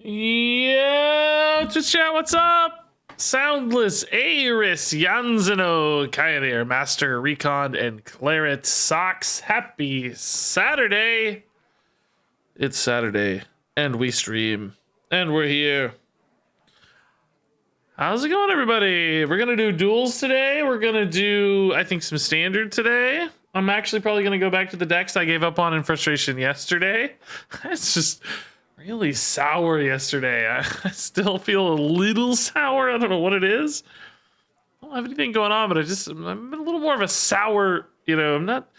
Yeah, just chat. What's up? Soundless, Aris, Janzeno, Kyrier, Master, Recon, and Claret Socks. Happy Saturday. It's Saturday, and we stream, and we're here. How's it going, everybody? We're gonna do duels today. We're gonna do, I think, some standard today. I'm actually probably gonna go back to the decks I gave up on in frustration yesterday. It's just really sour yesterday. I still feel a little sour. I don't know what it is. I don't have anything going on, but I'm a little more of a sour, I'm not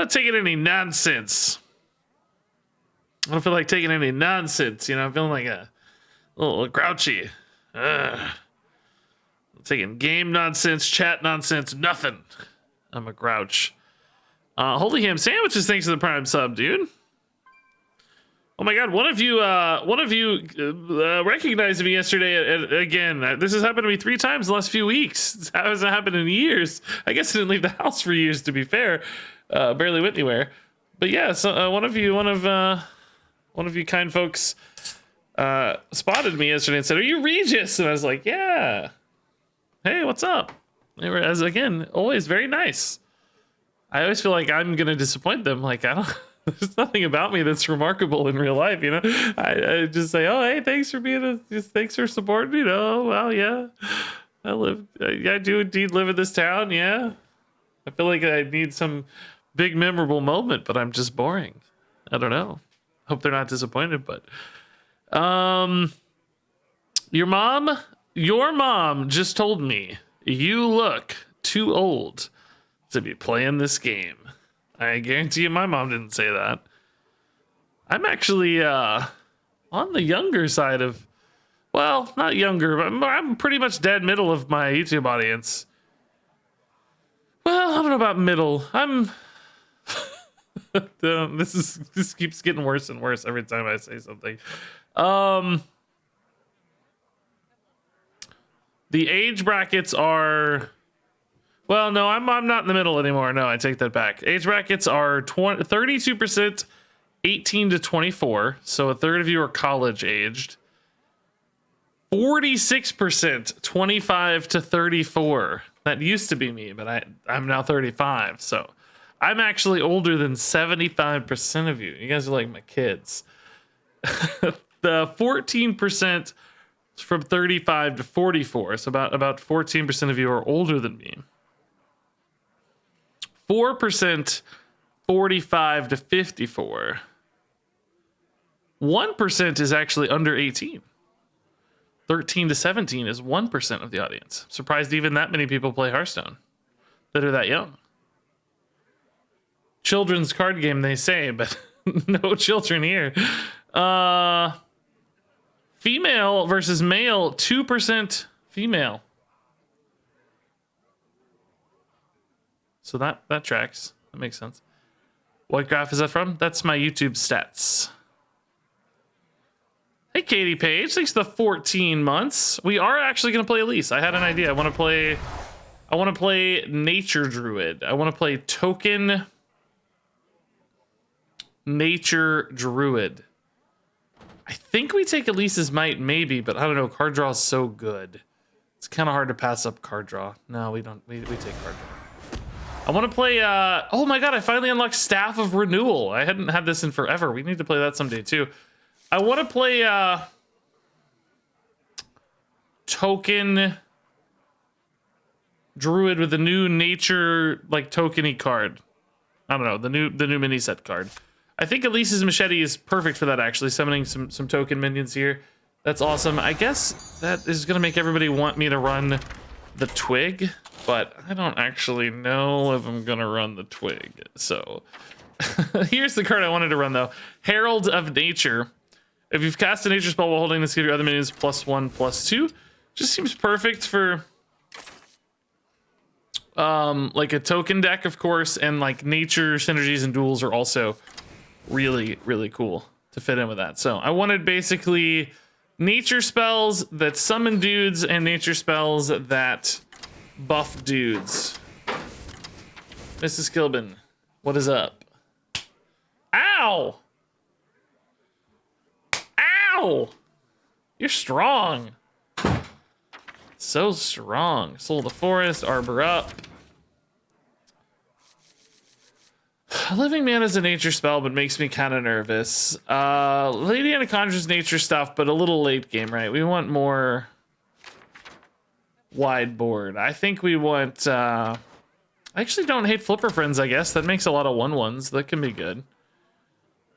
taking any nonsense. I don't feel like taking any nonsense, I'm feeling like a little grouchy. I'm taking game nonsense, chat nonsense, nothing. I'm a grouch. Holy ham sandwiches, thanks for the prime sub, dude. Oh my god, one of you recognized me yesterday again. This has happened to me 3 times in the last few weeks. This hasn't happened in years. I guess I didn't leave the house for years, to be fair. Barely went anywhere. But yeah, so one of you kind folks spotted me yesterday and said, "Are you Regis?" And I was like, "Yeah. Hey, what's up?" They were, as again, always very nice. I always feel like I'm gonna disappoint them. Like, there's nothing about me that's remarkable in real life, I just say, "Oh, hey, thanks for supporting, well, yeah, I do indeed live in this town, yeah. I feel like I need some big memorable moment, but I'm just boring. I don't know. Hope they're not disappointed, but your mom just told me you look too old to be playing this game." I guarantee you my mom didn't say that. I'm actually on the younger side of, well, not younger, but I'm pretty much dead middle of my YouTube audience. Well, I don't know about middle. This keeps getting worse and worse every time I say something. The age brackets are, well, no, I'm not in the middle anymore. No, I take that back. Age brackets are 32% 18 to 24, so a third of you are college aged. 46% 25 to 34. That used to be me, but I'm now 35, so I'm actually older than 75% of you. You guys are like my kids. The 14% from 35 to 44, so about 14% of you are older than me. 4% 45 to 54. 1% is actually under 18. 13 to 17 is 1% of the audience. Surprised even that many people play Hearthstone that are that young. Children's card game, they say, but no children here. Female versus male, 2% female. So that tracks. That makes sense. What graph is that from? That's my YouTube stats. Hey, Katie Page. Thanks for the 14 months. We are actually going to play Elise. I had an idea. I want to play Nature Druid. I want to play Token Nature Druid. I think we take Elise's Might, maybe, but I don't know. Card draw is so good. It's kind of hard to pass up card draw. No, we don't. We take card draw. I want to play, oh my god, I finally unlocked Staff of Renewal. I hadn't had this in forever. We need to play that someday too. I want to play Token Druid with the new nature, like, tokeny card. I don't know, the new mini set card. I think Elise's Machete is perfect for that, actually, summoning some token minions here. That's awesome. I guess that is going to make everybody want me to run the Twig, but I don't actually know if I'm gonna run the Twig. So here's the card I wanted to run, though. Herald of Nature. If you've cast a nature spell while holding this, give your other minions +1/+2. Just seems perfect for like a token deck, of course, and like nature synergies and duels are also really, really cool to fit in with that. So I wanted basically nature spells that summon dudes and nature spells that buff dudes. RegisKillbin, what is up? Ow! Ow! You're strong. So strong. Soul of the Forest, Arbor up. Living Man is a nature spell, but makes me kind of nervous. Lady Anacondra's nature stuff, but a little late game, right? We want more wide board. I think we want... I actually don't hate Flipper Friends, I guess. That makes a lot of 1/1s. That can be good.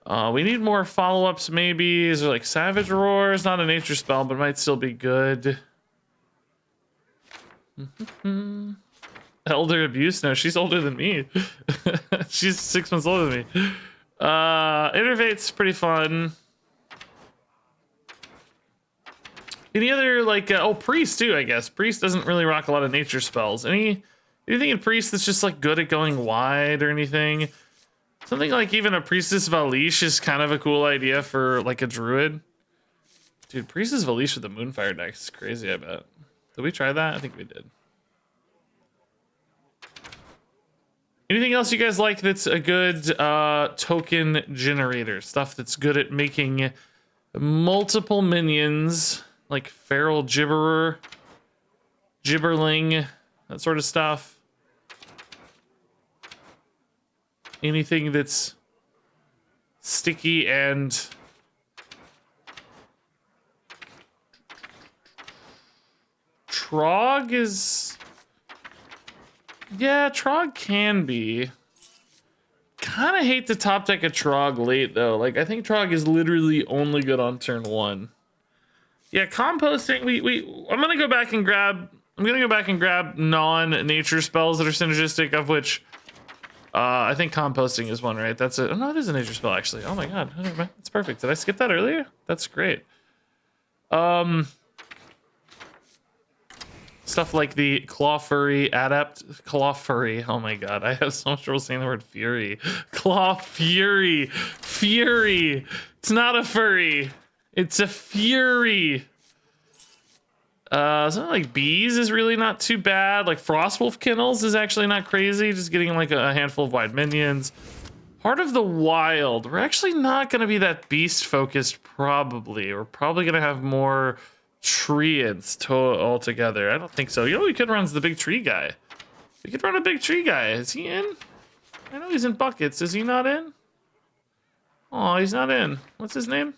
We need more follow-ups, maybe. Is there like Savage Roar? It's not a nature spell, but might still be good. Elder Abuse? No, she's older than me. She's 6 months older than me. Innervate's pretty fun. Any other, like, oh, Priest, too, I guess. Priest doesn't really rock a lot of nature spells. Anything in Priest that's just, like, good at going wide or anything? Something like even a Priestess Valish is kind of a cool idea for, like, a Druid. Dude, Priestess Valish with the Moonfire deck is crazy, I bet. Did we try that? I think we did. Anything else you guys like that's a good token generator? Stuff that's good at making multiple minions, like Feral Gibberer, Gibberling, that sort of stuff. Anything that's sticky and... Trog is... Yeah, Trog can be. Kind of hate to top deck a Trog late, though. Like, I think Trog is literally only good on turn 1. Yeah, composting, I'm gonna go back and grab non-nature spells that are synergistic, of which I think composting is one, right? That's it. Oh, no, it is a nature spell, actually. Oh my god, that's perfect. Did I skip that earlier? That's great. Stuff like the Claw Furry Adept. Claw Furry. Oh my god, I have so much trouble saying the word Fury. Claw Fury. Fury. It's not a furry. It's a Fury. Something like Bees is really not too bad. Like Frostwolf Kennels is actually not crazy. Just getting like a handful of wide minions. Heart of the Wild. We're actually not going to be that beast focused, probably. We're probably going to have more Treants altogether. I don't think so. You know, we could run the big tree guy. We could run a big tree guy. Is he in? I know he's in buckets. Is he not in? Oh, he's not in. What's his name?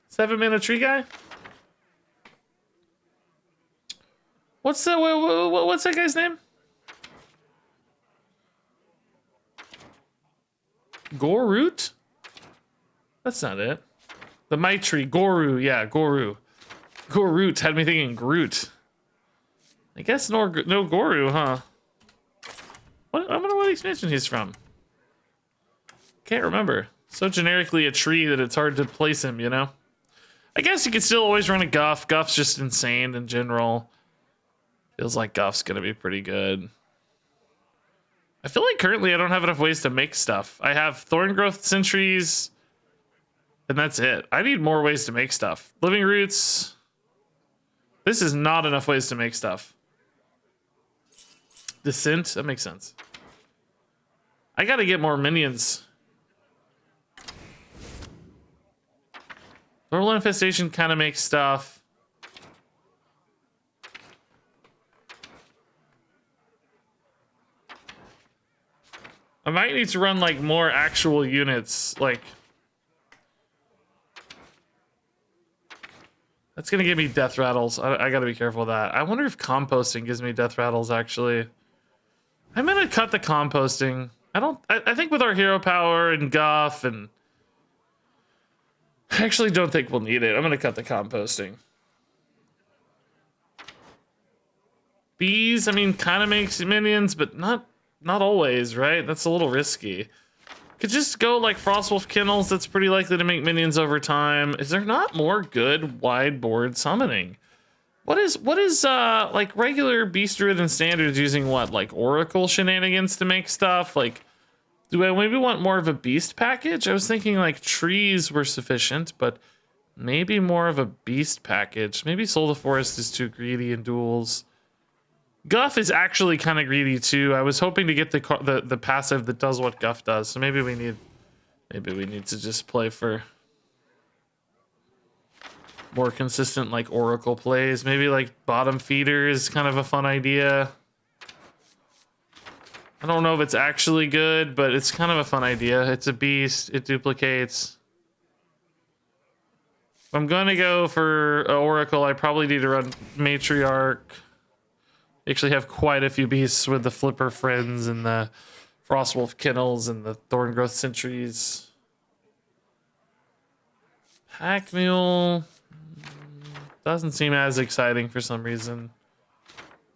7-mana tree guy? What's that guy's name? Gorut? That's not it. The Maitri, Goru, yeah, Goru. Gorut had me thinking Groot. I guess no Goru, huh? I wonder what expansion he's from. Can't remember. So generically a tree that it's hard to place him, you know? I guess you could still always run a Guff. Guff's just insane in general. Feels like Guff's gonna be pretty good. I feel like currently I don't have enough ways to make stuff. I have Thorn Growth Sentries, and that's it. I need more ways to make stuff. Living Roots. This is not enough ways to make stuff. Descent, that makes sense. I gotta get more minions. Thornwell Infestation kind of makes stuff. I might need to run like more actual units, like that's gonna give me death rattles. I gotta be careful of that. I wonder if composting gives me death rattles actually. I'm gonna cut the composting. I think with our hero power and Guff and I actually don't think we'll need it. I'm gonna cut the composting. Bees, I mean, kind of makes minions, but not always, right? That's a little risky. Could just go like Frostwolf Kennels. That's pretty likely to make minions over time. Is there not more good wide board summoning? What is like regular Beast Druid and Standards using what, like Oracle shenanigans to make stuff? Like, do I maybe want more of a beast package? I was thinking like trees were sufficient, but maybe more of a beast package. Maybe Soul of the Forest is too greedy in duels. Guff is actually kind of greedy too. I was hoping to get the passive that does what Guff does. So maybe we need to just play for more consistent like Oracle plays. Maybe like bottom feeder is kind of a fun idea. I don't know if it's actually good, but it's kind of a fun idea. It's a beast. It duplicates. If I'm going to go for Oracle, I probably need to run Matriarch. Actually have quite a few beasts with the Flipper Friends and the Frostwolf Kennels and the Thorngrowth Sentries. Pack Mule doesn't seem as exciting for some reason.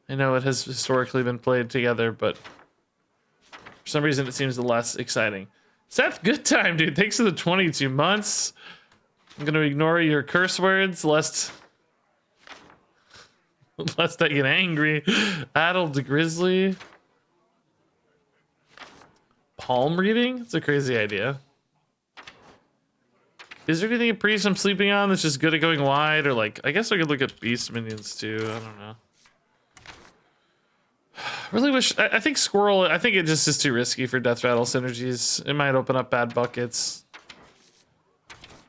I know it has historically been played together, but for some reason it seems less exciting. Seth, good time, dude. Thanks for the 22 months. I'm gonna ignore your curse words lest I get angry. Addled Grizzly. Palm reading? It's a crazy idea. Is there anything a priest I'm sleeping on that's just good at going wide? Or like, I guess I could look at beast minions too. I don't know. Really wish, I think Squirrel, I think it just is too risky for Death Rattle synergies. It might open up bad buckets.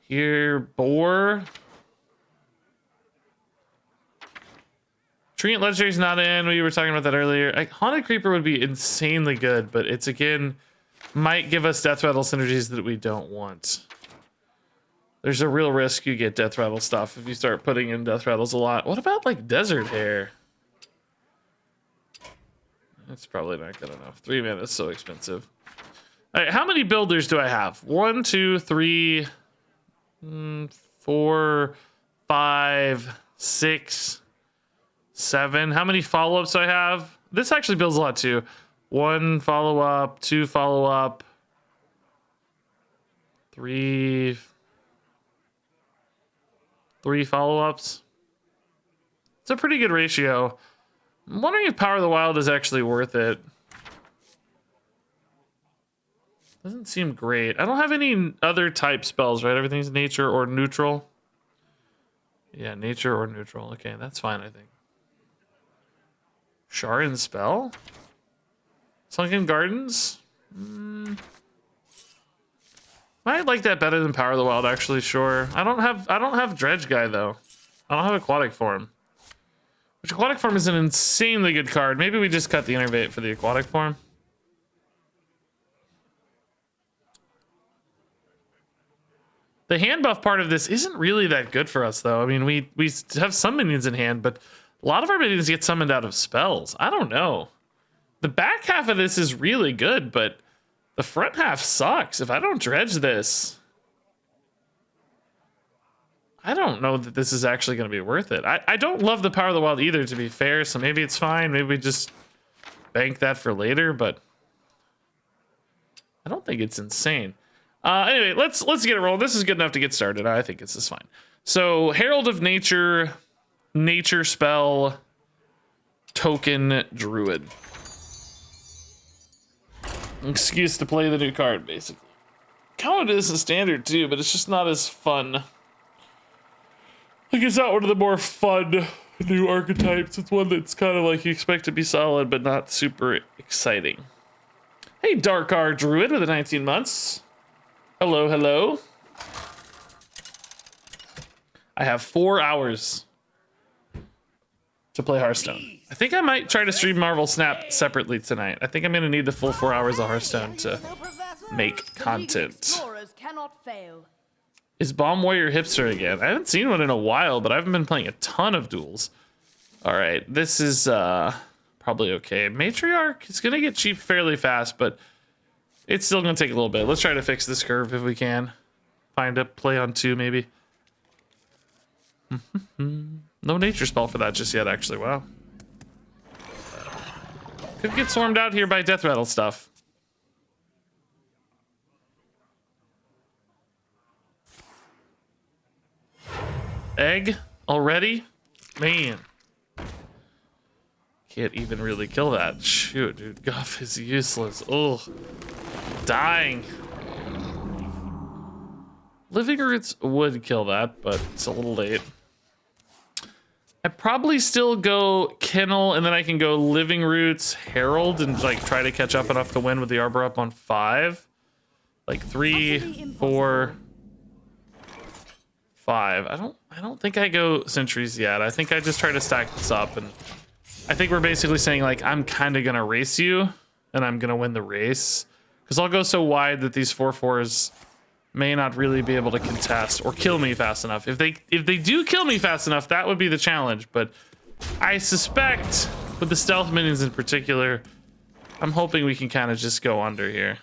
Here, Boar. Treant Legendary's not in. We were talking about that earlier. Haunted Creeper would be insanely good, but it's again, might give us Death Rattle synergies that we don't want. There's a real risk you get Death Rattle stuff if you start putting in Death Rattles a lot. What about like Desert Hare? That's probably not good enough. 3 mana is so expensive. All right, how many builders do I have? 1, 2, 3, 4, 5, 6, 7. How many follow-ups do I have? This actually builds a lot too. 1 follow-up, 2 follow-up, 3 follow-ups. It's a pretty good ratio. I'm wondering if Power of the Wild is actually worth it. Doesn't seem great. I don't have any other type spells, right? Everything's nature or neutral. Yeah, nature or neutral. Okay, that's fine, I think. Sharon spell? Sunken Gardens? I like that better than Power of the Wild, actually, sure. I don't have Dredge Guy though. I don't have Aquatic Form. Which Aquatic Form is an insanely good card. Maybe we just cut the Innervate for the Aquatic Form. The hand buff part of this isn't really that good for us though. I mean, we have some minions in hand, but a lot of our minions get summoned out of spells. I don't know. The back half of this is really good, but the front half sucks. If I don't dredge this, I don't know that this is actually going to be worth it. I don't love the Power of the Wild either, to be fair, so maybe it's fine. Maybe we just bank that for later, but I don't think it's insane. Anyway, let's get it rolling. This is good enough to get started. I think this is fine. So, Herald of Nature, nature spell, token, druid. Excuse to play the new card, basically. Kind of is a standard too, but it's just not as fun. Like, it's not one of the more fun new archetypes. It's one that's kind of like you expect to be solid, but not super exciting. Hey, Darkar Druid with the 19 months. Hello, hello. I have 4 hours to play Hearthstone. I think I might try to stream Marvel Snap separately tonight. I think I'm going to need the full 4 hours of Hearthstone to make content. Is Bomb Warrior hipster again? I haven't seen one in a while, but I haven't been playing a ton of duels. All right, this is probably okay. Matriarch is going to get cheap fairly fast, but it's still going to take a little bit. Let's try to fix this curve if we can. Find a play on 2, maybe. No nature spell for that just yet, actually. Wow. Could get swarmed out here by Death Rattle stuff. Egg already? Man. Can't even really kill that. Shoot, dude. Guff is useless. Ugh. Dying. Living Roots would kill that, but it's a little late. I'd probably still go Kennel, and then I can go Living Roots, Herald, and like try to catch up enough to win with the Arbor up on 5. Like 3, 4, 5. I don't think I go sentries yet. I think I just try to stack this up, and I think we're basically saying like I'm kind of gonna race you, and I'm gonna win the race because I'll go so wide that these 4/4s may not really be able to contest or kill me fast enough. If they do kill me fast enough, that would be the challenge. But I suspect with the stealth minions in particular, I'm hoping we can kind of just go under here.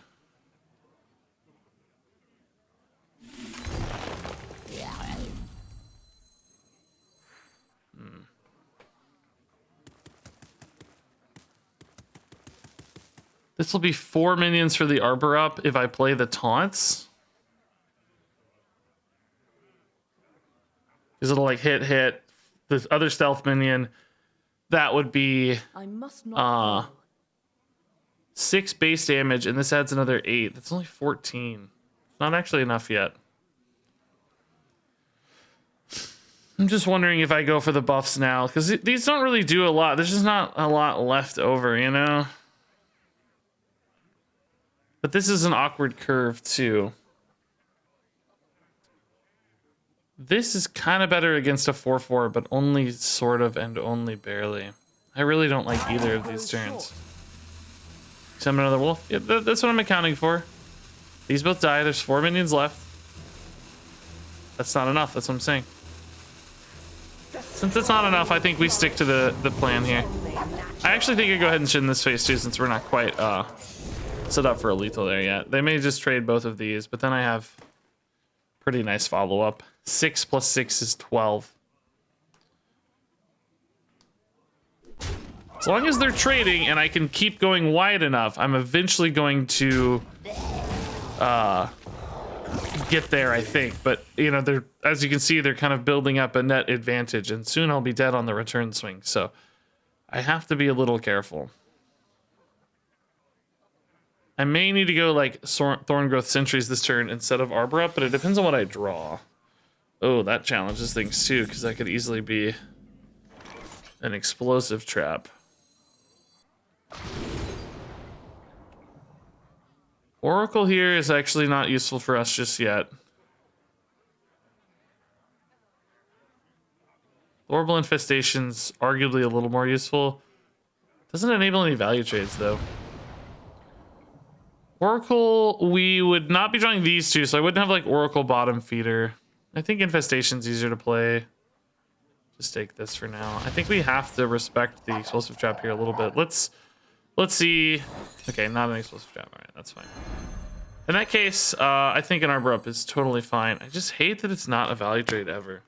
This will be 4 minions for the Arbor up if I play the taunts. Because it'll like hit the other stealth minion. That would be 6 base damage, and this adds another 8. That's only 14. Not actually enough yet. I'm just wondering if I go for the buffs now, because these don't really do a lot. There's just not a lot left over, you know? But this is an awkward curve, too. This is kind of better against a 4/4, but only sort of and only barely. I really don't like either of these turns. Summon another wolf. Yeah, that's what I'm accounting for. These both die. There's 4 minions left. That's not enough. That's what I'm saying. Since it's not enough, I think we stick to the plan here. I actually think I go ahead and shin this phase too, since we're not quite set up for a lethal there yet. They may just trade both of these, but then I have pretty nice follow-up. 6 + 6 is 12. As long as they're trading and I can keep going wide enough, I'm eventually going to get there, I think. But, you know, they're, as you can see, they're kind of building up a net advantage, and soon I'll be dead on the return swing. So I have to be a little careful. I may need to go like Thorngrowth Sentries this turn instead of Arbor up, but it depends on what I draw. Oh, that challenges things too, because that could easily be an explosive trap. Oracle here is actually not useful for us just yet. Horrible Infestation's arguably a little more useful. Doesn't enable any value trades though. Oracle, we would not be drawing these two, so I wouldn't have like Oracle bottom feeder. I think Infestation's easier to play. Just take this for now. I think we have to respect the explosive trap here a little bit. Let's see. Okay, not an explosive trap. All right, that's fine. In that case, I think an Arbor up is totally fine. I just hate that it's not a value trade ever.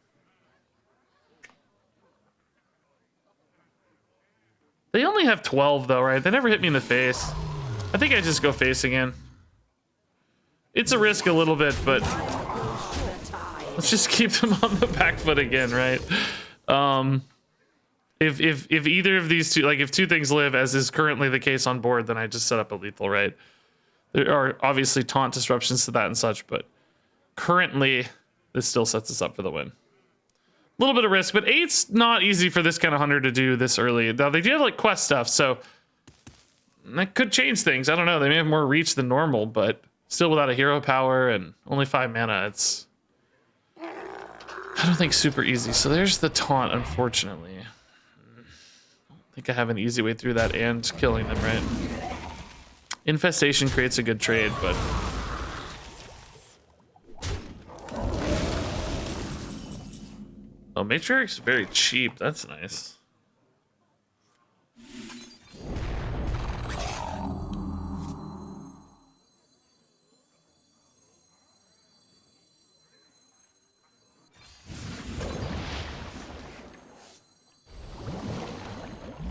They only have 12 though, right? They never hit me in the face. I think I just go face again. It's a risk a little bit, but let's just keep them on the back foot again, right? If either of these two, like if two things live, as is currently the case on board, then I just set up a lethal, right? There are obviously taunt disruptions to that and such, but currently this still sets us up for the win. A little bit of risk, but 8's not easy for this kind of hunter to do this early. Now they do have like quest stuff, so that could change things. I don't know. They may have more reach than normal, but still without a hero power and only 5 mana, it's, I don't think, super easy. So there's the taunt, unfortunately. I don't think I have an easy way through that and killing them, right? Infestation creates a good trade, but oh, Matriarch's very cheap. That's nice.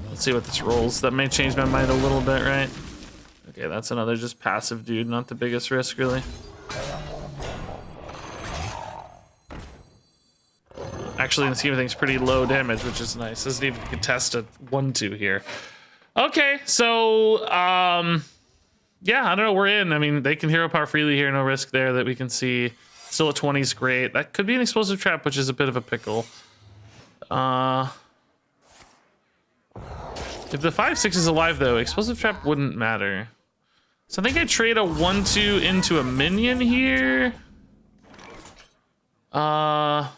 Let's see what this rolls. That may change my mind a little bit, right? Okay, that's another just passive dude, not the biggest risk, really. Actually, in the scheme of things, pretty low damage, which is nice. Doesn't even contest a 1/2 here. Okay, so, yeah, I don't know, we're in. I mean, they can hero power freely here, no risk there that we can see. Still at 20 is great. That could be an explosive trap, which is a bit of a pickle. If the 5/6 is alive, though, explosive trap wouldn't matter. So I think I trade a 1/2 into a minion here. Because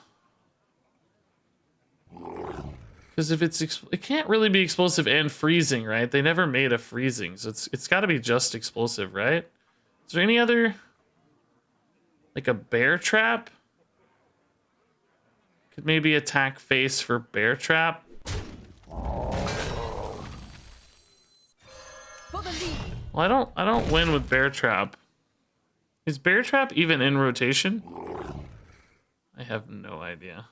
if it can't really be explosive and freezing, right? They never made a freezing, so it's got to be just explosive, right? Is there any other, like a bear trap? Could maybe attack face for bear trap. Well, I don't win with bear trap. Is bear trap even in rotation? I have no idea.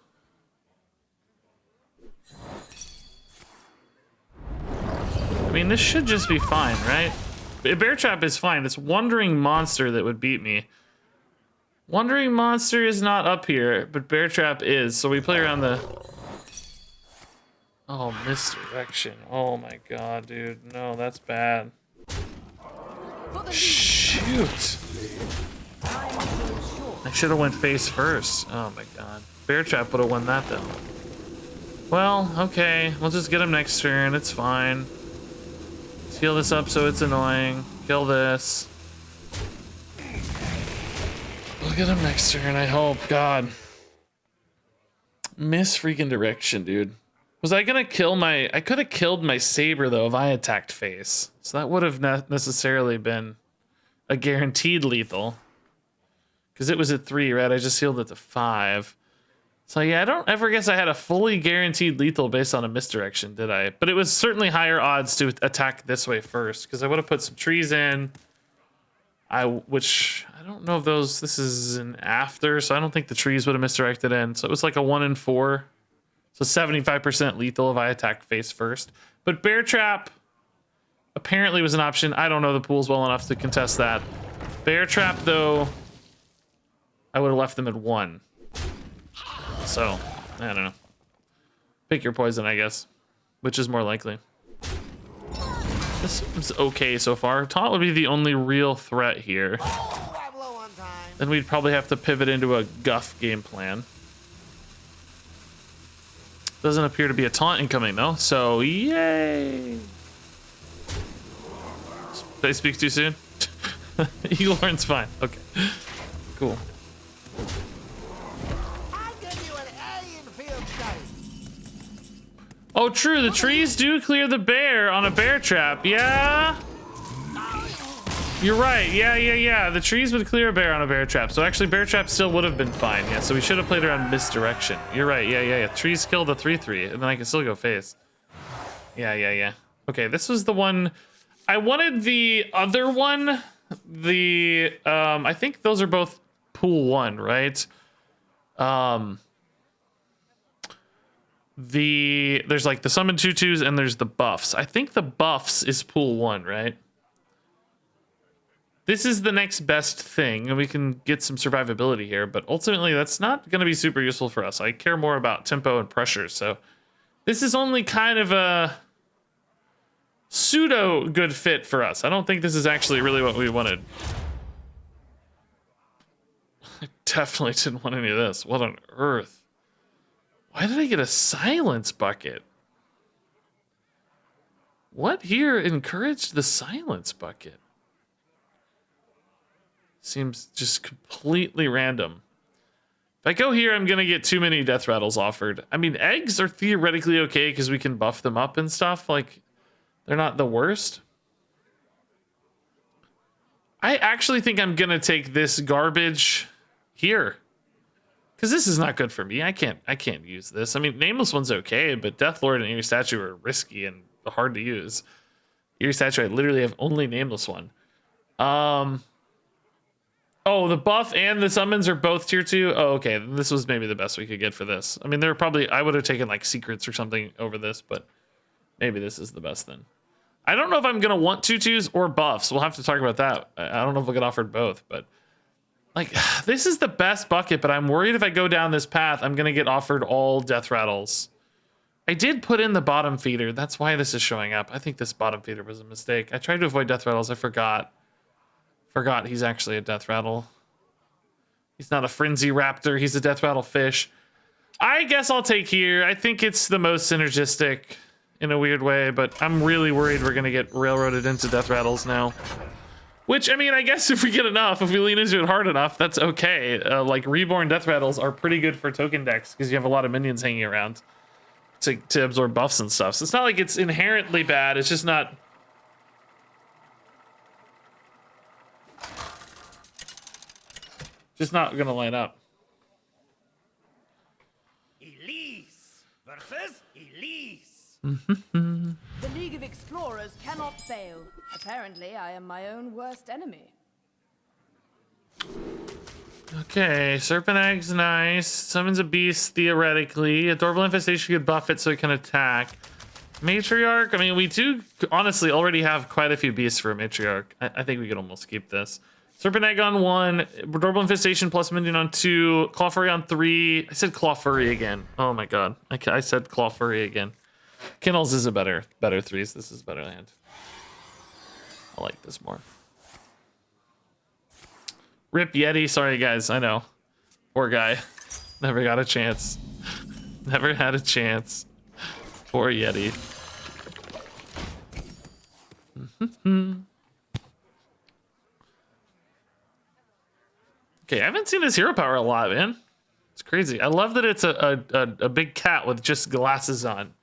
I mean, this should just be fine, right? Bear trap is fine. It's Wandering Monster that would beat me. Wandering Monster is not up here, but bear trap is. So we play around the... Oh, misdirection. Oh my god, dude. No, that's bad. Shoot. I should have went face first. Oh my god. Bear trap would have won that though. Well, okay. We'll just get him next turn. It's fine. Let's heal this up so it's annoying. Kill this. We'll get him next turn, I hope. God. Miss freaking direction, dude. Was I gonna kill my... I could have killed my saber, though, if I attacked face. So that would have not necessarily been a guaranteed lethal. Because it was at 3, right? I just healed it to 5. So yeah, I don't ever guess I had a fully guaranteed lethal based on a misdirection, did I? But it was certainly higher odds to attack this way first. Because I would have put some trees in. Which, I don't know if those... This is an after, so I don't think the trees would have misdirected in. So it was like a 1 in 4. So 75% lethal if I attacked face first. But bear trap apparently was an option. I don't know the pools well enough to contest that. Bear trap, though, I would have left them at 1. So, I don't know. Pick your poison, I guess. Which is more likely. This seems okay so far. Taunt would be the only real threat here. Then we'd probably have to pivot into a guff game plan. Doesn't appear to be a taunt incoming though, so yay! Did I speak too soon? Eagle Horn's fine. Okay, cool. Oh, true. The trees do clear the bear on a bear trap. Yeah. You're right. Yeah. The trees would clear a bear on a bear trap. So actually, bear trap still would have been fine. Yeah. So we should have played around misdirection. You're right. Yeah. Trees killed a 3/3, and then I can still go face. Yeah. Okay, this was the one. I wanted the other one. The I think those are both pool 1, right? There's like the summon 2/2s and there's the buffs. I think the buffs is pool 1, right? This is the next best thing, and we can get some survivability here, but ultimately that's not going to be super useful for us. I care more about tempo and pressure, so this is only kind of a pseudo good fit for us. I don't think this is actually really what we wanted. I definitely didn't want any of this. What on earth? Why did I get a silence bucket? What here encouraged the silence bucket? Seems just completely random. If I go here, I'm going to get too many death rattles offered. I mean, eggs are theoretically okay because we can buff them up and stuff. Like, they're not the worst. I actually think I'm going to take this garbage here. Because this is not good for me. I can't use this. I mean, Nameless one's okay, but Deathlord and Eerie Statue are risky and hard to use. Eerie Statue, I literally have only Nameless one. Oh, the buff and the summons are both tier 2? Oh, okay. This was maybe the best we could get for this. I mean, I would have taken like secrets or something over this, but maybe this is the best then. I don't know if I'm going to want 2/2s or buffs. We'll have to talk about that. I don't know if we'll get offered both, but like, this is the best bucket, but I'm worried if I go down this path, I'm going to get offered all death rattles. I did put in the bottom feeder. That's why this is showing up. I think this bottom feeder was a mistake. I tried to avoid death rattles. I forgot he's actually a death rattle. He's not a frenzy raptor. He's a death rattle fish. I guess I'll take here. I think it's the most synergistic in a weird way, but I'm really worried we're going to get railroaded into death rattles now. Which, I mean, I guess if we get enough, if we lean into it hard enough, that's okay. Like, Reborn Death Battles are pretty good for token decks because you have a lot of minions hanging around to absorb buffs and stuff. So it's not like it's inherently bad. It's just not... just not going to line up. Elise versus Elise. The League of Explorers cannot fail. Apparently, I am my own worst enemy. Okay, Serpent Egg's nice. Summons a beast, theoretically. Adorable Infestation could buff it so it can attack. Matriarch, I mean, we do honestly already have quite a few beasts for a Matriarch. I think we could almost keep this. Serpent Egg on 1, Adorable Infestation plus Minion on 2, Claw Furry on 3. I said Claw Furry again. Oh my god. I said Claw Furry again. Kennels is a better 3s. This is better land. I like this more. Rip Yeti. Sorry, guys. I know. Poor guy. Never got a chance. Never had a chance. Poor Yeti. Okay, I haven't seen this hero power a lot, man. It's crazy. I love that it's a big cat with just glasses on.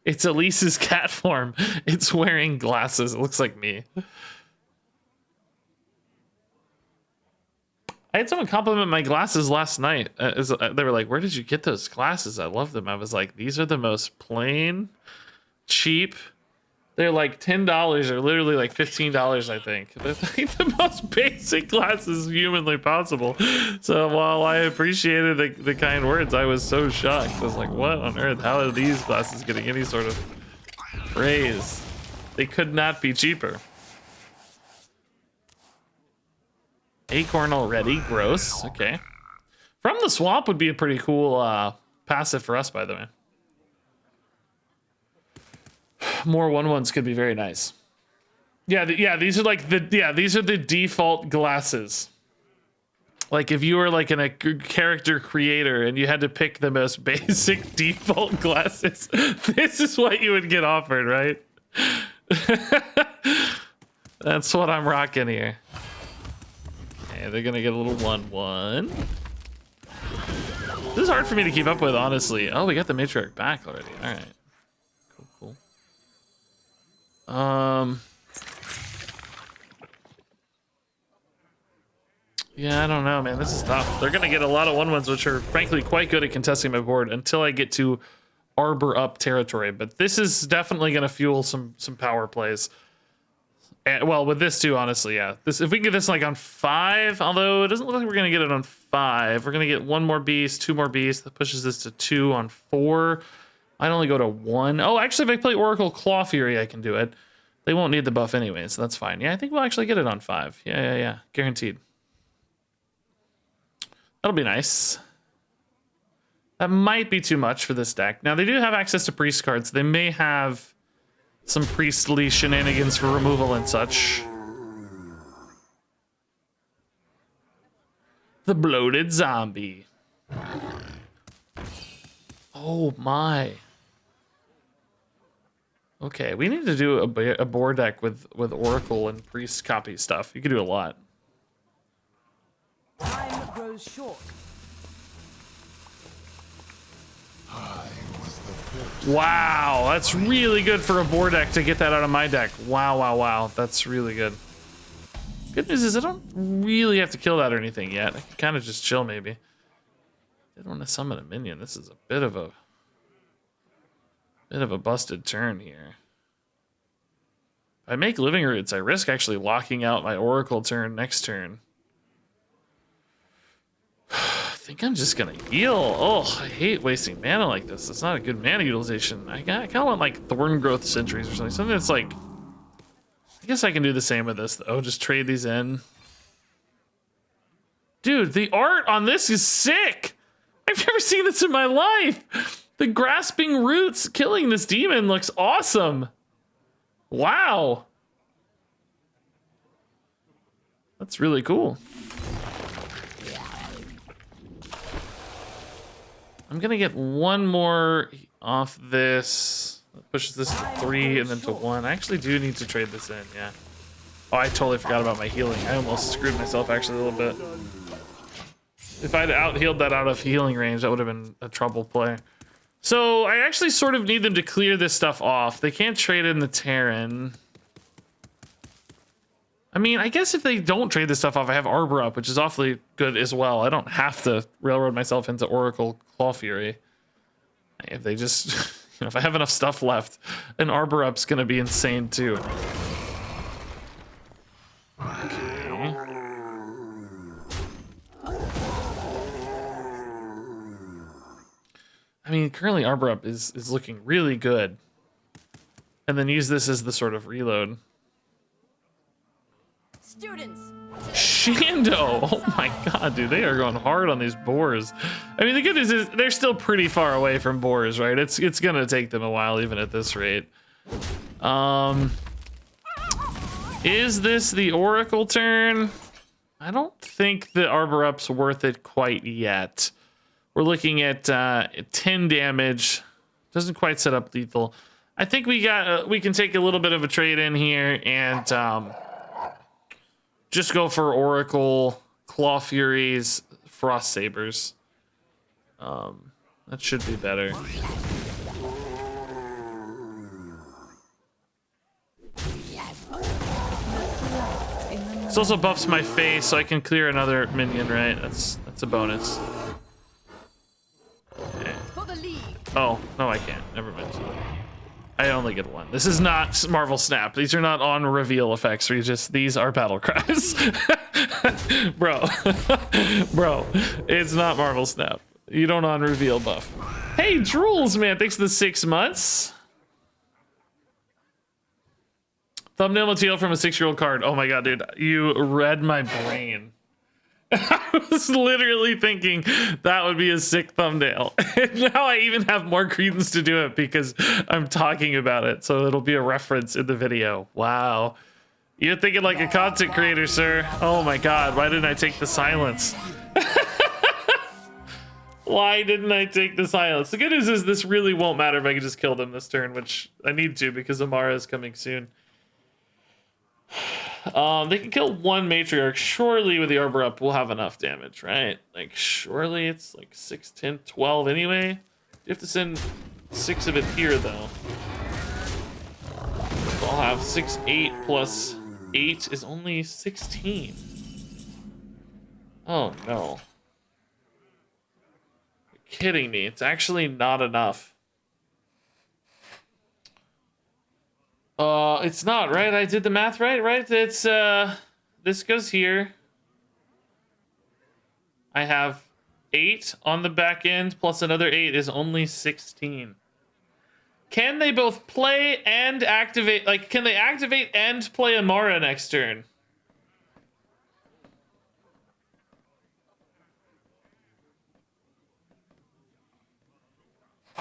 It's Elise's cat form. It's wearing glasses. It looks like me. I had someone compliment my glasses last night. They were like, where did you get those glasses? I love them. I was like, these are the most plain, cheap. They're like $10 or literally like $15, I think. They're like the most basic glasses humanly possible. So while I appreciated the kind words, I was so shocked. I was like, what on earth? How are these glasses getting any sort of praise? They could not be cheaper. Acorn already, gross. Okay. From the Swamp would be a pretty cool passive for us, by the way. More 1/1s could be very nice. Yeah, these are like these are the default glasses. Like if you were like a character creator and you had to pick the most basic default glasses, this is what you would get offered, right? That's what I'm rocking here. Okay, they're gonna get a little 1/1. This is hard for me to keep up with, honestly. Oh, we got the Matriarch back already. All right. Cool. Yeah, I don't know, man. This is tough. They're gonna get a lot of 1/1s, which are frankly quite good at contesting my board until I get to arbor up territory. But this is definitely gonna fuel some power plays. And, well, with this too, honestly, yeah. This if we can get this like on 5, although it doesn't look like we're gonna get it on 5. We're gonna get 1 more beast, 2 more beasts. That pushes this to 2 on 4. I'd only go to 1. Oh, actually, if I play Oracle Claw Fury, I can do it. They won't need the buff anyway, so that's fine. Yeah, I think we'll actually get it on 5. Yeah. Guaranteed. That'll be nice. That might be too much for this deck. Now, they do have access to priest cards. They may have some priestly shenanigans for removal and such. The bloated zombie. Oh my. Okay, we need to do a board deck with Oracle and priest copy stuff. You could do a lot. Time grows short. Wow, that's really good for a board deck to get that out of my deck. Wow. That's really good. Good news is I don't really have to kill that or anything yet. I can kind of just chill maybe. I don't want to summon a minion. This is a bit of a busted turn here. If I make Living Roots, I risk actually locking out my Oracle turn next turn. I think I'm just gonna heal. Oh, I hate wasting mana like this. It's not a good mana utilization. I kind of want like Thorn Growth Sentries or something. Something that's like... I guess I can do the same with this though. Just trade these in. Dude, the art on this is sick! I've never seen this in my life! The Grasping Roots killing this demon looks awesome! Wow! That's really cool. I'm gonna get 1 more off this. That pushes this to 3 and then to 1. I actually do need to trade this in, yeah. Oh, I totally forgot about my healing. I almost screwed myself actually a little bit. If I'd out-healed that out of healing range, that would have been a trouble play. So I actually sort of need them to clear this stuff off. They can't trade in the Terran. I mean, I guess if they don't trade this stuff off, I have Arbor up, which is awfully good as well. I don't have to railroad myself into Oracle Claw Fury. If they just, you know, if I have enough stuff left, an Arbor up's gonna be insane too. Okay. I mean, currently Arbor up is looking really good. And then use this as the sort of reload. Students. Shando! Oh my god, dude, they are going hard on these boars. I mean, the good news is they're still pretty far away from boars, right? It's gonna take them a while, even at this rate. Is this the Oracle turn? I don't think the Arbor up's worth it quite yet. We're looking at 10 damage. Doesn't quite set up lethal. I think we can take a little bit of a trade in here and just go for Oracle, Claw Furies, Frost Sabers. That should be better. This also buffs my face, so I can clear another minion, right? That's a bonus. Okay. Oh, no, I can't. Never mind. I only get one. This is not Marvel Snap. These are not on reveal effects. These are battle cries. Bro. Bro, it's not Marvel Snap. You don't on reveal buff. Hey, Drools, man. Thanks for the 6 months. Thumbnail material from a 6-year-old card. Oh my god, dude. You read my brain. I was literally thinking that would be a sick thumbnail. And now I even have more credence to do it because I'm talking about it. So it'll be a reference in the video. Wow. You're thinking like a content creator, sir. Oh my god, why didn't I take the silence? Why didn't I take the silence? The good news is this really won't matter if I can just kill them this turn, which I need to because Amara is coming soon. They can kill one matriarch. Surely with the Arbor up, we'll have enough damage, right? Like, surely it's like 6, 10, 12 anyway. You have to send 6 of it here, though. So I'll have 6, 8 plus 8 is only 16. Oh, no. You're kidding me. It's actually not enough. It's not, right? I did the math right? It's, this goes here. I have 8 on the back end, plus another 8 is only 16. Can they both play and activate, like, can they activate and play Amara next turn?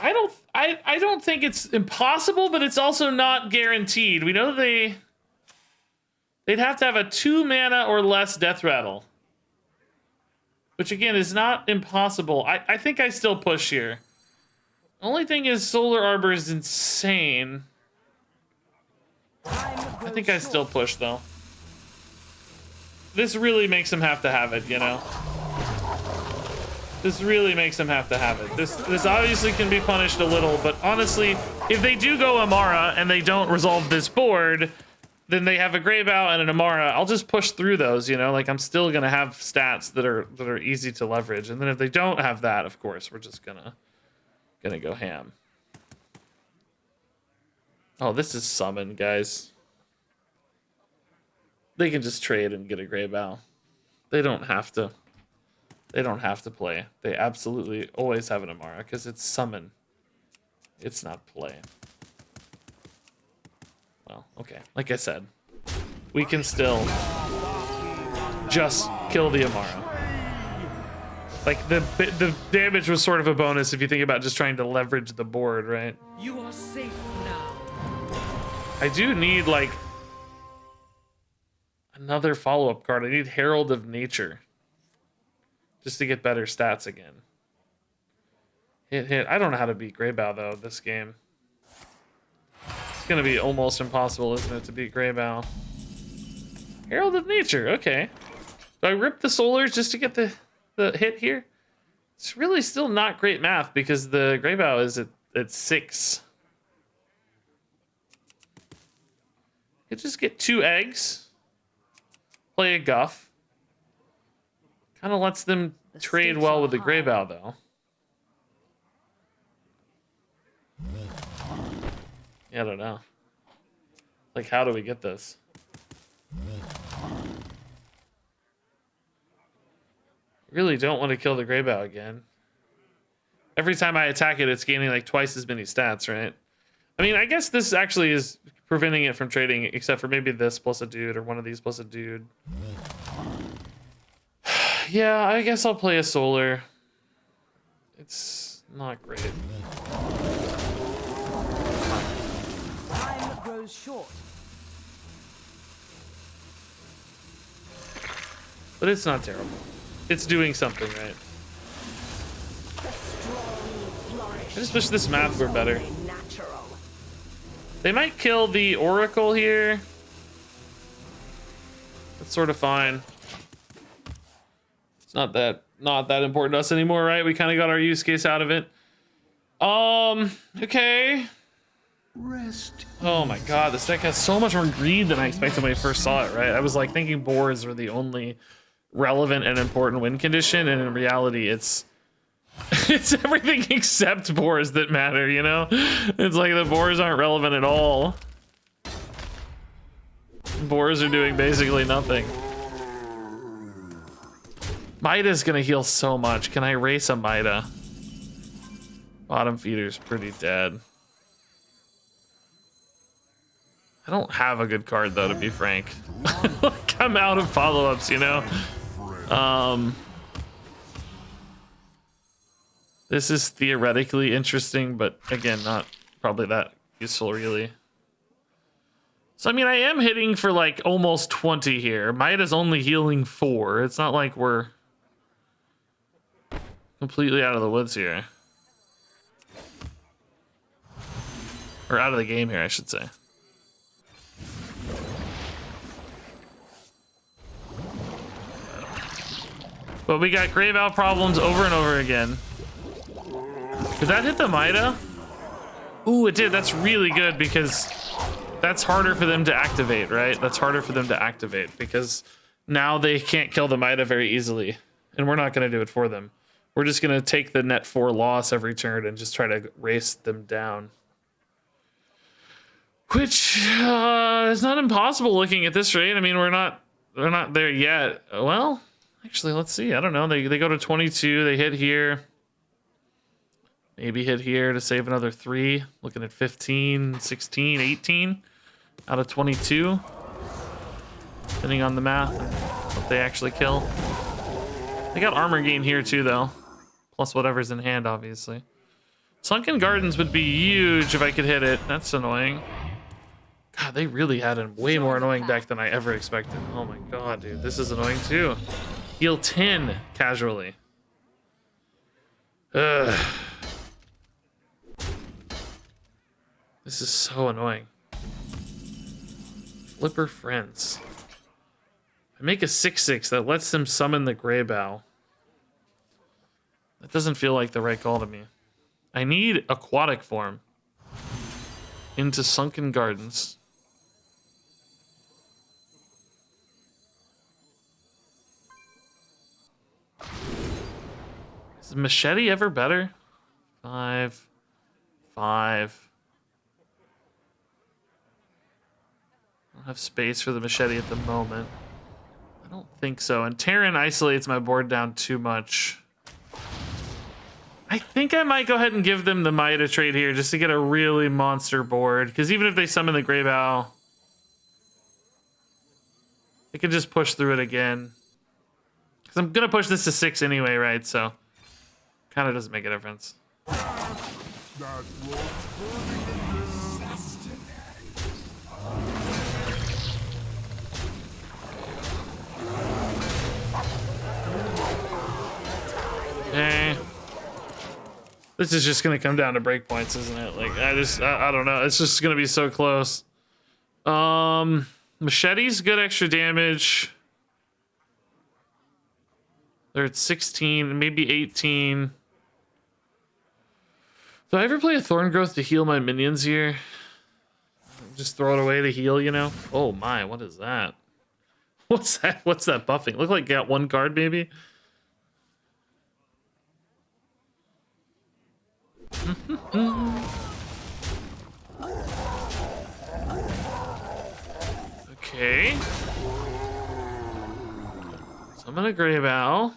I don't think it's impossible, but it's also not guaranteed. We know they'd have to have a 2 mana or less death rattle. Which again is not impossible. I think I still push here. Only thing is Solar Arbor is insane. I think I still push though. This really makes him have to have it, you know? This really makes him have to have it. This obviously can be punished a little, but honestly, if they do go Amara and they don't resolve this board, then they have a Greybow and an Amara. I'll just push through those, you know? Like, I'm still gonna have stats that are easy to leverage. And then if they don't have that, of course, we're just gonna go ham. Oh, this is summon, guys. They can just trade and get a Greybow. They don't have to. They don't have to play. They absolutely always have an Amara because it's summon. It's not play. Well, okay. Like I said, we can still just kill the Amara. Like, the damage was sort of a bonus if you think about just trying to leverage the board, right? You are safe now. I do need, like, another follow-up card. I need Herald of Nature. Just to get better stats again. Hit. I don't know how to beat Greybow, though, this game. It's going to be almost impossible, isn't it, to beat Greybow? Herald of Nature, okay. So I ripped the solars just to get the hit here. It's really still not great math because the Greybow is at 6. Could just get 2 eggs. Play a guff. Kind of lets them trade well with the Greybow though. Yeah, I don't know. Like, how do we get this? Really don't want to kill the Greybow again. Every time I attack it, it's gaining like twice as many stats, right? I mean, I guess this actually is preventing it from trading, except for maybe this plus a dude or one of these plus a dude. Yeah, I guess I'll play a solar. It's not great. Time grows short. But it's not terrible. It's doing something, right? I just wish this math were better. They might kill the Oracle here. That's sort of fine. It's not that important to us anymore, right? We kind of got our use case out of it. Okay. Rest. Oh my god, this deck has so much more greed than I expected when I first saw it, right? I was like thinking boars were the only relevant and important win condition, and in reality it's everything except boars that matter, you know? It's like the boars aren't relevant at all. Boars are doing basically nothing. Maida's gonna heal so much. Can I race a Maida? Bottom feeder's pretty dead. I don't have a good card though, to be frank. Like, I'm out of follow-ups, you know? This is theoretically interesting, but again, not probably that useful really. So I mean, I am hitting for like almost 20 here. Maida's only healing 4. It's not like we're completely out of the woods here. Or out of the game here, I should say. But we got Greybow problems over and over again. Did that hit the Maida? Ooh, it did. That's really good because that's harder for them to activate, right? That's harder for them to activate because now they can't kill the Maida very easily. And we're not going to do it for them. We're just going to take the net 4 loss every turn and just try to race them down. Which is not impossible looking at this rate. I mean, we're not there yet. Well, actually, let's see. I don't know. They go to 22. They hit here. Maybe hit here to save another 3. Looking at 15, 16, 18 out of 22. Depending on the math and what they actually kill. They got armor gain here too, though. Plus whatever's in hand, obviously. Sunken Gardens would be huge if I could hit it. That's annoying. God, they really had a way more annoying deck than I ever expected. Oh my god, dude. This is annoying too. Heal 10 casually. Ugh. This is so annoying. Flipper Friends. I make a 6/6 that lets them summon the Greybow. That doesn't feel like the right call to me. I need Aquatic Form into Sunken Gardens. Is Machete ever better? 5, 5. I don't have space for the Machete at the moment. I don't think so. And Terran isolates my board down too much. I think I might go ahead and give them the Maida trade here just to get a really monster board. Because even if they summon the Greybow, they can just push through it again. Because I'm going to push this to 6 anyway, right? So kind of doesn't make a difference. Okay. This is just gonna come down to breakpoints, isn't it? Like I don't know. It's just gonna be so close. Machete's good extra damage. They're at 16, maybe 18. Do I ever play a Thorn Growth to heal my minions here? Just throw it away to heal, you know? Oh my, what is that? What's that? What's that buffing? Look like got one card, maybe? Okay. So I'm gonna Grave Owl.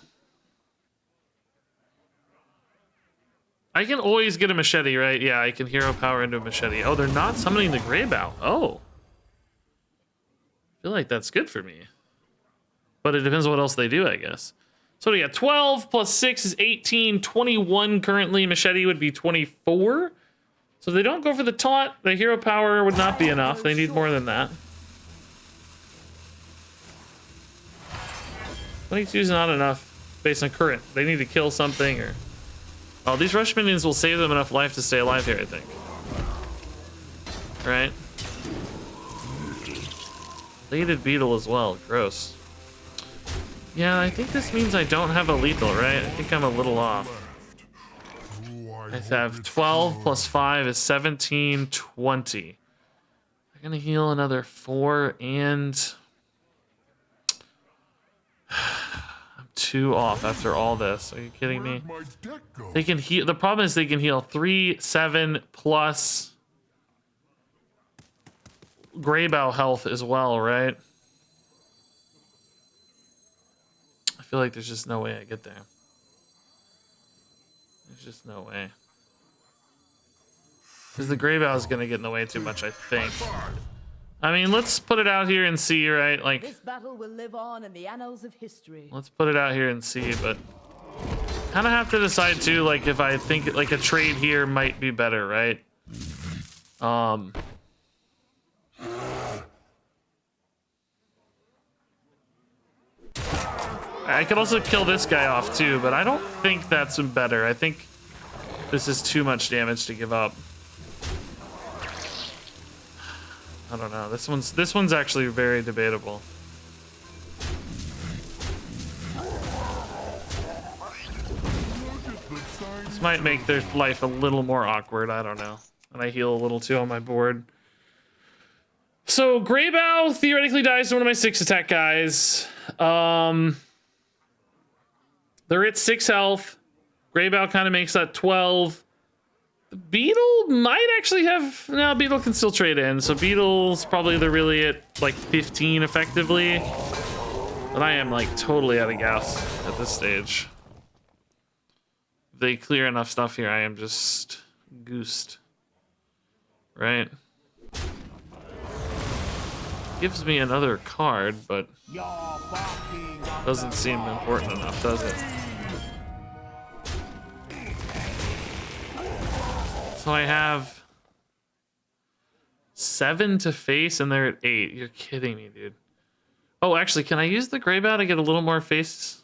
I can always get a Machete, right? Yeah, I can hero power into a Machete. Oh, they're not summoning the Grave Owl. Oh. I feel like that's good for me. But it depends on what else they do, I guess. So we got 12 plus 6 is 18, 21 currently. Machete would be 24. So if they don't go for the taunt, the hero power would not be enough. They need more than that. 22 is not enough based on current. They need to kill something or... Oh, these rush minions will save them enough life to stay alive here, I think. Right? Bladed Beetle as well. Gross. Yeah, I think this means I don't have a lethal, right? I think I'm a little off. I have 12 plus 5 is 17, 20. I'm gonna heal another 4 and... I'm 2 off after all this. Are you kidding me? They can heal. The problem is they can heal 3, 7 plus Greybow health as well, right? I feel like there's just no way I get there. There's just no way. Because the Greybow is going to get in the way too much, I think. I mean, let's put it out here and see, right? Like, This battle will live on in the annals of history. let's put it out here and see, but kind of have to decide too, like, if I think like a trade here might be better, right? I could also kill this guy off too, but I don't think that's better. I think this is too much damage to give up. I don't know. This one's actually very debatable. This might make their life a little more awkward. I don't know. And I heal a little too on my board. So Greybow theoretically dies to one of my 6 attack guys. They're at 6 health. Greybow kind of makes that 12. The Beetle might actually have... No, Beetle can still trade in. So Beetle's probably they're really at like 15 effectively. But I am like totally out of gas at this stage. If they clear enough stuff here, I am just goosed. Right? Gives me another card, but doesn't seem important enough, does it? So I have 7 to face and they're at 8. You're kidding me, dude. Oh, actually, can I use the Greybow to get a little more face?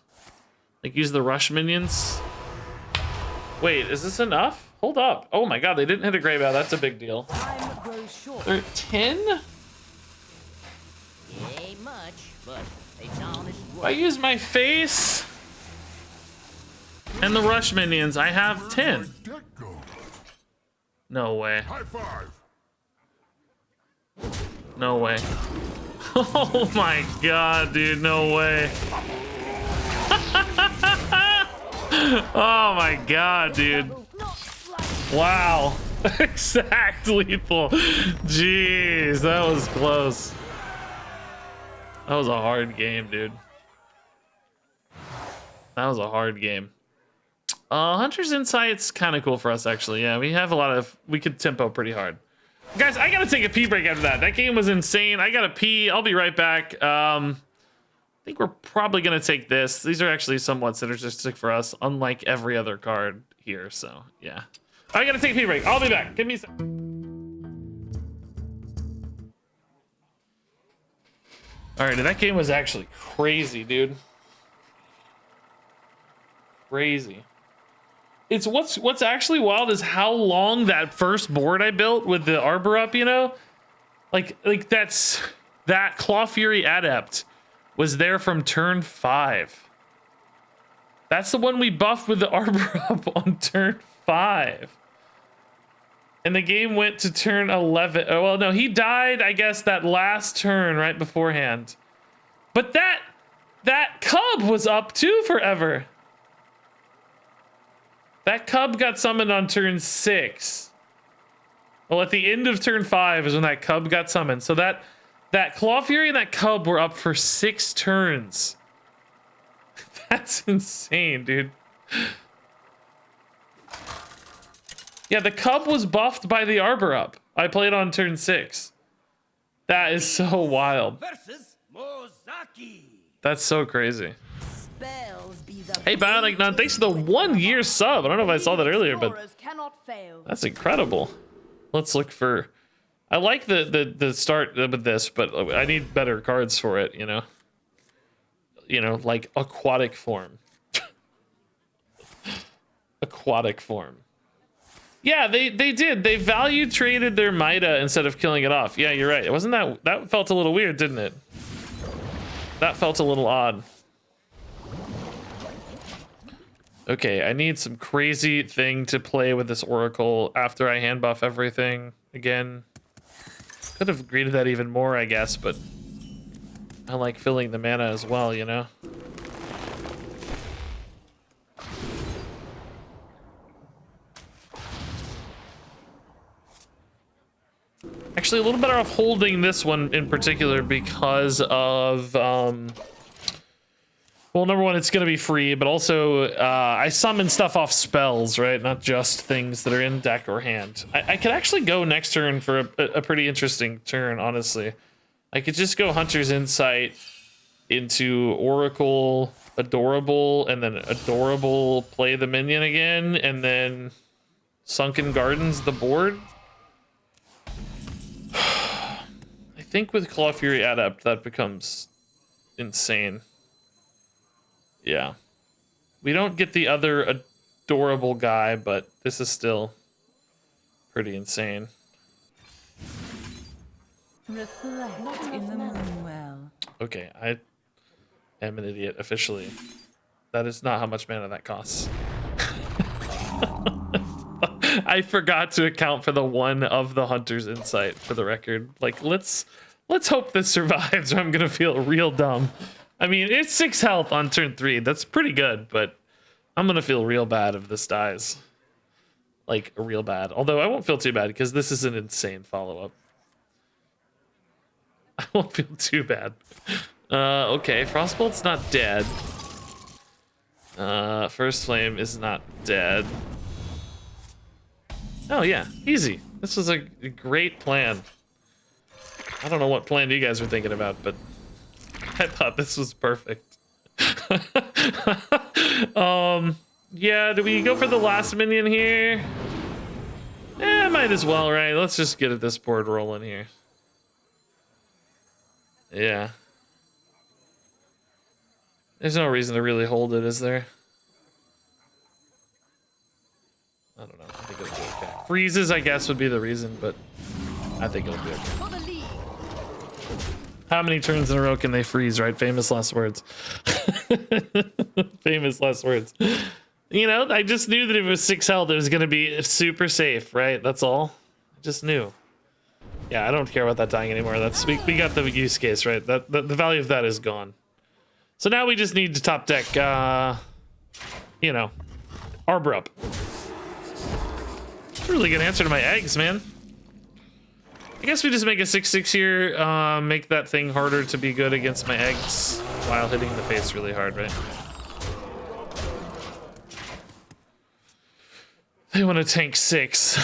Like use the rush minions? Wait, is this enough? Hold up. Oh my god, they didn't hit a Greybow. That's a big deal. Time grows short. They're 10? Ain't much, but it's honest If work. I use my face and the rush minions, I have 10. No way. High five. No way. Oh my god, dude, no way. Oh my god, dude. Wow. Exact lethal. Jeez, that was close. That was a hard game, dude. That was a hard game. Hunter's Insight's kind of cool for us, actually. Yeah, we have a lot of... We could tempo pretty hard. Guys, I gotta take a pee break after that. That game was insane. I gotta pee. I'll be right back. I think we're probably gonna take this. These are actually somewhat synergistic for us, unlike every other card here, so yeah. I gotta take a pee break. I'll be back. Give me a sec. Alright, that game was actually crazy, dude. Crazy. It's what's actually wild is how long that first board I built with the arbor up, you know? Like that's that Claw Fury Adept was there from turn 5. That's the one we buffed with the Arbor up on turn 5. And the game went to turn 11. Oh, well, no, he died, I guess, that last turn right beforehand. But that cub was up too forever. That cub got summoned on turn 6. Well, at the end of turn 5 is when that cub got summoned. So that Claw Fury and that cub were up for 6 turns. That's insane, dude. Yeah, the cub was buffed by the Arbor up. I played on turn 6. That is so wild. Versus Mozaki. That's so crazy. Spells be the Hey, Bionic Nun, thanks for the 1 year sub. I don't know if I saw that earlier, but Explorers cannot fail. that's incredible. Let's look for... I like the start with this, but I need better cards for it, you know? You know, like aquatic form. Aquatic form. Yeah, they did. They value traded their Mida instead of killing it off. Yeah, you're right. Wasn't that felt a little weird, didn't it? That felt a little odd. Okay, I need some crazy thing to play with this Oracle after I hand buff everything again. Could have greeted that even more, I guess, but I like filling the mana as well, you know? Actually, a little better off holding this one in particular because of, well, number one, it's going to be free, but also I summon stuff off spells, right? Not just things that are in deck or hand. I could actually go next turn for a pretty interesting turn, honestly. I could just go Hunter's Insight into Oracle, Adorable, and then Adorable, play the minion again, and then Sunken Gardens the board. I think with Claw Fury Adept, that becomes insane. Yeah. We don't get the other Adorable guy, but this is still pretty insane. Reflect in the moonwell. Okay, I am an idiot officially. That is not how much mana that costs. I forgot to account for the one of the Hunter's Insight for the record. Like, let's hope this survives or I'm gonna feel real dumb. I mean, it's 6 health on turn 3. That's pretty good, but I'm gonna feel real bad if this dies. Like, real bad. Although I won't feel too bad because this is an insane follow-up. I won't feel too bad. Okay, Frostbolt's not dead. First Flame is not dead. Oh yeah, easy. This was a great plan. I don't know what plan you guys were thinking about, but I thought this was perfect. Yeah, do we go for the last minion here? Might as well, right? Let's just get this board rolling here. Yeah. There's no reason to really hold it, is there? I don't know. I think it'll be okay. Freezes, I guess, would be the reason, but I think it'll be okay. For the lead. How many turns in a row can they freeze, right? Famous last words. Famous last words. You know, I just knew that if it was 6 health, it was going to be super safe, right? That's all. I just knew. Yeah, I don't care about that dying anymore. That's we got the use case, right? That the value of that is gone. So now we just need to top deck, you know, Arbor up. It's a really good answer to my eggs, man. I guess we just make a 6/6 here, make that thing harder to be good against my eggs while hitting the face really hard, right? They want to tank 6.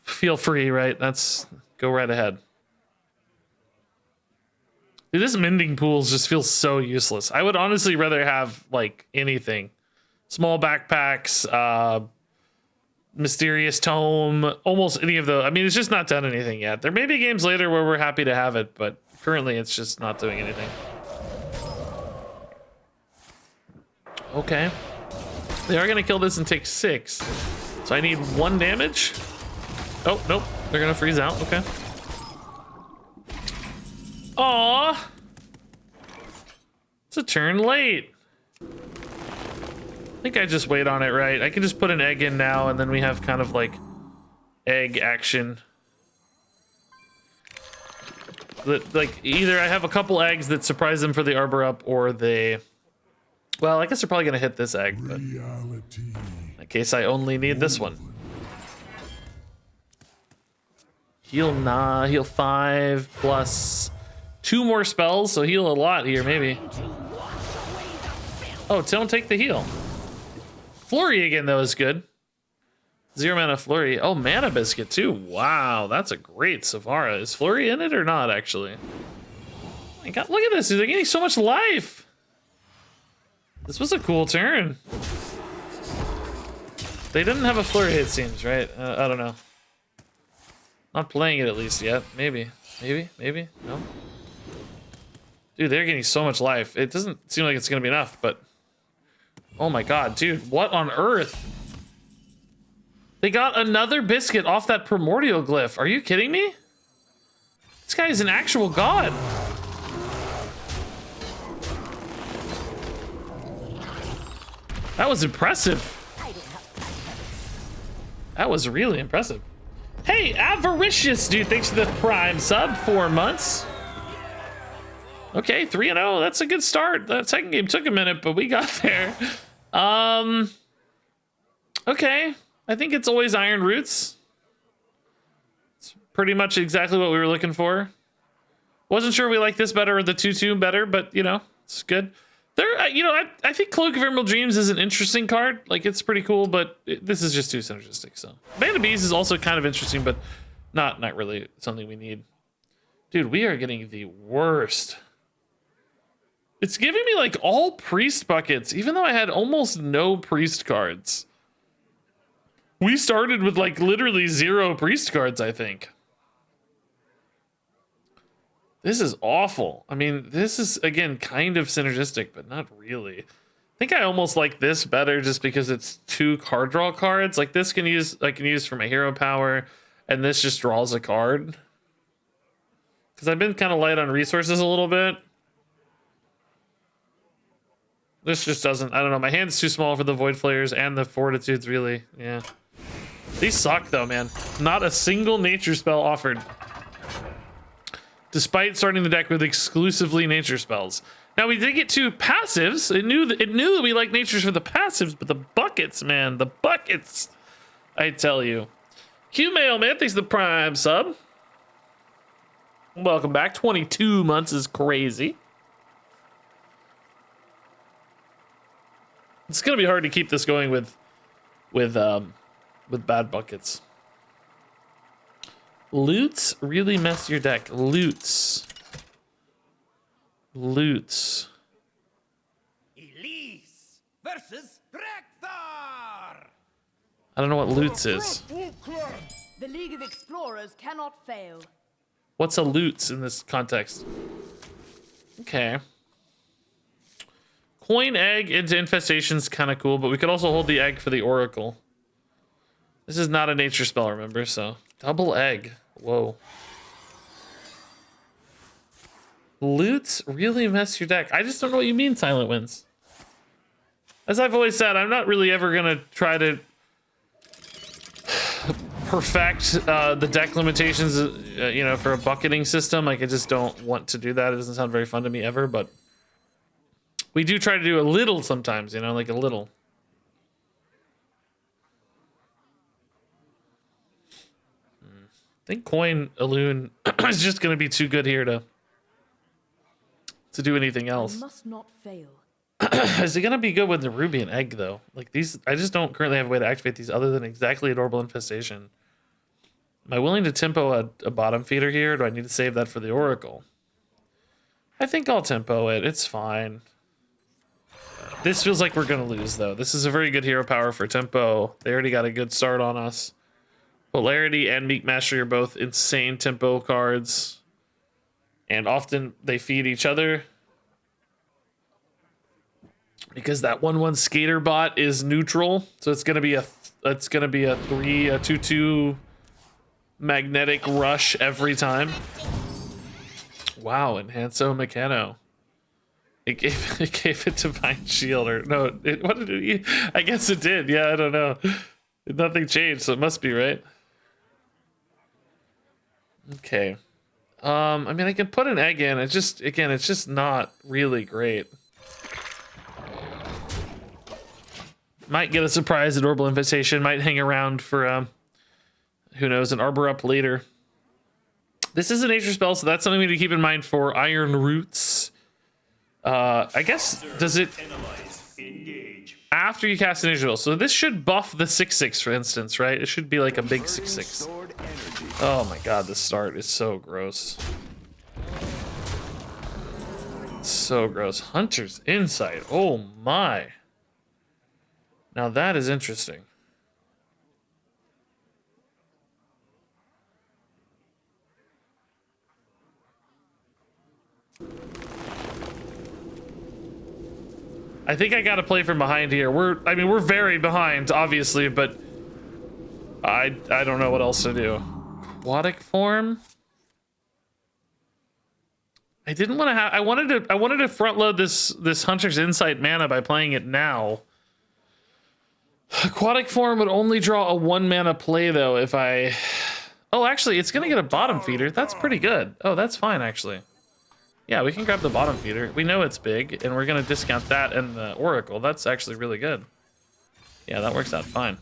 Feel free, right? Go right ahead. Dude, this mending pools just feels so useless. I would honestly rather have like anything. Small backpacks, mysterious tome, almost any of those. I mean, it's just not done anything yet. There may be games later where we're happy to have it, but currently it's just not doing anything. Okay. They are gonna kill this and take 6. So I need 1 damage. Oh, nope. They're gonna freeze out. Okay. Aw. It's a turn late. I think I just wait on it, right? I can just put an egg in now, and then we have kind of like egg action. Like either I have a couple eggs that surprise them for the arbor up, or they, well, I guess they're probably gonna hit this egg, but in that case I only need this one. Heal 5 plus 2 more spells, so heal a lot here maybe. Oh, don't take the heal. Flurry again though is good. 0 mana Flurry. Oh, Mana Biscuit too. Wow, that's a great Savara. Is Flurry in it or not, actually? Oh my god, look at this. They're getting so much life. This was a cool turn. They didn't have a Flurry, it seems, right? I don't know. Not playing it at least yet. Maybe. Maybe? No? Dude, they're getting so much life. It doesn't seem like it's going to be enough, but... Oh my god, dude. What on earth? They got another biscuit off that primordial glyph. Are you kidding me? This guy is an actual god. That was impressive. That was really impressive. Hey, Avaricious, dude, thanks for the Prime sub, 4 months. Okay, 3-0, that's a good start. That second game took a minute, but we got there. Okay. I think it's always Iron Roots. It's pretty much exactly what we were looking for. Wasn't sure we liked this better or the 2/2 better, but you know, it's good. There, you know, I think Cloak of Emerald Dreams is an interesting card. Like, it's pretty cool, but this is just too synergistic. So, Band of Bees is also kind of interesting, but not really something we need. Dude, we are getting the worst. It's giving me like all priest buckets, even though I had almost no priest cards. We started with like literally 0 priest cards, I think. This is awful. I mean, this is again kind of synergistic, but not really. I think I almost like this better just because it's 2 card draw cards. Like this I can use for my hero power, and this just draws a card. Because I've been kind of light on resources a little bit. This just doesn't, I don't know, my hand's too small for the Void Flayers and the Fortitudes, really. Yeah. These suck though, man. Not a single nature spell offered. Despite starting the deck with exclusively nature spells. Now we did get 2 passives. It knew that we like natures for the passives, but the buckets, man, the buckets. I tell you. Q-Mail, man, thanks for the Prime sub. Welcome back. 22 months is crazy. It's gonna be hard to keep this going with bad buckets. Loots really mess your deck. Loots. Elise versus Drekthar. I don't know what loots is. The League of Explorers cannot fail. What's a loots in this context? Okay. Coin egg into infestation's kind of cool, but we could also hold the egg for the oracle. This is not a nature spell, remember? So double egg. Whoa. Loots really mess your deck. I just don't know what you mean, Silent Winds. As I've always said, I'm not really ever gonna try to perfect the deck limitations, you know, for a bucketing system. Like, I just don't want to do that. It doesn't sound very fun to me ever, but we do try to do a little sometimes, you know, like a little. I think Coin Elune is just going to be too good here to do anything else. Must not fail. Is it going to be good with the Ruby and Egg, though? Like, these, I just don't currently have a way to activate these other than exactly Adorable Infestation. Am I willing to tempo a bottom feeder here? Or do I need to save that for the Oracle? I think I'll tempo it. It's fine. This feels like we're going to lose, though. This is a very good hero power for tempo. They already got a good start on us. Polarity and Meek Mastery are both insane tempo cards. And often they feed each other. Because that 1/1 Skater bot is neutral. So it's going to be a 2/2 magnetic rush every time. Wow, Enhanso Mechano. It gave it Divine Shield, or no, what did it? I guess it did. Yeah, I don't know. Nothing changed, so it must be right. Okay. I mean, I can put an egg in. It's just not really great. Might get a surprise at Orbital Infestation. Might hang around for who knows, an Arbor up later. This is a nature spell, so that's something we need to keep in mind for Iron Roots. I guess, does it after you cast an nature spell? So this should buff the 6/6, for instance, right? It should be like a big 6/6. Oh my god, this start is so gross. So gross. Hunter's Insight. Oh my. Now that is interesting. I think I gotta play from behind here. I mean, we're very behind, obviously, but I don't know what else to do. Aquatic form? I didn't want to have. I wanted to front load this Hunter's Insight mana by playing it now. Aquatic form would only draw a 1 mana play though if I. Oh, actually, it's gonna get a bottom feeder. That's pretty good. Oh, that's fine actually. Yeah, we can grab the bottom feeder. We know it's big, and we're gonna discount that and the Oracle. That's actually really good. Yeah, that works out fine.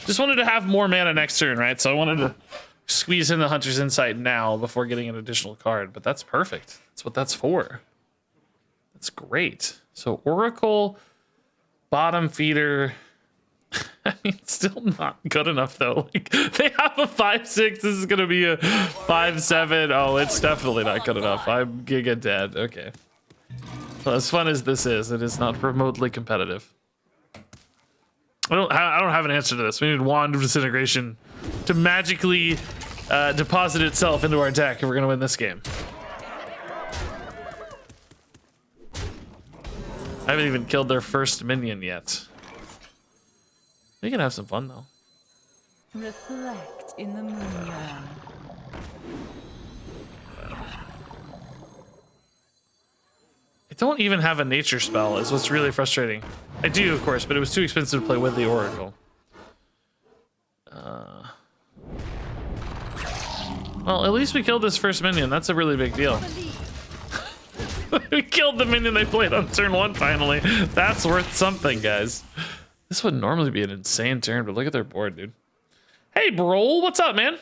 Just wanted to have more mana next turn, right? So I wanted to squeeze in the Hunter's Insight now before getting an additional card, but that's perfect. That's what that's for. That's great. So Oracle, bottom feeder. I mean, still not good enough though. Like, they have a 5/6. This is gonna be a 5/7. Oh, it's definitely not good enough. I'm giga dead. Okay. Well, as fun as this is, it is not remotely competitive. I don't have an answer to this. We need Wand of Disintegration to magically deposit itself into our deck if we're gonna win this game. I haven't even killed their first minion yet. We can have some fun though. Reflect in the moon realm. I don't even have a nature spell is what's really frustrating. I do, of course, but it was too expensive to play with the Oracle. Well, at least we killed this first minion. That's a really big deal. We killed the minion they played on turn 1 finally. That's worth something, guys. This would normally be an insane turn, but look at their board, dude. Hey, bro, what's up, man?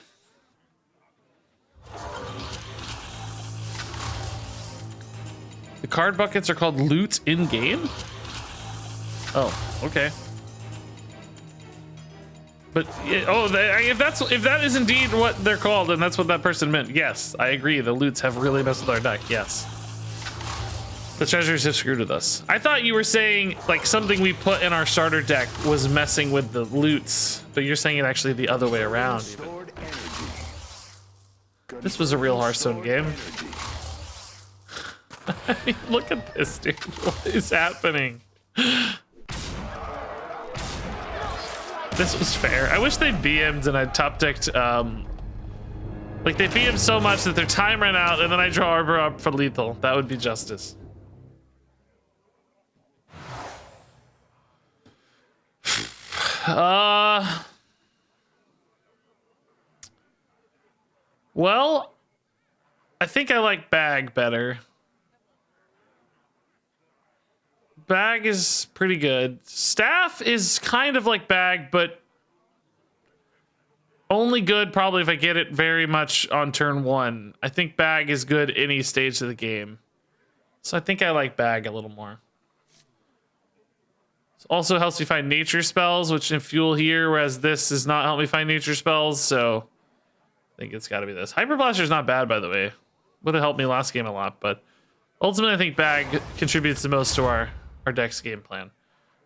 The card buckets are called loot in game. Oh, okay. But if that is indeed what they're called, then that's what that person meant. Yes, I agree. The loots have really messed with our deck. Yes. The treasures have screwed with us. I thought you were saying like something we put in our starter deck was messing with the loots, but you're saying it actually the other way around. Even. This was a real Hearthstone game. I mean, look at this, dude. What is happening? This was fair. I wish they BM'd and I top decked. Like they BM'd so much that their time ran out, and then I draw Arbor up for lethal. That would be justice. Well, I think I like Bag better. Bag is pretty good. Staff is kind of like Bag, but only good probably if I get it very much on turn 1. I think Bag is good any stage of the game. So I think I like Bag a little more. It also helps me find nature spells, which in Fuel here, whereas this does not help me find nature spells, so I think it's got to be this. Hyper Blaster is not bad, by the way. Would have helped me last game a lot, but ultimately I think Bag contributes the most to our deck's game plan.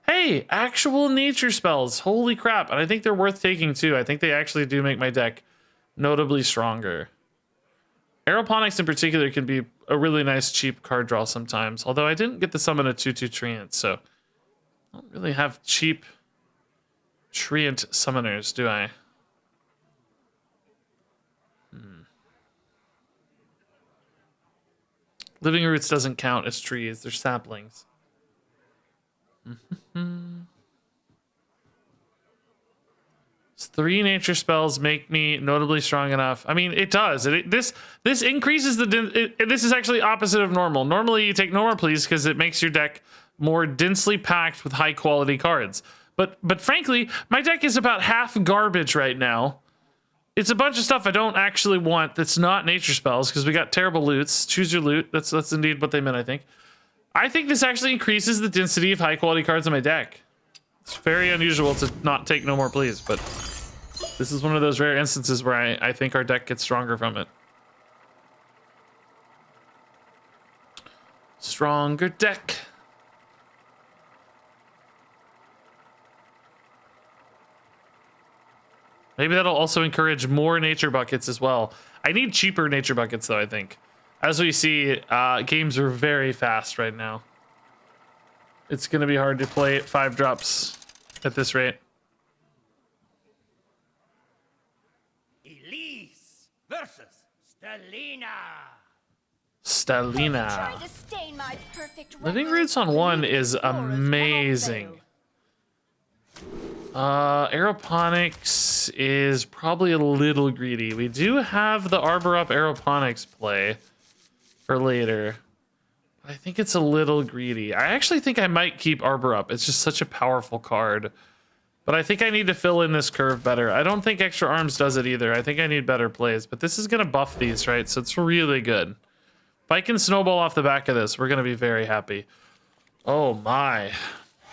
Hey, actual nature spells. Holy crap. And I think they're worth taking too. I think they actually do make my deck notably stronger. Aeroponics in particular can be a really nice cheap card draw sometimes, although I didn't get to summon a 2/2 Treant, so I don't really have cheap Treant summoners, do I? Living roots doesn't count as trees. They're saplings. Three nature spells make me notably strong enough. I mean, it does. This increases the... this is actually opposite of normal. Normally, you take no more please because it makes your deck more densely packed with high-quality cards. But frankly, my deck is about half garbage right now. It's a bunch of stuff I don't actually want that's not nature spells because we got terrible loots. Choose your loot. That's indeed what they meant, I think. I think this actually increases the density of high-quality cards in my deck. It's very unusual to not take no more please, but... this is one of those rare instances where I think our deck gets stronger from it. Stronger deck. Maybe that'll also encourage more nature buckets as well. I need cheaper nature buckets though, I think. As we see, games are very fast right now. It's going to be hard to play 5 drops at this rate. Versus Stelina. Stelina. To stain my perfect Living Roots on 1 is amazing. Aeroponics is probably a little greedy. We do have the Arbor Up Aeroponics play for later. I think it's a little greedy. I actually think I might keep Arbor Up. It's just such a powerful card. But I think I need to fill in this curve better. I don't think Extra Arms does it either. I think I need better plays. But this is going to buff these, right? So it's really good. If I can snowball off the back of this, we're going to be very happy. Oh my.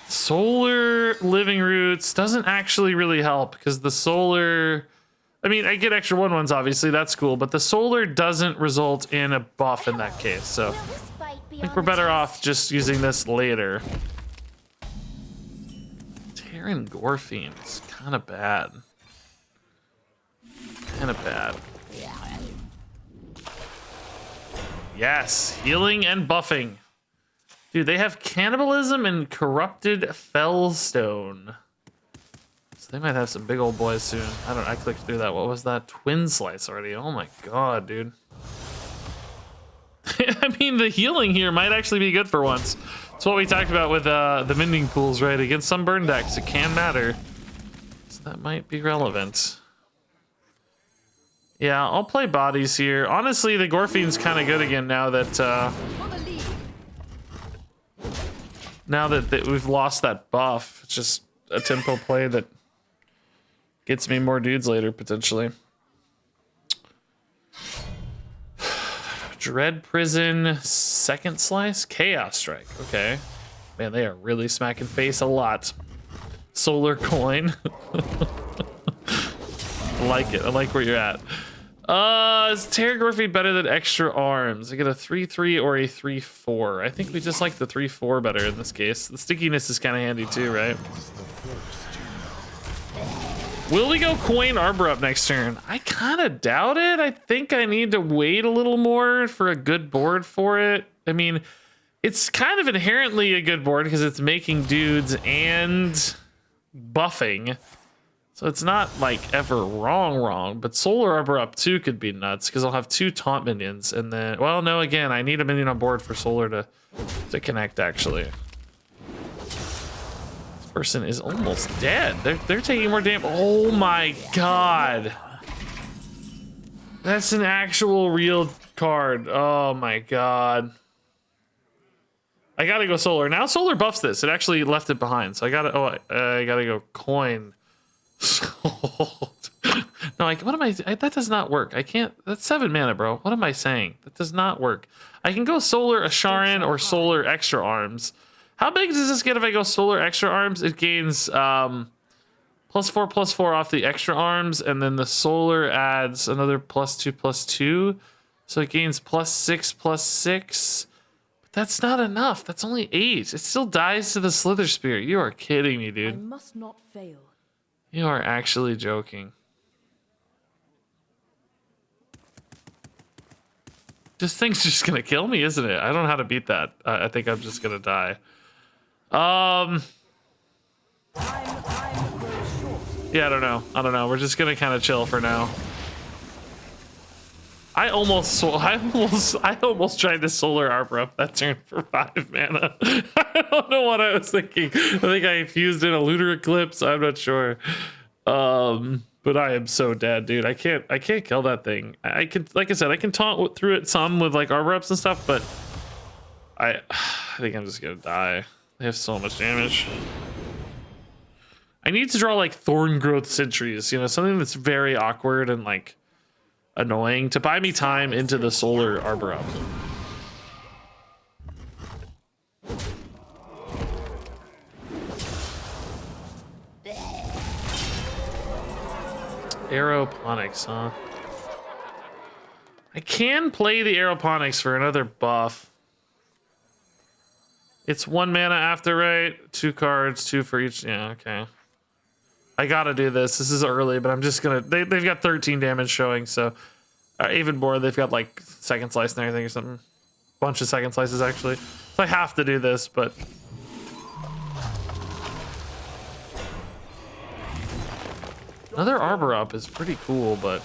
Solar Living Roots doesn't actually really help because the solar... I mean, I get extra 1/1s, obviously. That's cool. But the solar doesn't result in a buff in that case. So I think we're better off just using this later. Terran Gorfiend is kind of bad. Kind of bad. Yes, healing and buffing. Dude, they have Cannibalism and Corrupted Fellstone. So they might have some big old boys soon. I clicked through that. What was that? Twin Slice already. Oh my god, dude. I mean, the healing here might actually be good for once. It's what we talked about with the mending pools, right? Against some burn decks, it can matter. So that might be relevant. Yeah, I'll play bodies here. Honestly, the Gorfiend's kind of good again now that we've lost that buff. It's just a tempo play that gets me more dudes later, potentially. Dread Prison, Second Slice, Chaos Strike. Okay. Man, they are really smacking face a lot. Solar Coin. I like it. I like where you're at. Is Terran Gorfiend better than Extra Arms? I get a 3/3 or a 3/4. I think we just like the 3/4 better in this case. The stickiness is kind of handy too, right? Will we go Coin Arbor Up next turn? I kind of doubt it. I think I need to wait a little more for a good board for it. I mean, it's kind of inherently a good board because it's making dudes and buffing. So it's not like ever wrong, but Solar Arbor Up 2 could be nuts because I'll have 2 taunt minions and then, well, no, again, I need a minion on board for Solar to connect actually. Person is almost dead. They're taking more damage. Oh my god. That's an actual real card. Oh my god. I gotta go Solar. Now Solar buffs this. It actually left it behind. So I gotta go Coin. No, like what am I that does not work. I can't. That's 7 mana, bro. What am I saying? That does not work. I can go Solar Asharan or Solar Extra Arms. How big does this get if I go Solar Extra Arms? It gains +4/+4 off the Extra Arms, and then the Solar adds another +2/+2. So it gains +6/+6. But that's not enough. That's only 8. It still dies to the Slither Spear. You are kidding me, I dude. must not fail. You are actually joking. This thing's just gonna kill me, isn't it? I don't know how to beat that. I think I'm just gonna die. Yeah, I don't know. We're just gonna kind of chill for now. I almost tried to solar arbor up that turn for 5 mana. I don't know what I was thinking. I think I fused in a lunar eclipse. I'm not sure. But I am so dead, dude. I can't kill that thing. I can, like I said, I can taunt through it some with like arbor ups and stuff, but I think I'm just gonna die. They have so much damage. I need to draw like thorn growth sentries, you know, something that's very awkward and like annoying to buy me time into the solar arbor up. Aeroponics, huh? I can play the aeroponics for another buff. It's 1 mana after, right? 2 cards, 2 for each. Yeah, okay. I gotta do this. This is early, but I'm just gonna. They've got 13 damage showing, so even more. They've got like second slice and everything or something. Bunch of second slices actually. So I have to do this, but. Another arbor up is pretty cool, but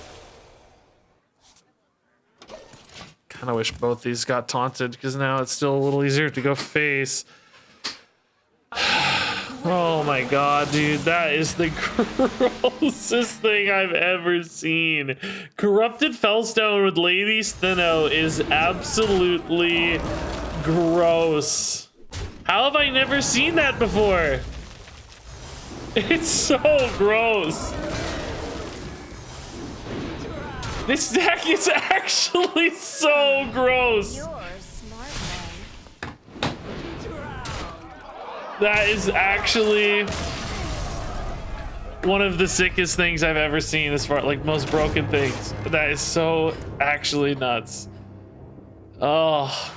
kind of wish both these got taunted because now it's still a little easier to go face. Oh my god, dude, that is the grossest thing I've ever seen. Corrupted Fellstone with Lady Steno is absolutely gross. How have I never seen that before? It's so gross. This deck is actually so gross. You're a smart man. That is actually one of the sickest things I've ever seen as far like most broken things. That is so actually nuts. Oh.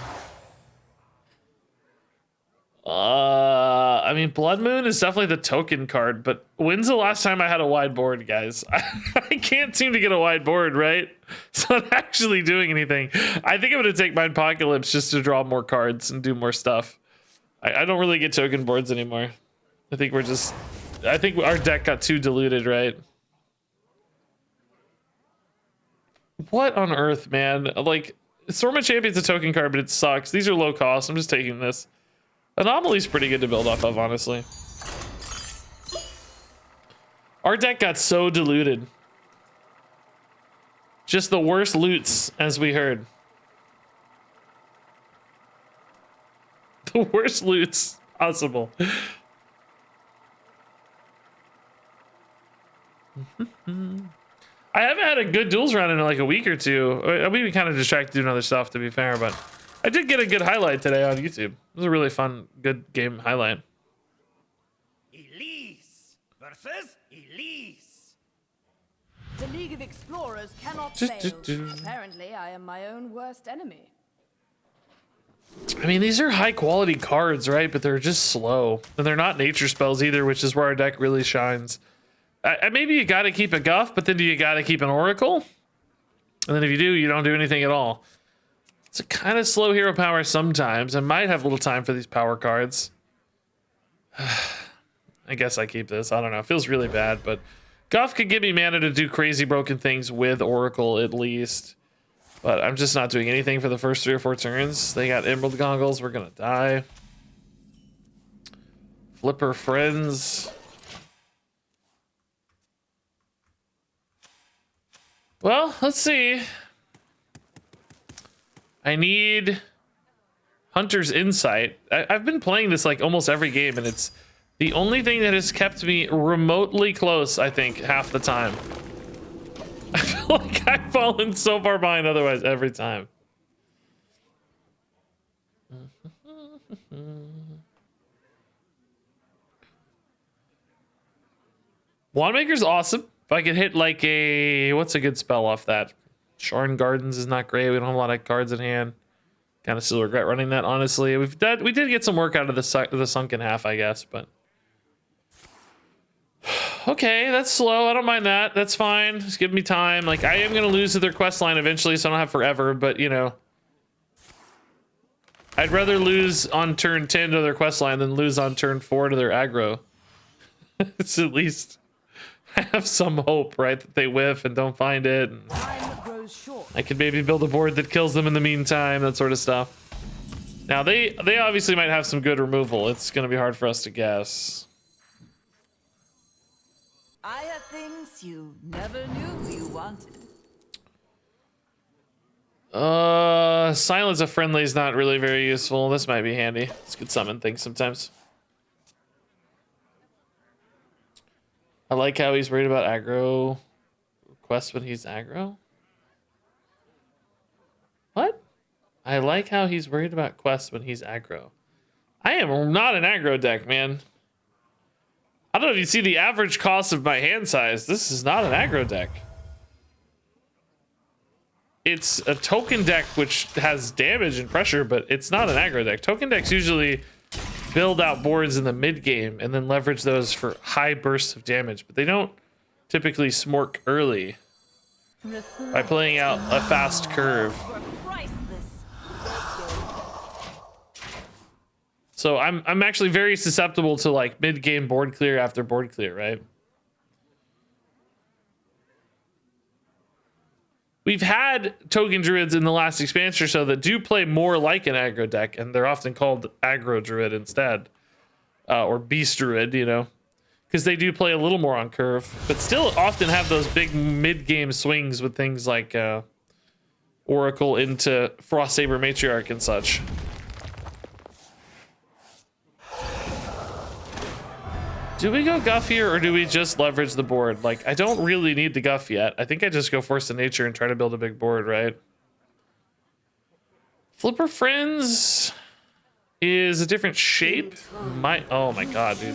I mean, Blood Moon is definitely the token card, but when's the last time I had a wide board, guys? I can't seem to get a wide board, right? It's not actually doing anything. I think I'm going to take my Apocalypse just to draw more cards and do more stuff. I don't really get token boards anymore. I think our deck got too diluted, right? What on earth, man? Like, Storm of Champion's a token card, but it sucks. These are low cost. I'm just taking this. Anomaly's pretty good to build off of, honestly. Our deck got so diluted. Just the worst loots, as we heard. The worst loots possible. I haven't had a good duels run in like a week or two. We've been kind of distracted doing other stuff, to be fair, but I did get a good highlight today on YouTube. It was a really fun, good game highlight. Elise versus Elise. The League of Explorers cannot fail. Apparently, I am my own worst enemy. I mean, these are high quality cards, right? But they're just slow. And they're not nature spells either, which is where our deck really shines. Maybe you got to keep a Guff, but then do you got to keep an Oracle? And then if you do, you don't do anything at all. It's a kind of slow hero power sometimes. I might have little time for these power cards. I guess I keep this. I don't know. It feels really bad, but Guff could give me mana to do crazy broken things with Oracle at least. But I'm just not doing anything for the first 3 or 4 turns. They got Emerald Goggles. We're going to die. Flipper Friends. Well, let's see. I need Hunter's Insight. I've been playing this like almost every game, and it's the only thing that has kept me remotely close, I think, half the time. I feel like I've fallen so far behind otherwise every time. Wandmaker's awesome. If I could hit like a... What's a good spell off that? Sharn Gardens is not great. We don't have a lot of cards in hand. Kind of still regret running that, honestly. We did get some work out of the Sunken Half, I guess, but... Okay, that's slow. I don't mind that. That's fine. Just give me time. Like, I am going to lose to their quest line eventually, so I don't have forever, but, you know... I'd rather lose on turn 10 to their quest line than lose on turn 4 to their aggro. It's at least... I have some hope, right? That they whiff and don't find it. And... Time grows grows short. I could maybe build a board that kills them in the meantime, that sort of stuff. Now they obviously might have some good removal. It's going to be hard for us to guess. I have things you never knew you wanted. Silence of friendly is not really very useful. This might be handy. This could summon things sometimes. I like how he's worried about aggro requests when he's aggro. What? I like how he's worried about quests when he's aggro. I am not an aggro deck, man. I don't know if you see the average cost of my hand size. This is not an aggro deck. It's a token deck which has damage and pressure, but it's not an aggro deck. Token decks usually build out boards in the mid game and then leverage those for high bursts of damage, but they don't typically smork early by playing out a fast curve. So I'm actually very susceptible to like mid game board clear after board clear, right? We've had token druids in the last expansion or so that do play more like an aggro deck, and they're often called aggro druid instead, or beast druid, you know, because they do play a little more on curve, but still often have those big mid-game swings with things like Oracle into Frostsaber Matriarch and such. Do we go guff here, or do we just leverage the board? Like, I don't really need the guff yet. I think I just go Force of Nature and try to build a big board, right? Flipper Friends is a different shape. Oh my god, dude.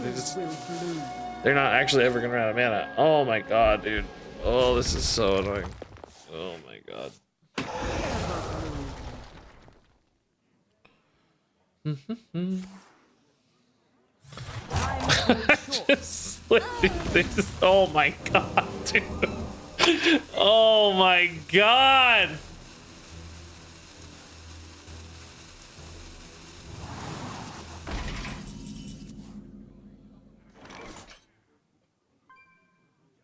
They're not actually ever gonna run out of mana. Oh my god, dude. Oh, this is so annoying. Oh my god. Oh my god, dude. Oh my god.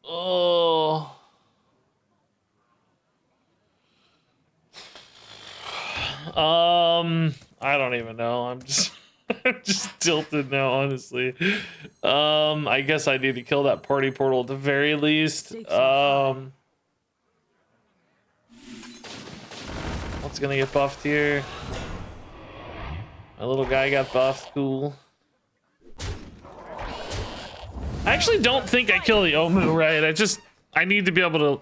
Oh. I don't even know. I'm just tilted now, honestly. I guess I need to kill that party portal at the very least. What's gonna get buffed here? My little guy got buffed. Cool. I actually don't think I kill the Omu, right? I need to be able to.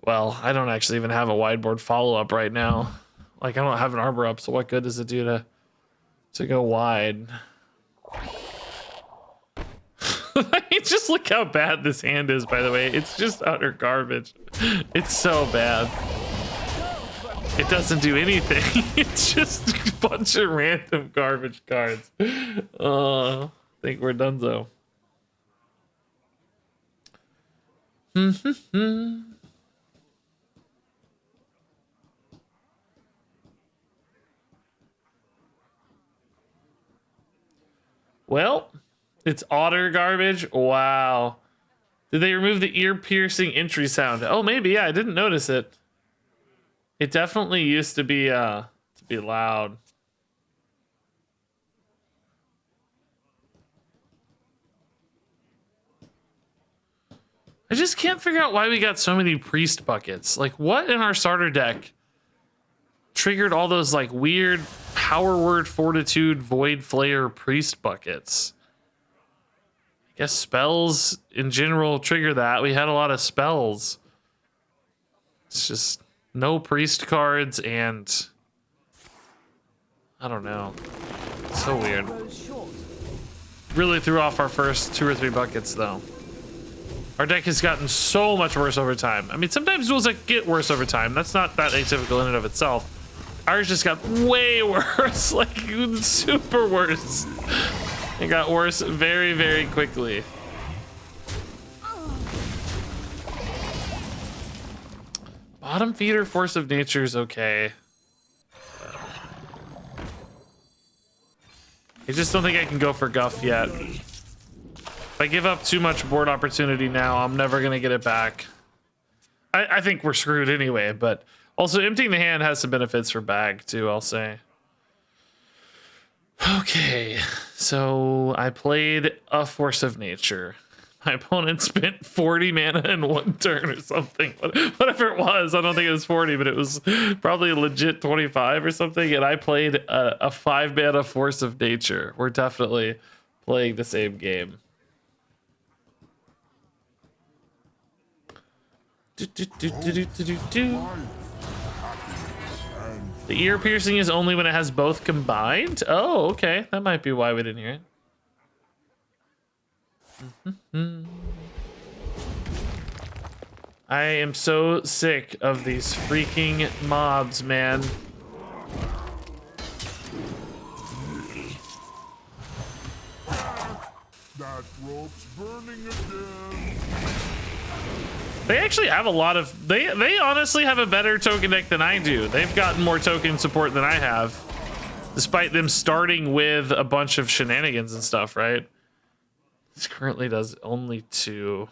Well, I don't actually even have a wideboard follow-up right now. Like, I don't have an arbor up, so what good does it do to go wide? I mean, just look how bad this hand is, by the way. It's just utter garbage. It's so bad. It doesn't do anything. It's just a bunch of random garbage cards. I think we're done, though. Well, it's otter garbage. Wow. Did they remove the ear-piercing entry sound? Oh, maybe. Yeah, I didn't notice it. It definitely used to be loud. I just can't figure out why we got so many priest buckets. Like, what in our starter deck triggered all those like weird power word fortitude void flare priest buckets? I guess spells in general trigger that. We had a lot of spells. It's just no priest cards, and I don't know. It's so weird. Really threw off our first 2 or 3 buckets though. Our deck has gotten so much worse over time. I mean, sometimes duels like get worse over time. That's not that atypical in and of itself. Ours just got way worse, like super worse. It got worse very, very quickly. Bottom feeder Force of Nature is okay. I just don't think I can go for guff yet. If I give up too much board opportunity now, I'm never gonna get it back. I think we're screwed anyway, but also emptying the hand has some benefits for bag too, I'll say. Okay, so I played a Force of Nature. My opponent spent 40 mana in one turn or something. Whatever it was, I don't think it was 40, but it was probably a legit 25 or something. And I played a 5 mana Force of Nature. We're definitely playing the same game. The ear piercing is only when it has both combined? Oh, okay. That might be why we didn't hear it. I am so sick of these freaking mobs, man. That rope's burning again. They actually have a lot of... They honestly have a better token deck than I do. They've gotten more token support than I have. Despite them starting with a bunch of shenanigans and stuff, right? This currently does only 2.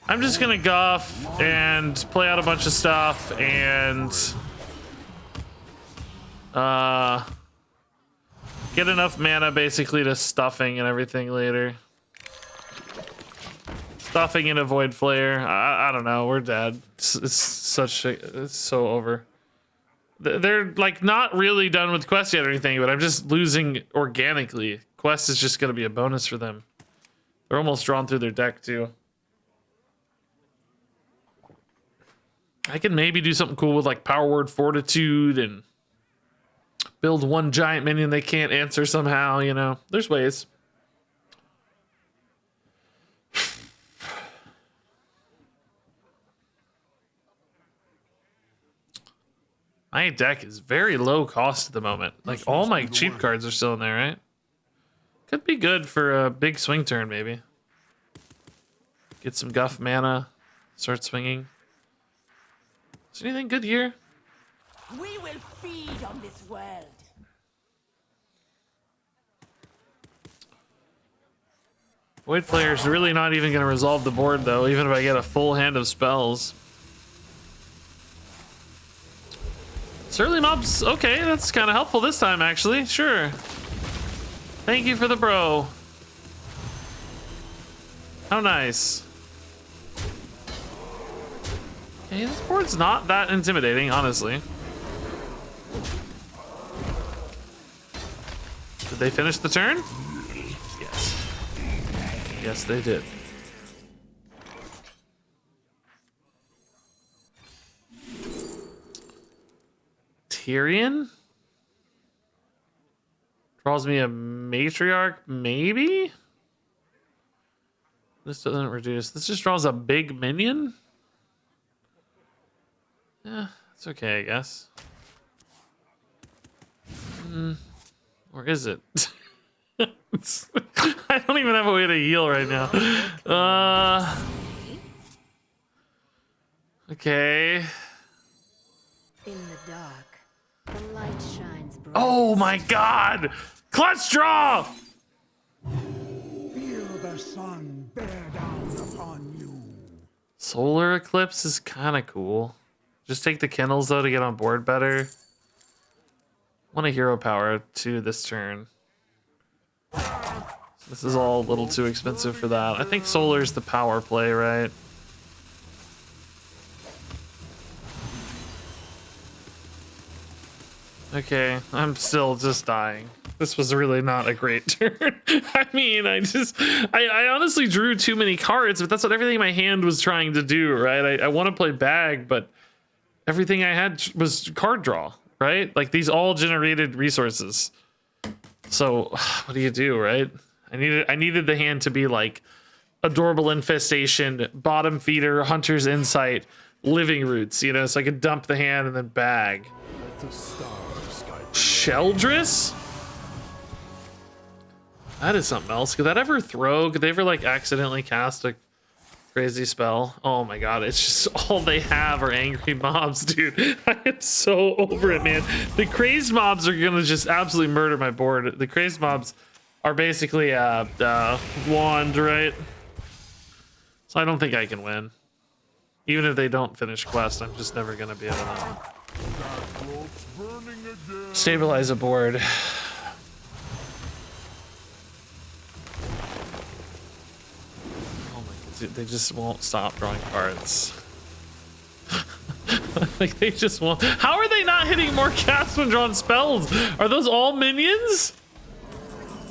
I'm just gonna guff and play out a bunch of stuff and get enough mana basically to stuffing and everything later. Stuffing and avoid flare. I don't know. We're dead. It's so over. They're like not really done with quest yet or anything, but I'm just losing organically. Quest is just gonna be a bonus for them. They're almost drawn through their deck too. I can maybe do something cool with like Power Word Fortitude and build one giant minion they can't answer somehow, you know. There's ways. My deck is very low cost at the moment. Like all my cheap cards are still in there, right? Could be good for a big swing turn, maybe. Get some guff mana, start swinging. Is there anything good here? We will feed on this world. Void Flare is really not even going to resolve the board, though, even if I get a full hand of spells. Surly Mobs, okay, that's kind of helpful this time, actually. Sure. Thank you for the bro. How nice. Okay, this board's not that intimidating, honestly. Did they finish the turn? Yes. Yes, they did. Tyrion? Draws me a Matriarch, maybe? This doesn't reduce. This just draws a big minion? Yeah, it's okay, I guess. Where is it? I don't even have a way to heal right now. Okay. In the dark, the light shines bright. Oh my god! Clutch draw! Feel the sun bear down upon you. Solar Eclipse is kind of cool. Just take the Kennels though to get on board better. Want a hero power too this turn. This is all a little too expensive for that. I think Solar's the power play, right? Okay, I'm still just dying. This was really not a great turn. I mean, I honestly drew too many cards, but that's what everything in my hand was trying to do, right? I want to play bag, but everything I had was card draw, right? Like these all generated resources. So what do you do, right? I needed the hand to be like Adorable Infestation, Bottom Feeder, Hunter's Insight, Living Roots, you know, so I could dump the hand and then bag. Sheldris? That is something else. Could that ever throw? Could they ever like accidentally cast a crazy spell? Oh my god, it's just all they have are angry mobs, dude. I am so over it, man. The crazed mobs are gonna just absolutely murder my board. The crazed mobs are basically wand, right? So I don't think I can win. Even if they don't finish quest, I'm just never gonna be able to That rope's burning again. stabilize a board. Oh my, dude, they just won't stop drawing cards. Like they just won't. How are they not hitting more casts when drawing spells? Are those all minions?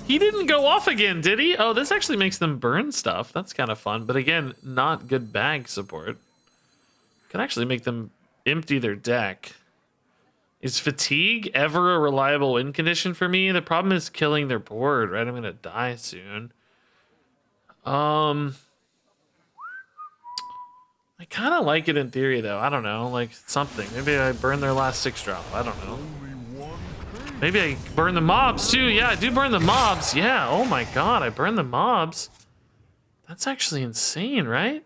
He didn't go off again, did he? Oh, this actually makes them burn stuff. That's kind of fun. But again, not good bag support. Can actually make them empty their deck. Is fatigue ever a reliable win condition for me? The problem is killing their board, right? I'm gonna die soon. I kind of like it in theory, though. I don't know, like something. Maybe I burn their last 6-drop. I don't know. Maybe I burn the mobs too. Yeah, I do burn the mobs. Yeah. Oh my god, I burn the mobs. That's actually insane, right?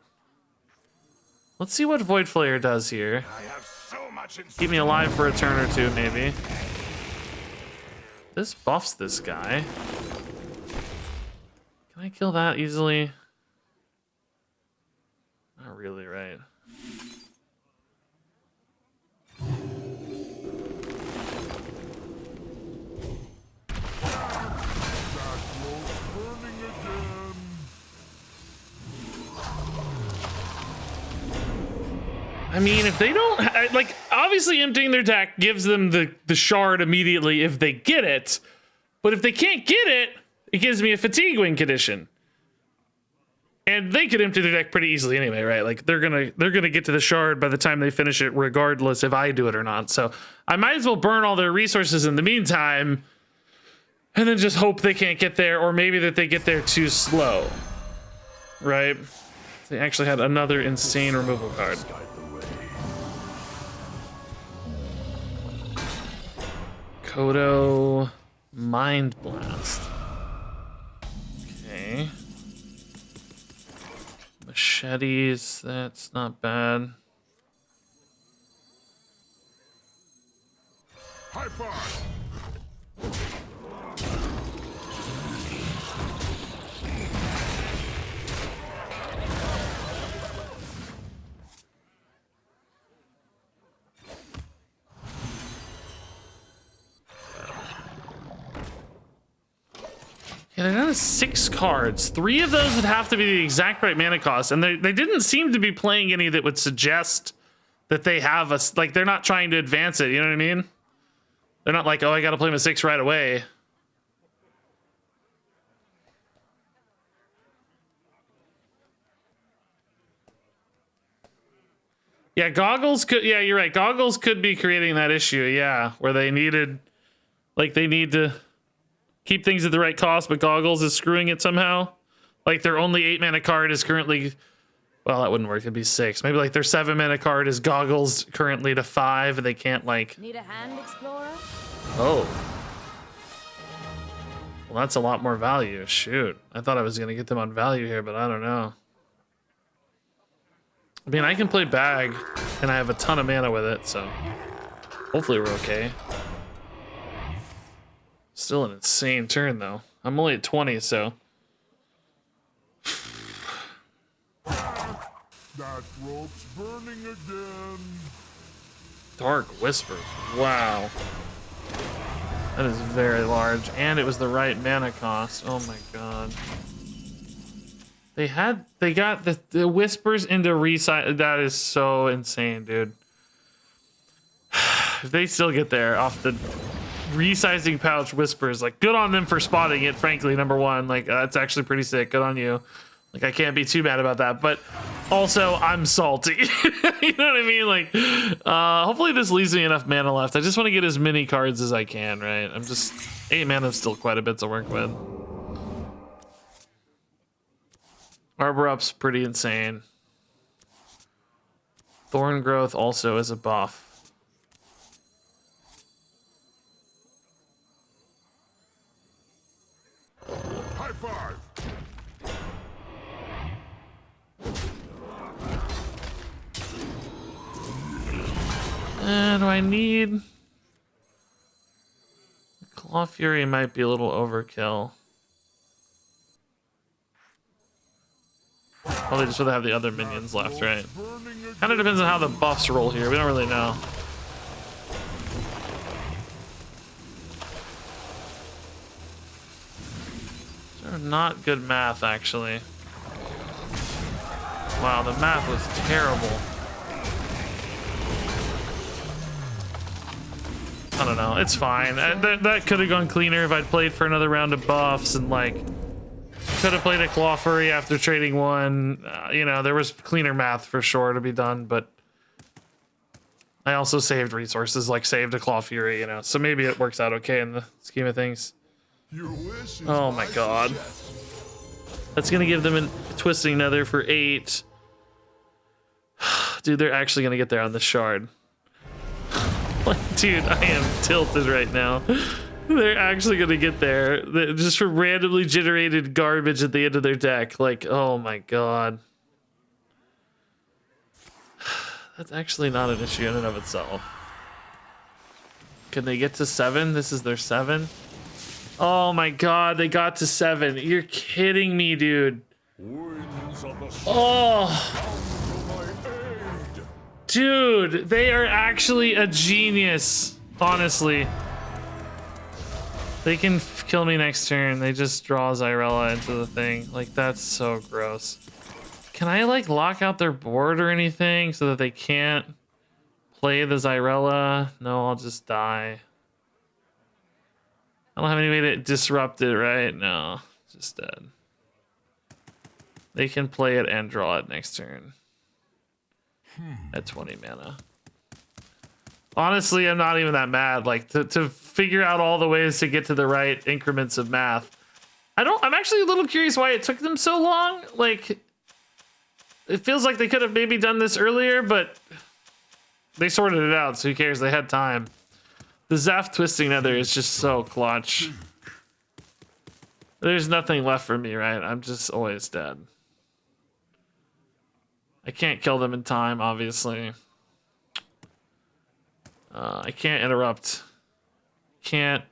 Let's see what Void Flayer does here. I have so much in Keep me alive for a turn or two, maybe. This buffs this guy. Can I kill that easily? Not really, right? That rope's burning again. I mean, if they don't like, obviously emptying their deck gives them the shard immediately if they get it, but if they can't get it, it gives me a fatigue win condition. And they could empty their deck pretty easily anyway, right? Like they're gonna get to the shard by the time they finish it, regardless if I do it or not. So I might as well burn all their resources in the meantime, and then just hope they can't get there, or maybe that they get there too slow, right? They actually had another insane removal card. Kodo Mind Blast. Okay. Machetes, that's not bad. High five. Yeah, they're down to 6 cards. 3 of those would have to be the exact right mana cost, and they didn't seem to be playing any that would suggest that they have a, like, they're not trying to advance it, you know what I mean? They're not like, oh, I gotta play my 6 right away. Yeah, Goggles could, yeah, you're right. Goggles could be creating that issue, yeah, where they needed, like, they need to keep things at the right cost, but Goggles is screwing it somehow. Like their only 8 mana card is currently, well, that wouldn't work. It'd be 6. Maybe like their 7 mana card is Goggles currently to 5, and they can't like. Need a hand, Explorer? Oh. Well, that's a lot more value. Shoot, I thought I was gonna get them on value here, but I don't know. I mean, I can play Bag, and I have a ton of mana with it, so hopefully we're okay. Still an insane turn, though. I'm only at 20, so. That rope's burning again. Dark Whispers. Wow. That is very large. And it was the right mana cost. Oh my god. They got the Whispers into resize. That is so insane, dude. If they still get there off the resizing pouch Whispers, like, good on them for spotting it, frankly, number one. Like, that's actually pretty sick. Good on you. Like, I can't be too mad about that, but also I'm salty. You know what I mean? Like, hopefully this leaves me enough mana left. I just want to get as many cards as I can, right? I'm just, 8 mana is still quite a bit to work with. Arbor Up's pretty insane. Thorn Growth also is a buff. High five. Do I need... Claw Fury might be a little overkill. Well, they just would have the other minions left, right? Burning again. Kind of depends on how the buffs roll here. We don't really know. They're not good math, actually. Wow, the math was terrible. I don't know. It's fine. That could have gone cleaner if I'd played for another round of buffs and like could have played a Claw Furry after trading one. You know, there was cleaner math for sure to be done, but I also saved resources, like saved a Claw Fury, you know, so maybe it works out okay in the scheme of things. Your wish is Oh my god. suggestion. That's gonna give them a Twisting Nether for 8. Dude, they're actually gonna get there on the shard. Like, dude, I am tilted right now. They're actually gonna get there. Just for randomly generated garbage at the end of their deck. Like, oh my god. That's actually not an issue in and of itself. Can they get to 7? This is their 7? Oh my god, they got to 7. You're kidding me, dude. Winds of the sun Oh, to my aid. dude, they are actually a genius, honestly. They can kill me next turn. They just draw Zyrella into the thing. Like, that's so gross. Can I, like, lock out their board or anything so that they can't play the Zyrella? No, I'll just die. I don't have any way to disrupt it, right? No, just dead. They can play it and draw it next turn. At 20 mana. Honestly, I'm not even that mad. Like, to figure out all the ways to get to the right increments of math. I'm actually a little curious why it took them so long. Like, it feels like they could have maybe done this earlier, but they sorted it out, so who cares? They had time. The Zaf Twisting Nether is just so clutch. There's nothing left for me, right? I'm just always dead. I can't kill them in time, obviously. I can't interrupt. Can't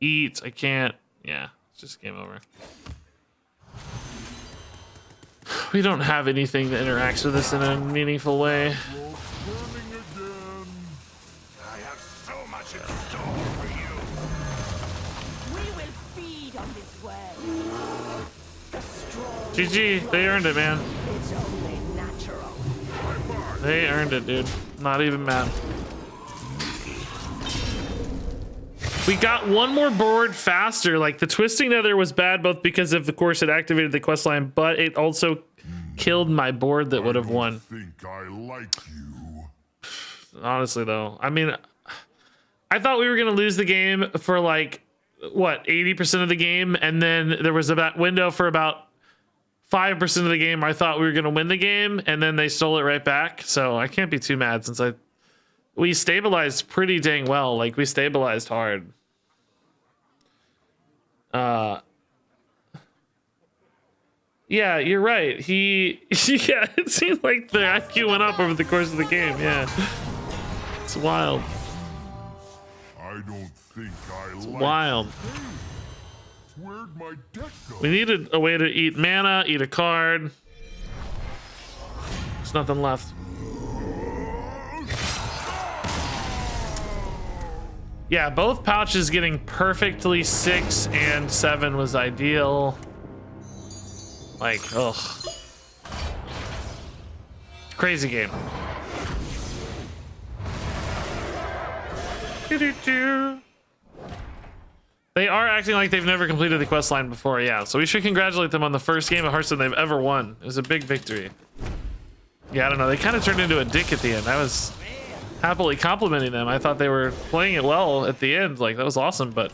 eat. I can't. Yeah, it's just game over. We don't have anything that interacts with us in a meaningful way. Ropes burning again. I have so much in store for you. We will feed on this way. The strong GG, they earned it, man. is only natural. They earned it, dude. Not even mad. We got one more board faster. Like, the Twisting Nether was bad both because of course it activated the quest line, but it also killed my board that would have won. Think I like you. Honestly, though, I mean, I thought we were gonna lose the game for like what 80% of the game, and then there was a window for about 5% of the game where I thought we were gonna win the game, and then they stole it right back. So I can't be too mad since we stabilized pretty dang well. Like, we stabilized hard. Yeah, you're right. Yeah, it seemed like the IQ went up over the course of the game. Yeah, it's wild. I don't think I like Wild. Where'd my deck go? We needed a way to eat mana, eat a card. There's nothing left. Yeah, both pouches getting perfectly 6 and 7 was ideal. Like, ugh. Crazy game. They are acting like they've never completed the quest line before, yeah. So we should congratulate them on the first game of Hearthstone they've ever won. It was a big victory. Yeah, I don't know. They kind of turned into a dick at the end. I was happily complimenting them. I thought they were playing it well at the end. Like, that was awesome, but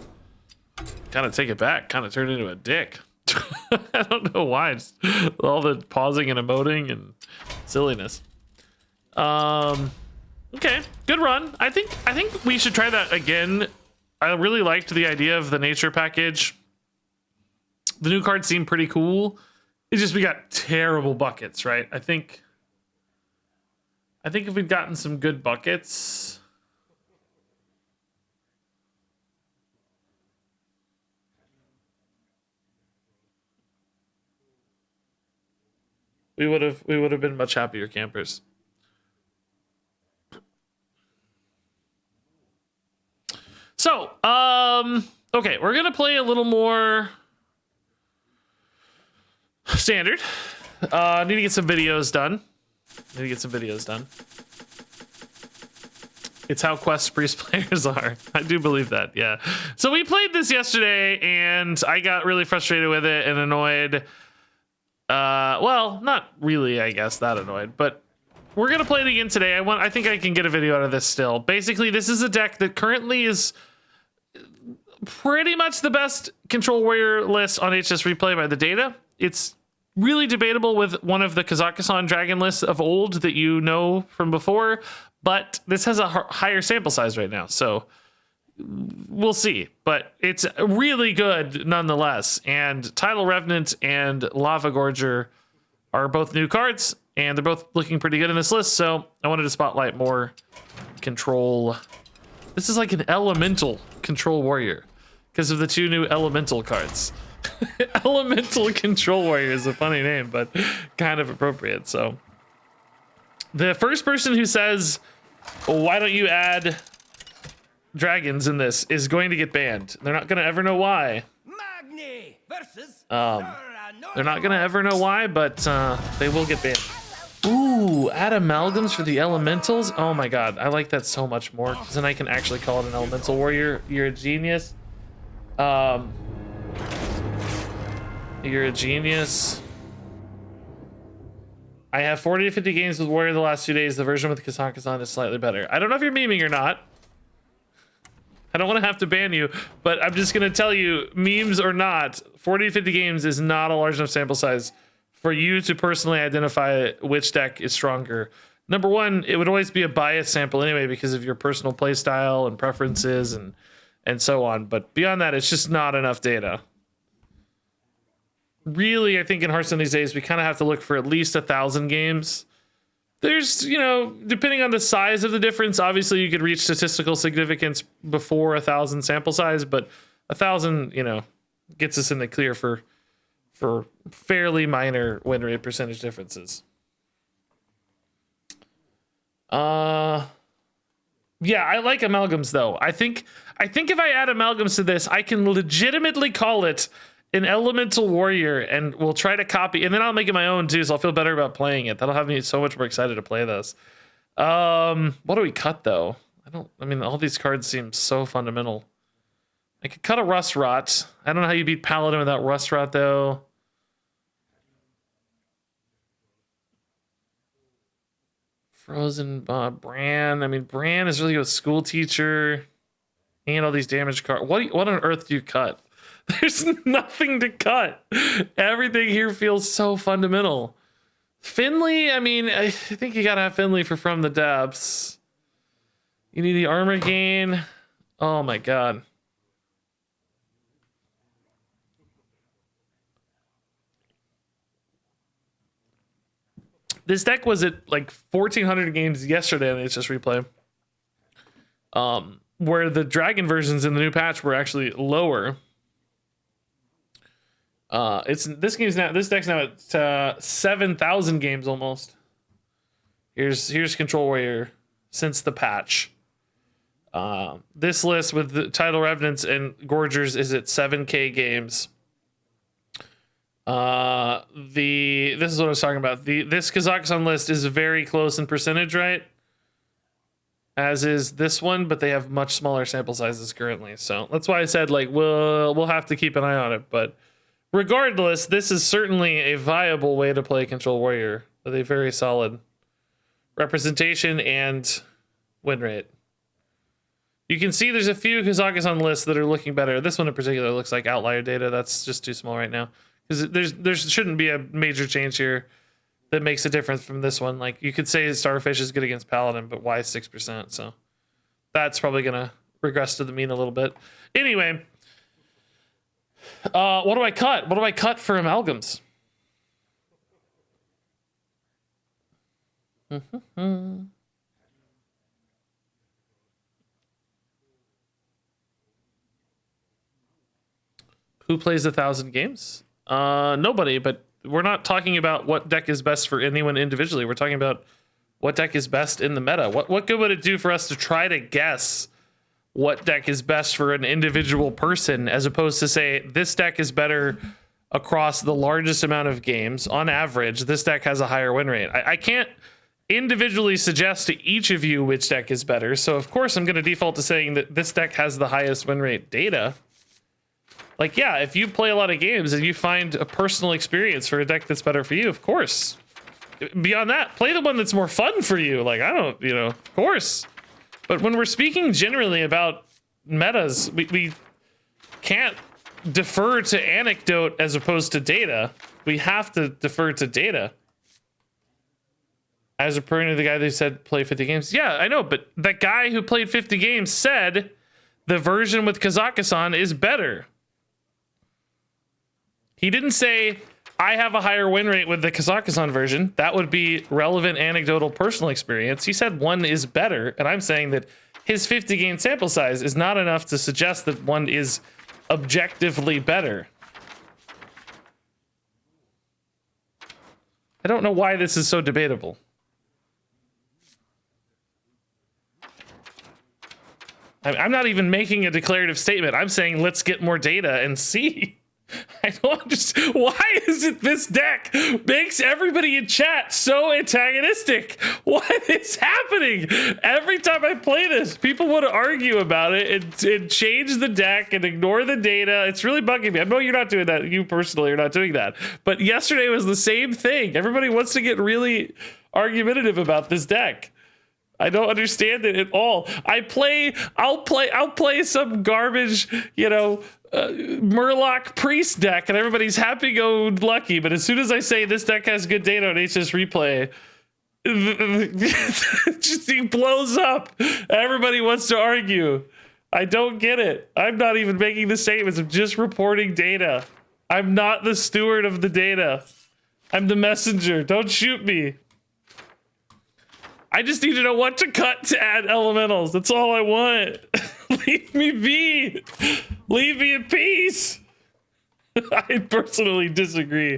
kind of take it back. Kind of turned into a dick. I don't know why. Just all the pausing and emoting and silliness. Okay, good run. I think we should try that again. I really liked the idea of the nature package. The new cards seem pretty cool. It's just we got terrible buckets, right? I think if we'd gotten some good buckets. We would have been much happier campers. So, okay, we're gonna play a little more standard. Need to get some videos done. It's how Quest Priest players are. I do believe that, yeah. So we played this yesterday, and I got really frustrated with it and annoyed. Well, not really, I guess, that annoyed, but we're gonna play it again today. I think I can get a video out of this still. Basically, this is a deck that currently is pretty much the best Control Warrior list on HS Replay by the data. It's really debatable with one of the Kazakhstan Dragon lists of old that you know from before, but this has a higher sample size right now, so we'll see. But it's really good nonetheless. And Tidal Revenant and Lava Gorger are both new cards, and they're both looking pretty good in this list, so I wanted to spotlight more control. This is like an elemental Control Warrior because of the two new elemental cards. Elemental Control Warrior is a funny name, but kind of appropriate. So the first person who says, well, why don't you add dragons in this is going to get banned. They're not going to ever know why. Magni versus They're not going to ever know why, but they will get banned. Ooh, add amalgams for the elementals. Oh my god, I like that so much more, because then I can actually call it an elemental warrior. You're a genius. You're a genius. I have 40 to 50 games with Warrior the last 2 days. The version with Kazakhstan is slightly better. I don't know if you're memeing or not. I don't want to have to ban you, but I'm just going to tell you, memes or not, 40 to 50 games is not a large enough sample size for you to personally identify which deck is stronger. Number one, it would always be a biased sample anyway because of your personal play style and preferences and so on. But beyond that, it's just not enough data. Really, I think in Hearthstone these days, we kind of have to look for at least 1,000 games. There's, you know, depending on the size of the difference, obviously you could reach statistical significance before 1,000 sample size, but 1,000, you know, gets us in the clear for fairly minor win rate percentage differences. Yeah, I like amalgams though. I think if I add amalgams to this, I can legitimately call it an elemental warrior, and we'll try to copy, and then I'll make it my own too, so I'll feel better about playing it. That'll have me so much more excited to play this. What do we cut though? I mean, all these cards seem so fundamental. I could cut a Rust Rot. I don't know how you beat Paladin without Rust Rot though. Frozen Bran. I mean, Bran is really a school teacher. And all these damage cards. What on earth do you cut? There's nothing to cut. Everything here feels so fundamental. Finley, I mean, I think you gotta have Finley for From the Depths. You need the armor gain. Oh my god. This deck was at like 1,400 games yesterday on HS Replay. Where the dragon versions in the new patch were actually lower. This deck's now at 7,000 games almost. Here's Control Warrior since the patch. This list with the Tidal Revenants and Gorgers is at 7K games. This is what I was talking about. This Kazakhstan list is very close in percentage, right? As is this one, but they have much smaller sample sizes currently. So that's why I said like we'll have to keep an eye on it. But regardless, this is certainly a viable way to play Control Warrior with a very solid representation and win rate. You can see there's a few Kazakhstan lists that are looking better. This one in particular looks like outlier data. That's just too small right now. Because there shouldn't be a major change here that makes a difference from this one. Like you could say Starfish is good against Paladin, but why 6%? So that's probably gonna regress to the mean a little bit. Anyway, what do I cut? What do I cut for amalgams? Who plays 1,000 games? Nobody, but we're not talking about what deck is best for anyone individually. We're talking about what deck is best in the meta. What good would it do for us to try to guess what deck is best for an individual person, as opposed to say this deck is better across the largest amount of games on average? This deck has a higher win rate. I can't individually suggest to each of you which deck is better, so of course I'm going to default to saying that this deck has the highest win rate data. Like, yeah, if you play a lot of games and you find a personal experience for a deck that's better for you, of course. Beyond that, play the one that's more fun for you. Like, I don't, of course. But when we're speaking generally about metas, we can't defer to anecdote as opposed to data. We have to defer to data. As referring to the guy who said play 50 games. Yeah, I know, but that guy who played 50 games said the version with Kazakhstan is better. He didn't say, I have a higher win rate with the Kazakhstan version. That would be relevant anecdotal personal experience. He said one is better, and I'm saying that his 50 game sample size is not enough to suggest that one is objectively better. I don't know why this is so debatable. I'm not even making a declarative statement. I'm saying let's get more data and see. I don't understand. Why is it this deck makes everybody in chat so antagonistic? What is happening? Every time I play this, people want to argue about it and change the deck and ignore the data. It's really bugging me. I know you're not doing that. You personally are not doing that. But yesterday was the same thing. Everybody wants to get really argumentative about this deck. I don't understand it at all. I'll play some garbage, Murloc Priest deck, and everybody's happy go lucky. But as soon as I say this deck has good data on HS Replay, he blows up. Everybody wants to argue. I don't get it. I'm not even making the statements. I'm just reporting data. I'm not the steward of the data. I'm the messenger. Don't shoot me. I just need to know what to cut to add elementals. That's all I want. Leave me be. Leave me in peace. I personally disagree.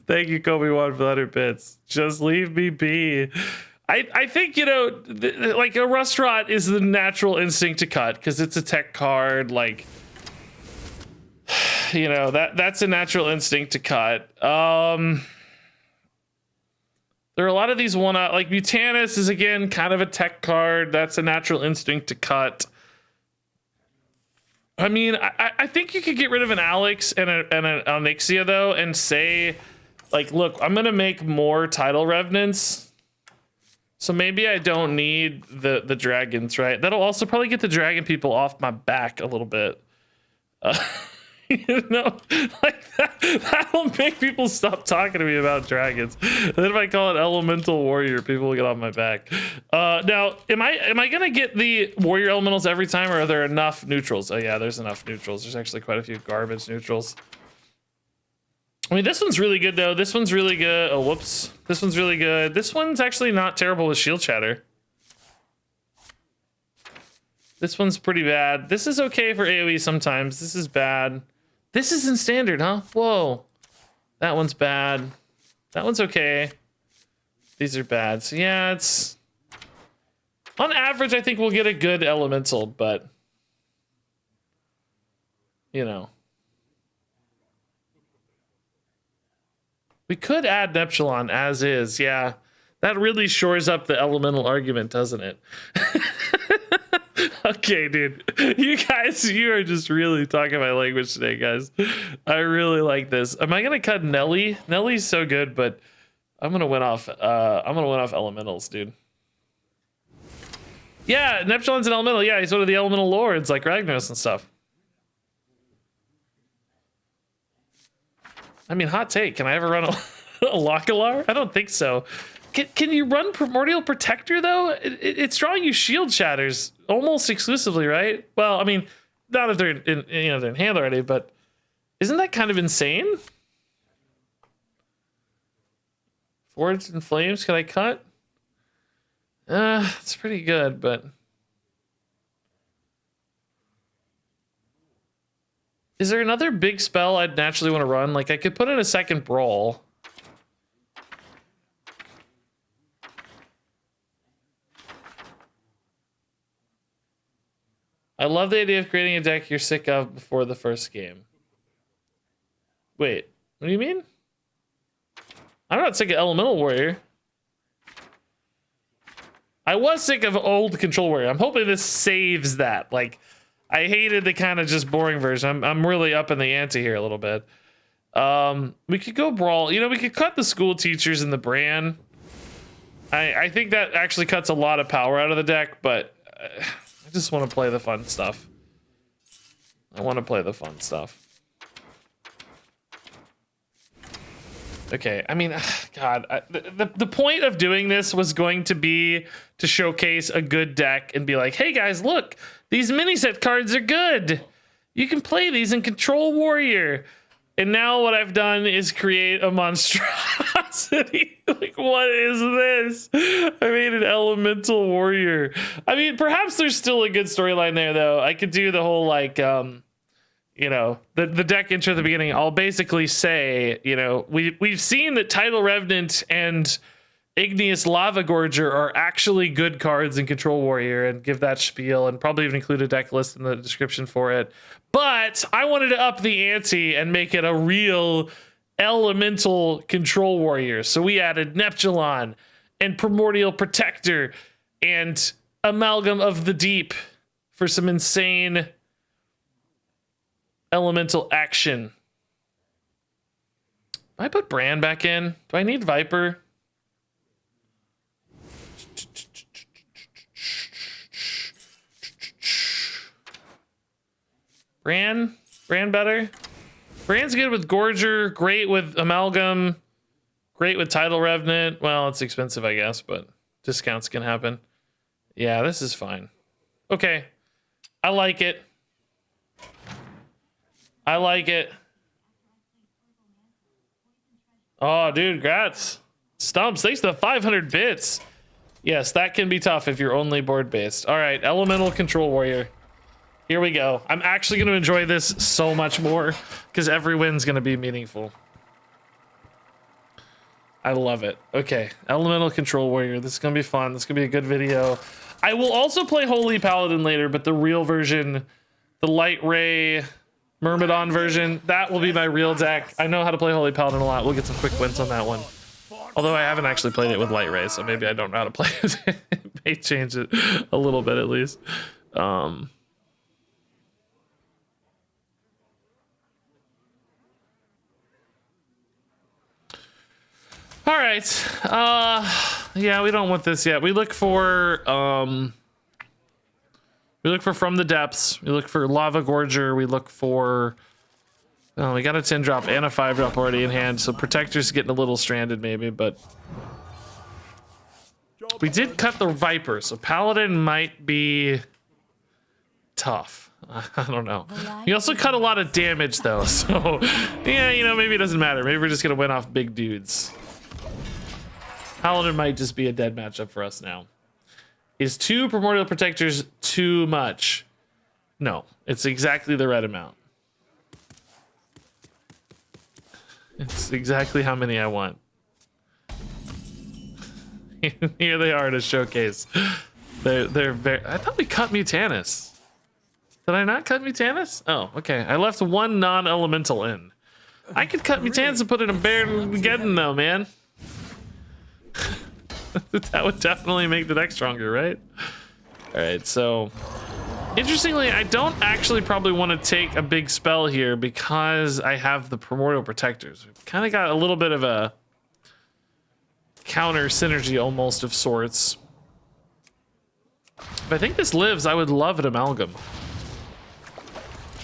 Thank you, Kobe1 for the 100 bits. Just leave me be. I think, like a Restaurant is the natural instinct to cut because it's a tech card. Like, that's a natural instinct to cut. There are a lot of these one-out, like Mutanus is again kind of a tech card. That's a natural instinct to cut. I mean, I think you could get rid of an Alex and an Onyxia though, and say, like, look, I'm gonna make more Tidal Revenants, so maybe I don't need the dragons, right? That'll also probably get the dragon people off my back a little bit. Like that'll make people stop talking to me about dragons. And then if I call it Elemental Warrior, people will get off my back. Now, am I gonna get the Warrior Elementals every time, or are there enough neutrals? Oh yeah, there's enough neutrals. There's actually quite a few garbage neutrals. I mean, this one's really good though. This one's really good. Oh, whoops. This one's really good. This one's actually not terrible with Shield Chatter. This one's pretty bad. This is okay for AoE sometimes. This is bad. This is in standard, huh? Whoa. That one's bad. That one's okay. These are bad. So yeah, it's... On average, I think we'll get a good elemental, but... We could add Neptulon as is, yeah. That really shores up the elemental argument, doesn't it? Okay, dude. You are just really talking my language today, guys. I really like this. Am I gonna cut Nelly? Nelly's so good, but I'm gonna win off elementals, dude. Yeah, Neptulon's an elemental. Yeah, he's one of the elemental lords, like Ragnaros and stuff. I mean, hot take. Can I ever run a Localar? I don't think so. Can you run Primordial Protector though? It's drawing you Shield Shatters almost exclusively, right? Well, I mean, not if they're they're in hand already, but isn't that kind of insane? Forged in Flames, can I cut? It's pretty good, but is there another big spell I'd naturally want to run? Like I could put in a second Brawl. I love the idea of creating a deck you're sick of before the first game. Wait, what do you mean? I'm not sick of Elemental Warrior. I was sick of old Control Warrior. I'm hoping this saves that. Like, I hated the kind of just boring version. I'm really up in the ante here a little bit. We could go Brawl. You know, we could cut the school teachers and the Bran. I think that actually cuts a lot of power out of the deck, but I just want to play the fun stuff. I want to play the fun stuff. Okay, I mean, God, the point of doing this was going to be to showcase a good deck and be like, hey guys, look, these mini set cards are good. You can play these in Control Warrior. And now what I've done is create a monstrosity. Like, what is this? I made an Elemental Warrior. I mean, perhaps there's still a good storyline there, though. I could do the whole, like, you know, the deck intro at the beginning. I'll basically say, you know, we've seen that Tidal Revenant and Igneous Lava Gorger are actually good cards in Control Warrior, and give that spiel, and probably even include a deck list in the description for it. But I wanted to up the ante and make it a real elemental Control Warrior. So we added Neptulon and Primordial Protector and Amalgam of the Deep for some insane elemental action. I put Bran back in. Do I need Viper? Bran better. Bran's good with Gorger, great with Amalgam, great with Tidal Revenant. Well, it's expensive, I guess, but discounts can happen. Yeah, this is fine. Okay, I like it. I like it. Oh, dude, grats. Stumps, thanks to the 500 bits. Yes, that can be tough if you're only board based. All right, Elemental Control Warrior. Here we go. I'm actually going to enjoy this so much more because every win's going to be meaningful. I love it. Okay, Elemental Control Warrior. This is going to be fun. This is going to be a good video. I will also play Holy Paladin later, but the real version, the Light Ray Myrmidon version, that will be my real deck. I know how to play Holy Paladin a lot. We'll get some quick wins on that one. Although I haven't actually played it with Light Ray, so maybe I don't know how to play it. It may change it a little bit at least. All right. Yeah, we don't want this yet. We look for From the Depths. We look for Lava Gorger. We look for we got a 10-drop and a 5-drop already in hand, so Protector's getting a little stranded maybe, but we did cut the Viper, so Paladin might be tough. I don't know. He also cut a lot of damage though, so yeah, you know, maybe it doesn't matter. Maybe we're just gonna win off big dudes. Paladin might just be a dead matchup for us now. Is 2 Primordial Protectors too much? No, it's exactly the right amount. It's exactly how many I want. Here they are to showcase. They're very. I thought we cut Mutanus. Did I not cut Mutanus? Oh, okay. I left 1 non-elemental in. I could cut Mutanus and put in a Baron-geddon though, man. That would definitely make the deck stronger, right? All right, so interestingly, I don't actually probably want to take a big spell here because I have the Primordial Protectors. We've kind of got a little bit of a counter synergy almost of sorts. If I think this lives, I would love an Amalgam.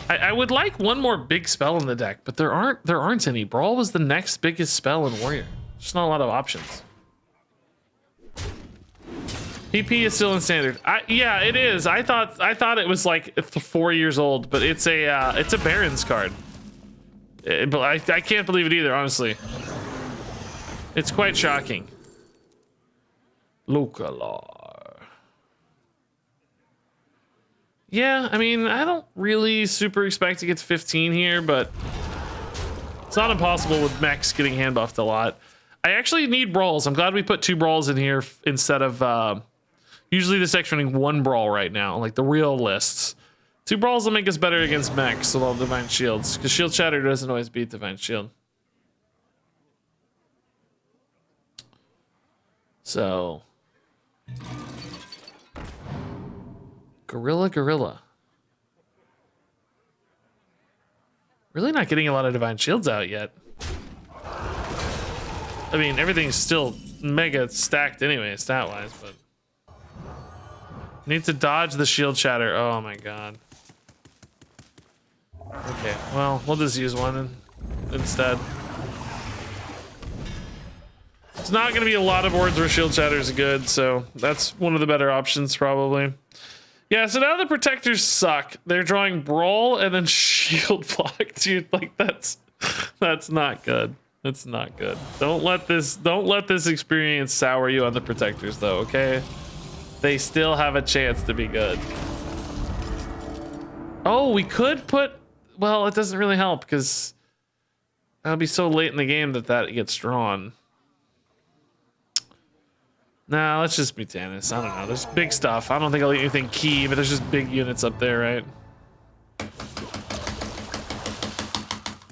I would like one more big spell in the deck, but there aren't any. Brawl was the next biggest spell in Warrior. There's not a lot of options. PP is still in standard. Yeah, it is. I thought it was like 4 years old, but it's a Baron's card. But I can't believe it either, honestly. It's quite shocking. Localar. Yeah, I mean, I don't really super expect to get to 15 here, but it's not impossible with mechs getting hand buffed a lot. I actually need brawls. I'm glad we put 2 brawls in here instead of usually this deck's running 1 brawl right now, like the real lists. 2 brawls will make us better against mechs with all divine shields, because shield shatter doesn't always beat divine shield. So gorilla. Really not getting a lot of divine shields out yet. I mean, everything's still mega stacked anyway, stat-wise, but need to dodge the shield shatter. Oh my god. Okay, well, we'll just use one instead. It's not going to be a lot of boards where shield shatter is good, so that's one of the better options probably. Yeah, so now the protectors suck. They're drawing brawl and then shield block, dude. Like that's not good. That's not good. Don't let this experience sour you on the protectors though, okay? They still have a chance to be good. Oh, we could put, well, it doesn't really help because that'll be so late in the game that gets drawn. Nah, let's just be Tannis. I don't know. There's big stuff. I don't think I'll eat anything key, but there's just big units up there, right?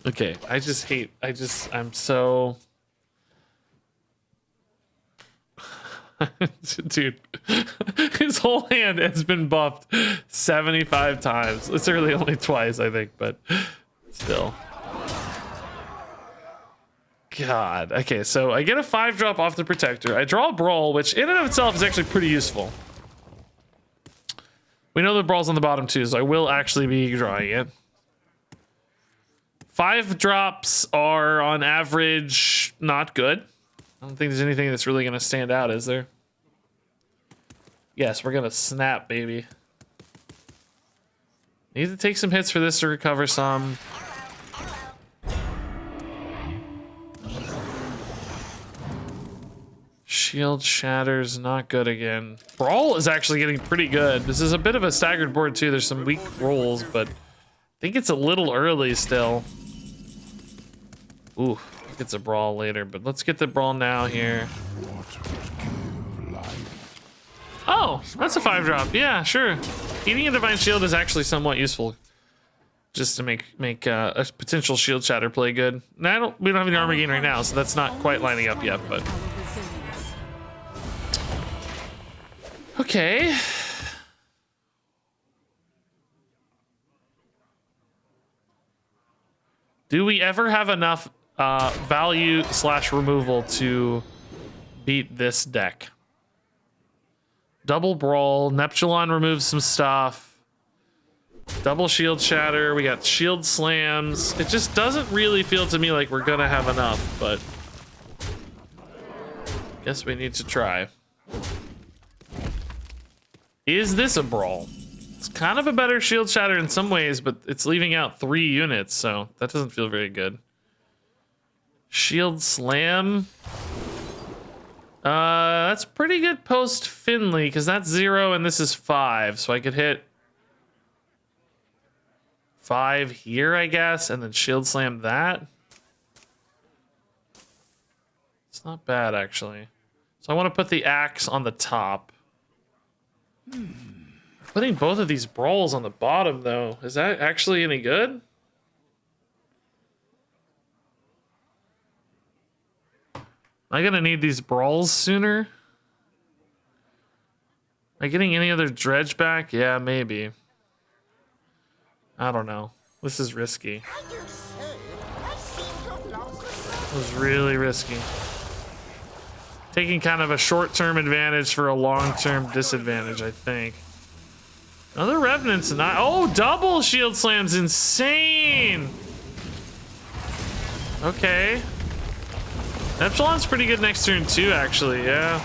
Okay, I'm so... Dude, his whole hand has been buffed 75 times. It's really only twice, I think, but still. God. Okay, so I get a 5-drop off the protector. I draw a brawl, which in and of itself is actually pretty useful. We know the brawl's on the bottom too, so I will actually be drawing it. 5 drops are on average not good. I don't think there's anything that's really gonna stand out, is there? Yes, we're gonna snap, baby. Need to take some hits for this to recover some. Shield shatters, not good again. Brawl is actually getting pretty good. This is a bit of a staggered board too. There's some weak rolls, but I think it's a little early still. Ooh, I think it's a brawl later, but let's get the brawl now here. Oh, that's a 5-drop. Yeah, sure. Eating a divine shield is actually somewhat useful, just to make a potential shield shatter play good. Now we don't have any armor gain right now, so that's not quite lining up yet, but. Okay. Do we ever have enough value / removal to beat this deck? Double brawl, Neptulon removes some stuff. Double shield shatter, we got shield slams. It just doesn't really feel to me like we're gonna have enough, but guess we need to try. Is this a brawl? It's kind of a better shield shatter in some ways, but it's leaving out 3 units, so that doesn't feel very good. Shield slam. That's pretty good post Finley, because that's 0 and this is 5, so I could hit 5 here, I guess, and then shield slam that. It's not bad, actually. So I want to put the axe on the top. Putting both of these brawls on the bottom, though, is that actually any good? Am I gonna need these brawls sooner? Am I getting any other dredge back? Yeah, maybe. I don't know. This is risky. It was really risky. Taking kind of a short-term advantage for a long-term disadvantage, I think. Another Revenant's not. Oh, double shield slam's insane. Okay. Epsilon's pretty good next turn too, actually. Yeah.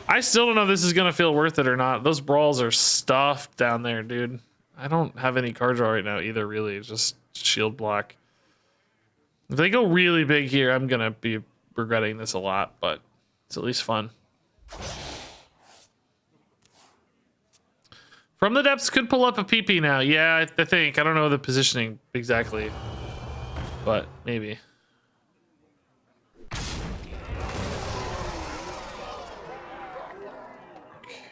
I still don't know if this is gonna feel worth it or not. Those brawls are stuffed down there, dude. I don't have any card draw right now either, really. It's just shield block. If they go really big here, I'm gonna be regretting this a lot, but it's at least fun. From the depths could pull up a PP now. Yeah, I think. I don't know the positioning exactly, but maybe.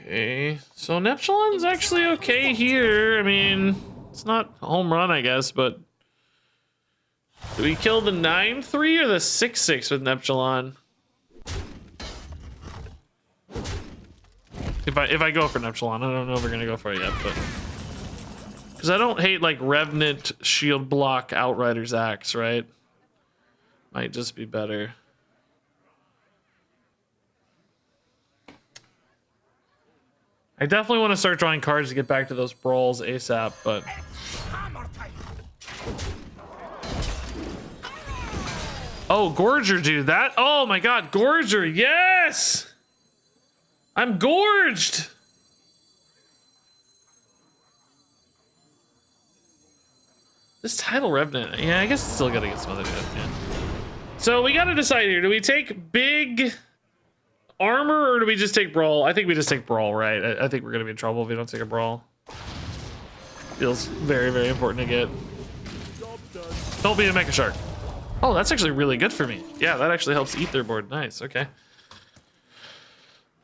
Okay, so Neptulon's actually okay here. I mean, It's not a home run, I guess, but do we kill the 9-3 or the 6-6 with Neptulon? If I go for Neptulon, I don't know if we're gonna go for it yet, but because I don't hate like Revenant, Shield Block, Outrider's Axe, right? Might just be better. I definitely want to start drawing cards to get back to those brawls ASAP, but oh, Gorger, dude, that, oh my god, Gorger, yes! I'm gorged! This Tidal Revenant, yeah, I guess it's still gotta get some other stuff, yeah. So we gotta decide here, do we take big armor or do we just take brawl? I think we just take brawl, right? I think we're gonna be in trouble if we don't take a brawl. Feels very, very important to get. Don't be a Mecha Shark. Oh, that's actually really good for me. Yeah, that actually helps eat their board. Nice, okay.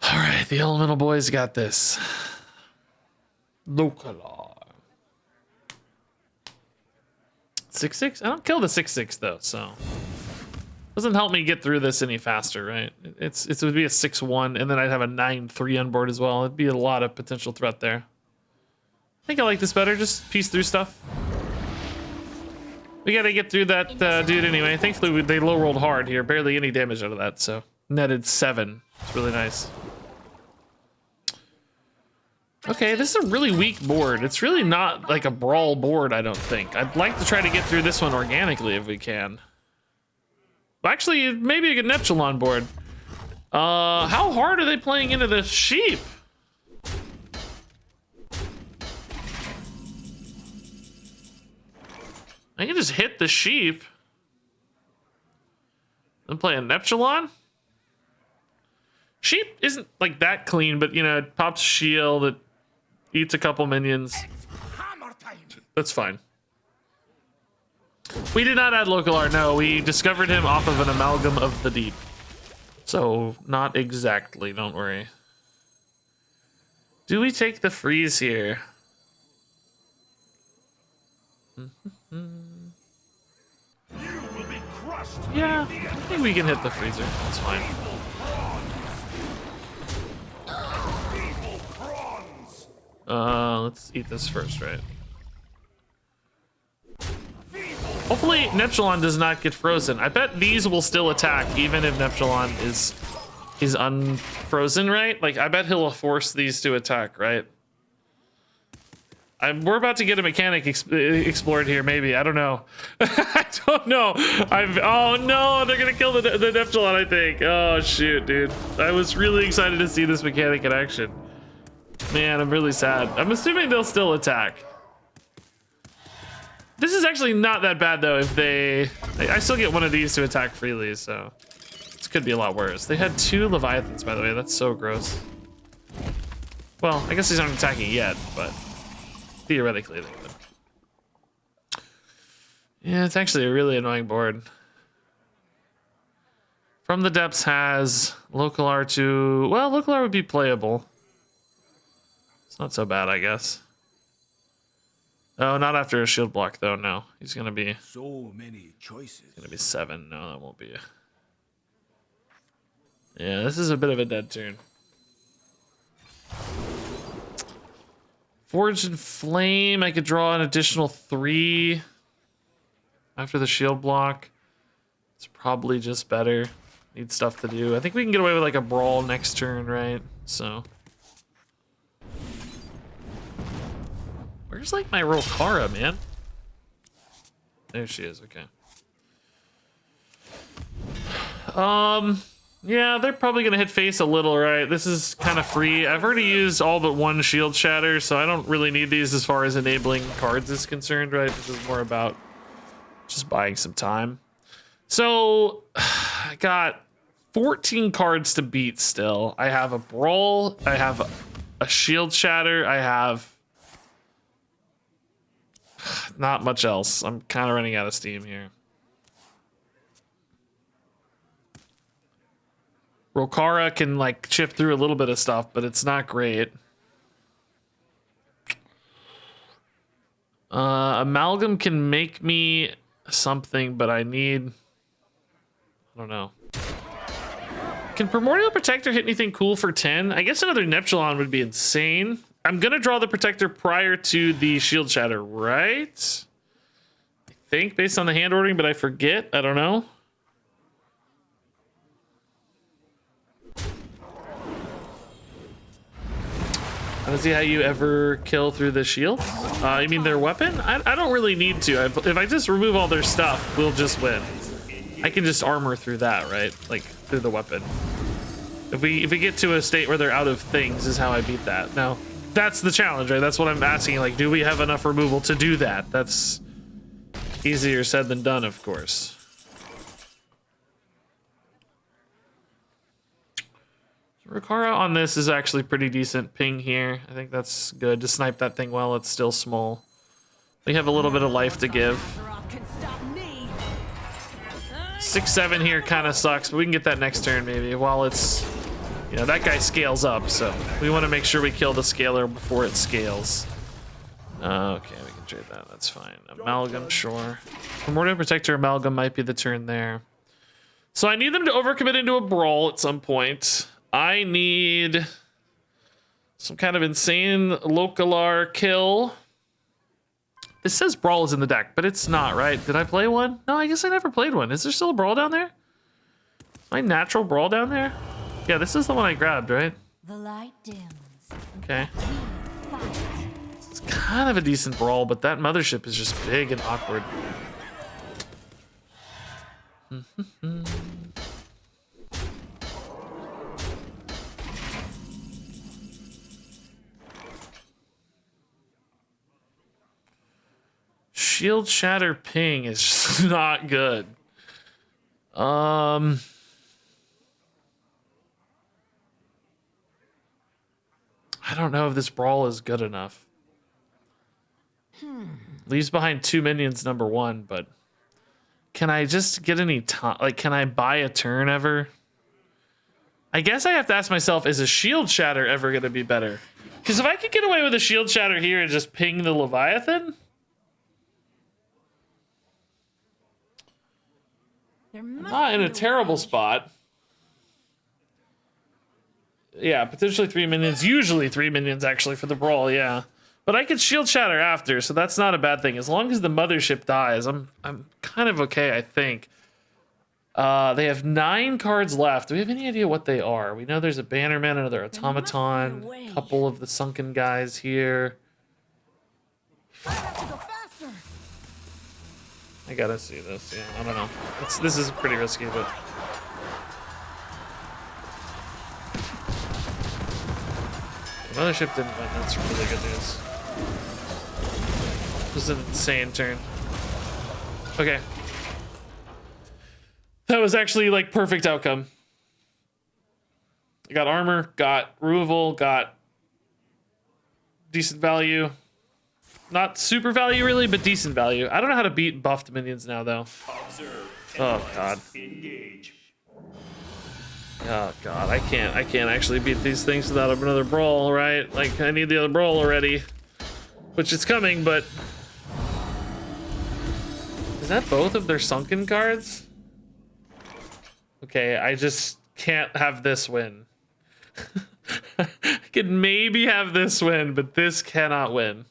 All right, the Elemental Boys got this. Localar. 6-6? I don't kill the 6-6 though, so doesn't help me get through this any faster, right? It would be a 6-1, and then I'd have a 9-3 on board as well. It'd be a lot of potential threat there. I think I like this better. Just piece through stuff. We gotta get through that dude anyway. Thankfully, they low rolled hard here. Barely any damage out of that, so netted 7. It's really nice. Okay, this is a really weak board. It's really not like a brawl board, I don't think. I'd like to try to get through this one organically if we can. Actually, maybe a good Neptulon board. How hard are they playing into the sheep? I can just hit the sheep. Then play a Neptulon. Sheep isn't like that clean, but you know, it pops shield, it eats a couple minions. That's fine. We did not add Localar, no. We discovered him off of an amalgam of the deep. So, not exactly, don't worry. Do we take the freeze here? Yeah, I think we can hit the freezer. That's fine. Let's eat this first, right? Hopefully Neptulon does not get frozen. I bet these will still attack even if Neptulon is unfrozen, right? Like I bet he'll force these to attack, right? We're about to get a mechanic explored here, maybe. I don't know. I don't know. Oh no, they're gonna kill the Neptulon, I think. Oh shoot, dude. I was really excited to see this mechanic in action. Man, I'm really sad. I'm assuming they'll still attack. This is actually not that bad though if I still get one of these to attack freely, so this could be a lot worse. They had 2 Leviathans, by the way. That's so gross. Well, I guess he's not attacking yet, but theoretically they could. Yeah, it's actually a really annoying board. From the Depths has Localar to... Well, Localar would be playable. It's not so bad, I guess. Oh, not after a shield block, though, no. He's gonna be... So many choices. Gonna be 7. No, that won't be a... Yeah, this is a bit of a dead turn. Forge and Flame, I could draw an additional 3 after the shield block. It's probably just better. Need stuff to do. I think we can get away with like a brawl next turn, right? So. Where's like my Rokara, man? There she is, okay. Yeah, they're probably gonna hit face a little, right? This is kind of free. I've already used all but 1 shield shatter, so I don't really need these as far as enabling cards is concerned, right? This is more about just buying some time. So, I got 14 cards to beat still. I have a brawl, I have a shield shatter, I have not much else. I'm kind of running out of steam here. Rokara can like chip through a little bit of stuff, but it's not great. Amalgam can make me something, but I need... I don't know. Can Primordial Protector hit anything cool for 10? I guess another Neptulon would be insane. I'm gonna draw the Protector prior to the Shield Shatter, right? I think, based on the hand ordering, but I forget. I don't know. I don't see how you ever kill through the shield. You mean their weapon? I don't really need to. If I just remove all their stuff, we'll just win. I can just armor through that, right? Like through the weapon. If we get to a state where they're out of things, is how I beat that. Now, that's the challenge, right? That's what I'm asking. Like, do we have enough removal to do that? That's easier said than done, of course. Rikara on this is actually pretty decent ping here. I think that's good to snipe that thing while it's still small. We have a little bit of life to give. 6-7 here kind of sucks, but we can get that next turn maybe while it's, you know, that guy scales up, so we want to make sure we kill the scaler before it scales. Okay, we can trade that. That's fine. Amalgam, sure. Primordial Protector Amalgam might be the turn there. So I need them to overcommit into a brawl at some point. I need some kind of insane Localar kill. This says Brawl is in the deck, but it's not, right? Did I play one? No, I guess I never played one. Is there still a Brawl down there? My natural Brawl down there? Yeah, this is the one I grabbed, right? The light dims. Okay. It's kind of a decent Brawl, but that mothership is just big and awkward. Shield Shatter ping is just not good. I don't know if this brawl is good enough. Leaves behind 2 minions, number 1, but can I just get any time? Like, can I buy a turn ever? I guess I have to ask myself, is a Shield Shatter ever going to be better? Because if I could get away with a Shield Shatter here and just ping the Leviathan... Not in a terrible spot. Yeah, potentially 3 minions. Usually 3 minions, actually, for the brawl, yeah. But I could Shield Shatter after, so that's not a bad thing. As long as the mothership dies, I'm kind of okay, I think. They have 9 cards left. Do we have any idea what they are? We know there's a Bannerman, another Automaton, a couple of the Sunken guys here. I gotta see this. Yeah, I don't know. This is pretty risky, but the mothership didn't win. That's really good news. This was an insane turn. Okay, that was actually like perfect outcome. I got armor, got removal, got decent value. Not super value really, but decent value. I don't know how to beat buffed minions now though. Oh god. Oh god, I can't actually beat these things without another brawl, right? Like I need the other brawl already. Which is coming, but is that both of their sunken cards? Okay, I just can't have this win. I could maybe have this win, but this cannot win.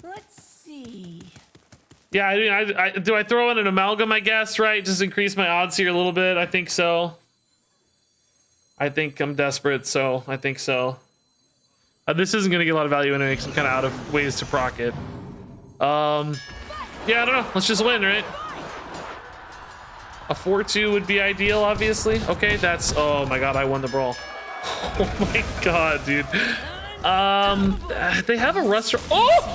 Let's see. Yeah, I mean, do I throw in an amalgam, I guess, right? Just increase my odds here a little bit. I think so. I think I'm desperate, so I think so. This isn't going to get a lot of value anyway, because I'm kind of out of ways to proc it. Yeah, I don't know. Let's just win, right? A 4-2 would be ideal, obviously. Okay, that's... Oh my god, I won the brawl. Oh my god, dude. They have a rust... Oh!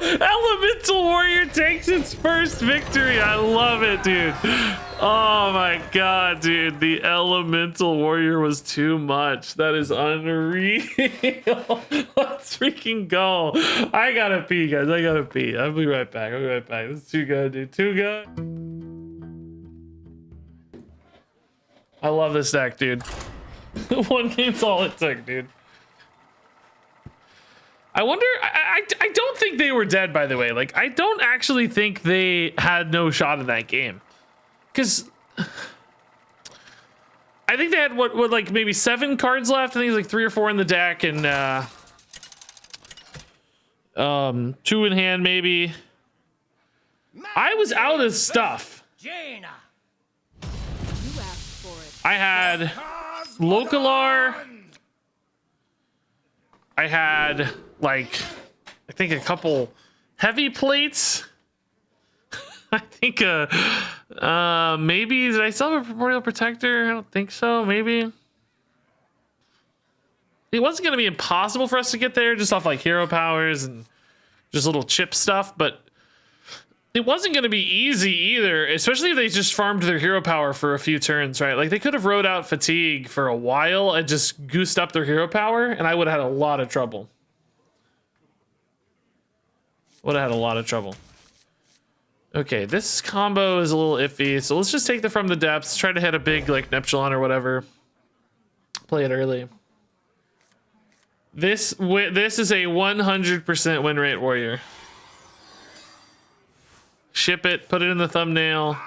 Elemental Warrior takes its first victory. I love it, dude. Oh my god, dude. The Elemental Warrior was too much. That is unreal. Let's freaking go. I gotta pee, guys. I gotta pee. I'll be right back. This is too good, dude. Too good. I love this deck, dude. One game's all it took, dude. I wonder, I don't think they were dead, by the way. Like, I don't actually think they had no shot in that game. Because I think they had, what, like, maybe 7 cards left. I think it was like 3 or 4 in the deck, and 2 in hand, maybe. I was out of stuff. Jaina. You asked for it. I had Localar. I had, like, I think a couple heavy plates. I think, maybe, did I still have a Primordial Protector? I don't think so, maybe. It wasn't going to be impossible for us to get there just off, like, hero powers and just little chip stuff, but it wasn't going to be easy either, especially if they just farmed their hero power for a few turns, right? Like, they could have rode out Fatigue for a while and just goosed up their hero power, and I would have had a lot of trouble. Would have had a lot of trouble. Okay, this combo is a little iffy, so let's just take the From the Depths, try to hit a big, like, Neptulon or whatever. Play it early. This is a 100% win rate warrior. Ship it, put it in the thumbnail.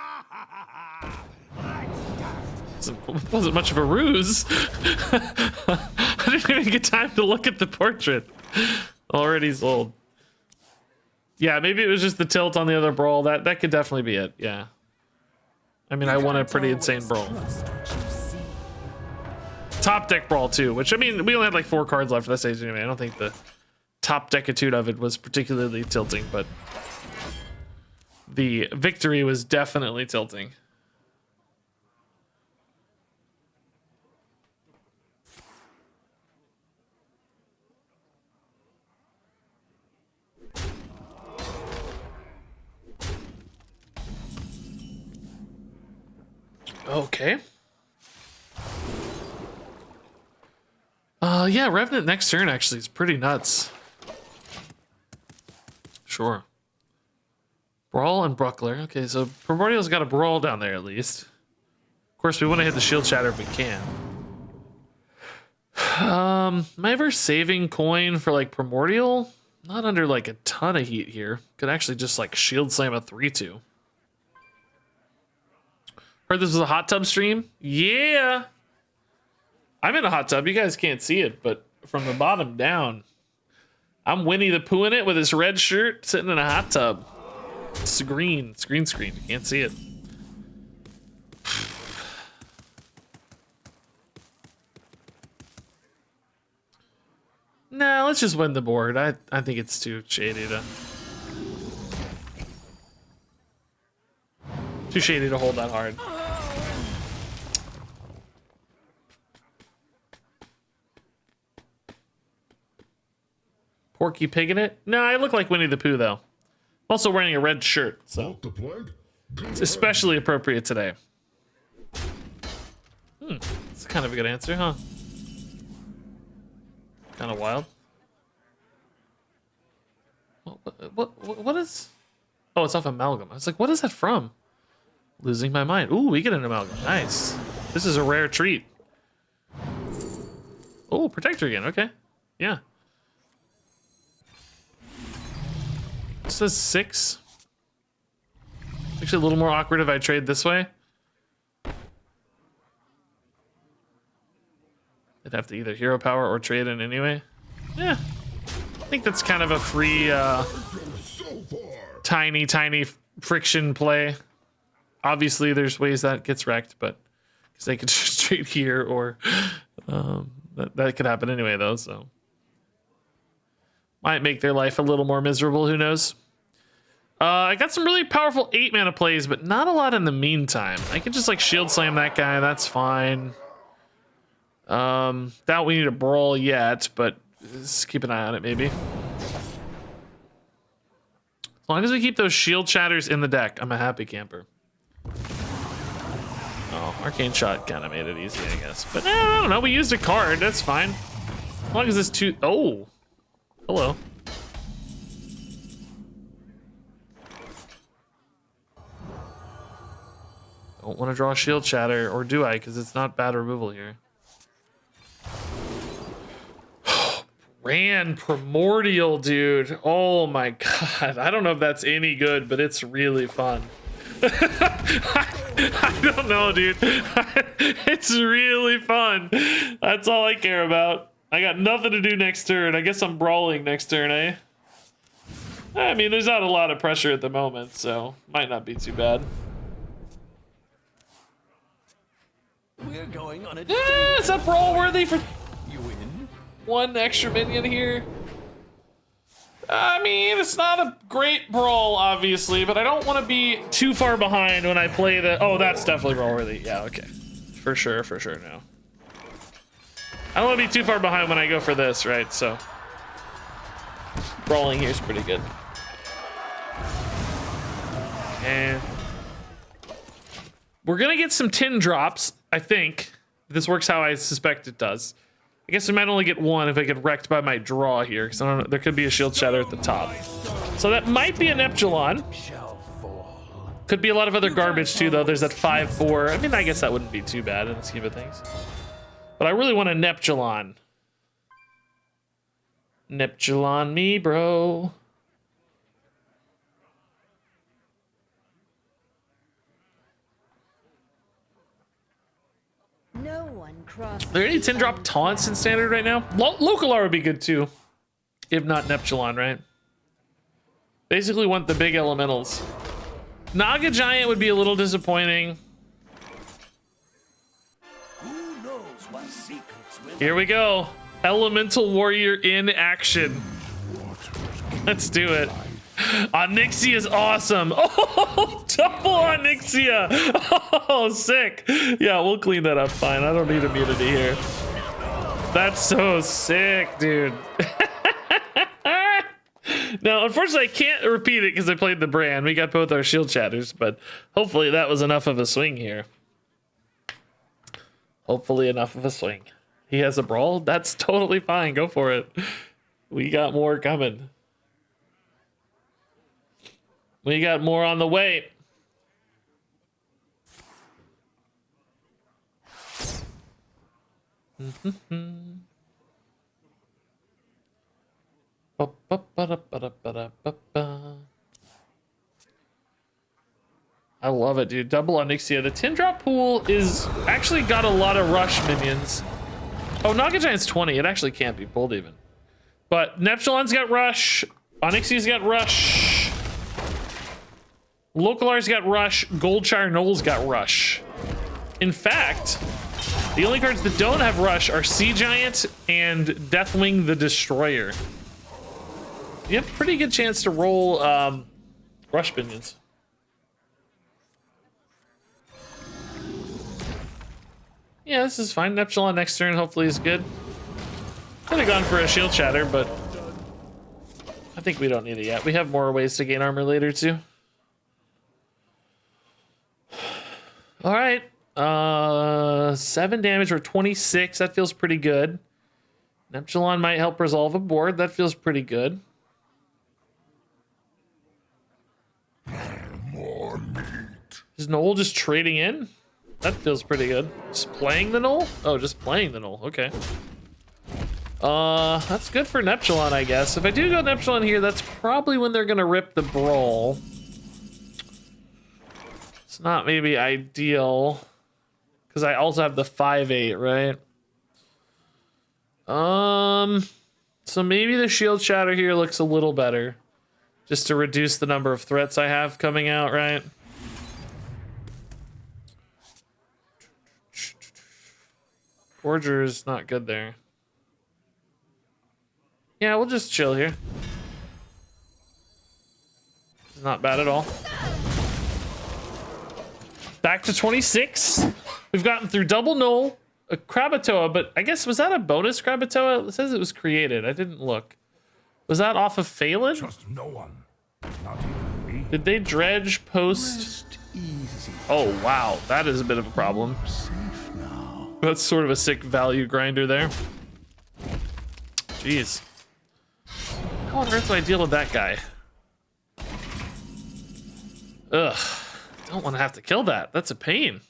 Wasn't much of a ruse. I didn't even get time to look at the portrait. Already sold. Yeah, maybe it was just the tilt on the other brawl. That could definitely be it. Yeah. I mean, I won a pretty insane brawl. Top deck brawl too, which, I mean, we only had like 4 cards left for that stage anyway. I don't think the top deckitude of it was particularly tilting, but the victory was definitely tilting. Okay. Yeah, Revenant next turn actually is pretty nuts. Sure. Brawl and Bruckler. Okay, so Primordial's got a Brawl down there at least. Of course, we want to hit the Shield Shatter if we can. Am I ever saving coin for like Primordial? Not under like a ton of heat here. Could actually just like Shield Slam a 3-2. Heard this was a hot tub stream? Yeah. I'm in a hot tub. You guys can't see it, but from the bottom down, I'm Winnie the Pooh in it with his red shirt sitting in a hot tub. It's green screen. You can't see it. Nah, let's just win the board. I think it's too shady to hold that hard. Porky Pig in it? No, I look like Winnie the Pooh though. Also wearing a red shirt, so it's especially appropriate today. It's kind of a good answer, huh? Kind of wild. What is? Oh, it's off Amalgam. I was like, what is that from? Losing my mind. Ooh, we get an Amalgam. Nice. This is a rare treat. Oh, Protector again. Okay. Yeah. It says 6. Actually, a little more awkward if I trade this way. I'd have to either hero power or trade in anyway. Yeah. I think that's kind of a free, tiny friction play. Obviously, there's ways that gets wrecked, but because they could just trade here, or that could happen anyway, though. So might make their life a little more miserable. Who knows? I got some really powerful 8-mana plays, but not a lot in the meantime. I can just like shield slam that guy. That's fine. Doubt we need a brawl yet, but just keep an eye on it maybe. As long as we keep those shield shatters in the deck, I'm a happy camper. Oh, Arcane Shot kind of made it easy, I guess. But I don't know, we used a card, that's fine. As long as this two... Oh! Hello. Don't want to draw Shield Shatter, or do I? Because it's not bad removal here. Ran Primordial, dude. Oh my god. I don't know if that's any good, but it's really fun. I don't know, dude. It's really fun. That's all I care about. I got nothing to do next turn. I guess I'm brawling next turn, eh? I mean, there's not a lot of pressure at the moment, so might not be too bad. We're going on a Is that brawl worthy for you win. one extra minion here? I mean, it's not a great brawl, obviously, but I don't want to be too far behind when I play the... Oh, that's definitely brawl worthy. Yeah, okay. For sure, no. I don't want to be too far behind when I go for this, right? So, brawling here is pretty good. And we're going to get some tin drops, I think. This works how I suspect it does. I guess we might only get one if I get wrecked by my draw here, because I don't know, there could be a Shield Shatter at the top. So that might be an Neptulon. Could be a lot of other garbage too, though. There's that 5/4. I mean, I guess that wouldn't be too bad in the scheme of things. But I really want a Neptulon. Neptulon me, bro. No one crosses. Are there any 10 drop taunts in standard right now? Local R would be good too. If not Neptulon, right? Basically want the big elementals. Naga Giant would be a little disappointing. Who knows what secrets will Here we go. Elemental Warrior in action. Let's do it. Onyxia is awesome. Oh, double Onyxia. Oh, sick. Yeah, we'll clean that up fine. I don't need immunity here. That's so sick, dude. Now, unfortunately, I can't repeat it because I played the brand. We got both our Shield Shatters, but hopefully that was enough of a swing here. Hopefully enough of a swing. He has a brawl? That's totally fine. Go for it. We got more coming. We got more on the way. I love it, dude. Double Onyxia. The 10 drop pool is actually got a lot of rush minions. Oh, Naga Giant's 20. It actually can't be pulled even. But Neptulon's got rush. Onyxia's got rush. Local R's got rush. Goldshire Knoll's got rush. In fact, the only cards that don't have rush are Sea Giant and Deathwing the Destroyer. You have a pretty good chance to roll rush minions. Yeah, this is fine. Neptulon next turn hopefully is good. Could have gone for a Shield Shatter, but I think we don't need it yet. We have more ways to gain armor later too. All right, 7 damage or 26. That feels pretty good. Neptulon might help resolve a board. That feels pretty good. More meat. Is Knoll just trading in? That feels pretty good. Just playing the Knoll? Oh, just playing the Knoll. Okay. That's good for Neptulon, I guess. If I do go Neptulon here, that's probably when they're gonna rip the Brawl. It's not maybe ideal, because I also have the 5/8, right? So maybe the Shield Shatter here looks a little better, just to reduce the number of threats I have coming out, right? Forger is not good there. Yeah, we'll just chill here. It's not bad at all. Back to 26. We've gotten through double Knoll, a Krakatoa, but I guess, was that a bonus Krakatoa? It says it was created. I didn't look. Was that off of Phelan? Trust no one. Not even me. Did they dredge post? Rest easy. Oh, wow. That is a bit of a problem. Safe now. That's sort of a sick value grinder there. Jeez. How on earth do I deal with that guy? Ugh. don't want to have to kill that. That's a pain.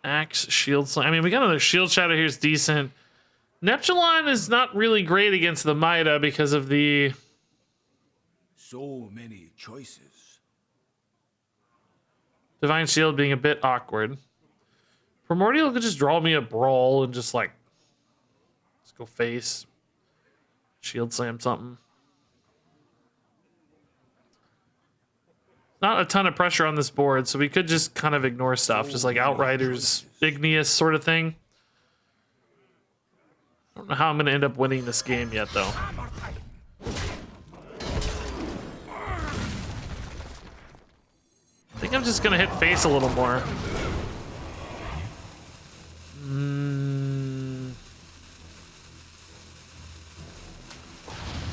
Axe, shield slam. I mean, we got another shield shadow here. Is decent. Neptulon is not really great against the Mida because of the So many choices. Divine Shield being a bit awkward. Primordial could just draw me a brawl and just like let's go face. Shield slam something. Not a ton of pressure on this board, so we could just kind of ignore stuff, just like Outriders, Igneous sort of thing. I don't know how I'm going to end up winning this game yet, though. I think I'm just going to hit face a little more.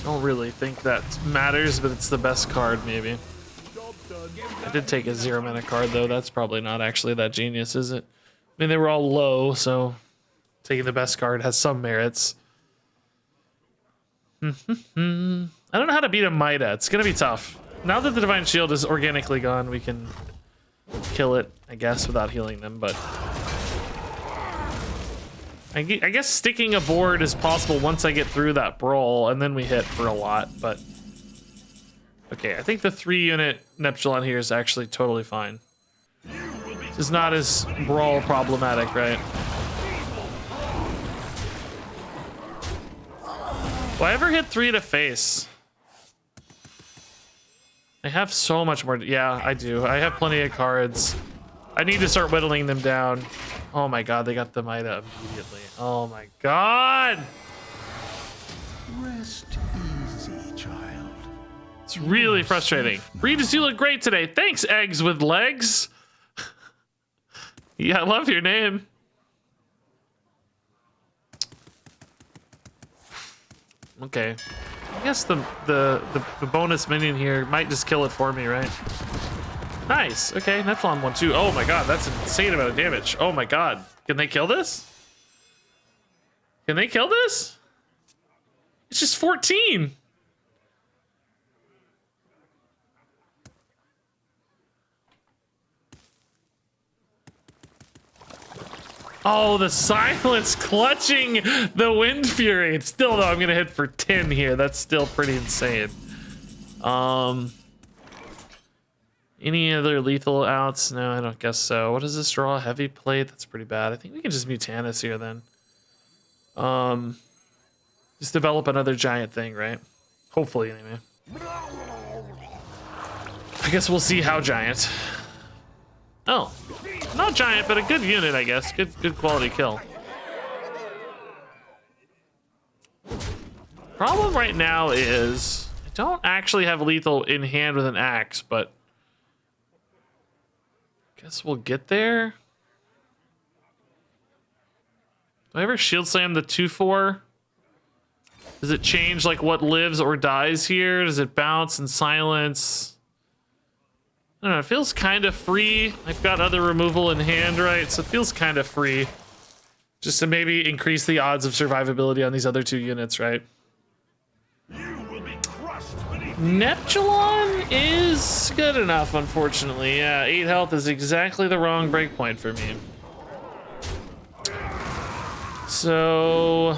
Don't really think that matters, but it's the best card, maybe. I did take a 0-mana card, though. That's probably not actually that genius, is it? I mean, they were all low, so taking the best card has some merits. I don't know how to beat a Mida. It's going to be tough. Now that the Divine Shield is organically gone, we can kill it, I guess, without healing them, but I guess sticking a board is possible once I get through that brawl, and then we hit for a lot, but okay, I think the 3-unit Neptulon here is actually totally fine. It's not as brawl problematic, right? Will I ever hit 3 to face? I have so much more. Yeah, I do. I have plenty of cards. I need to start whittling them down. Oh my god, they got the Mida immediately. Oh my god! Rest easy, child. It's really frustrating. Regis, you look great today. Thanks, Eggs with Legs. Yeah, I love your name. Okay. I guess the bonus minion here might just kill it for me, right? Nice. Okay, Neptulon 1-2. Oh my god, that's an insane amount of damage. Oh my god. Can they kill this? Can they kill this? It's just 14. Oh, the silence clutching the Wind Fury. Still, though, I'm going to hit for 10 here. That's still pretty insane. Any other lethal outs? No, I don't guess so. What does this draw? Heavy plate? That's pretty bad. I think we can just Mutanus here, then. Just develop another giant thing, right? Hopefully, anyway. I guess we'll see how giant. Oh. Not giant, but a good unit, I guess. Good quality kill. Problem right now is I don't actually have lethal in hand with an axe, but guess we'll get there. Do I ever shield slam the 2/4? Does it change like what lives or dies here? Does it bounce and silence? I don't know, it feels kind of free. I've got other removal in hand, right? So it feels kind of free. Just to maybe increase the odds of survivability on these other 2 units, right? Neptulon is good enough, unfortunately. Yeah, 8 health is exactly the wrong breakpoint for me. So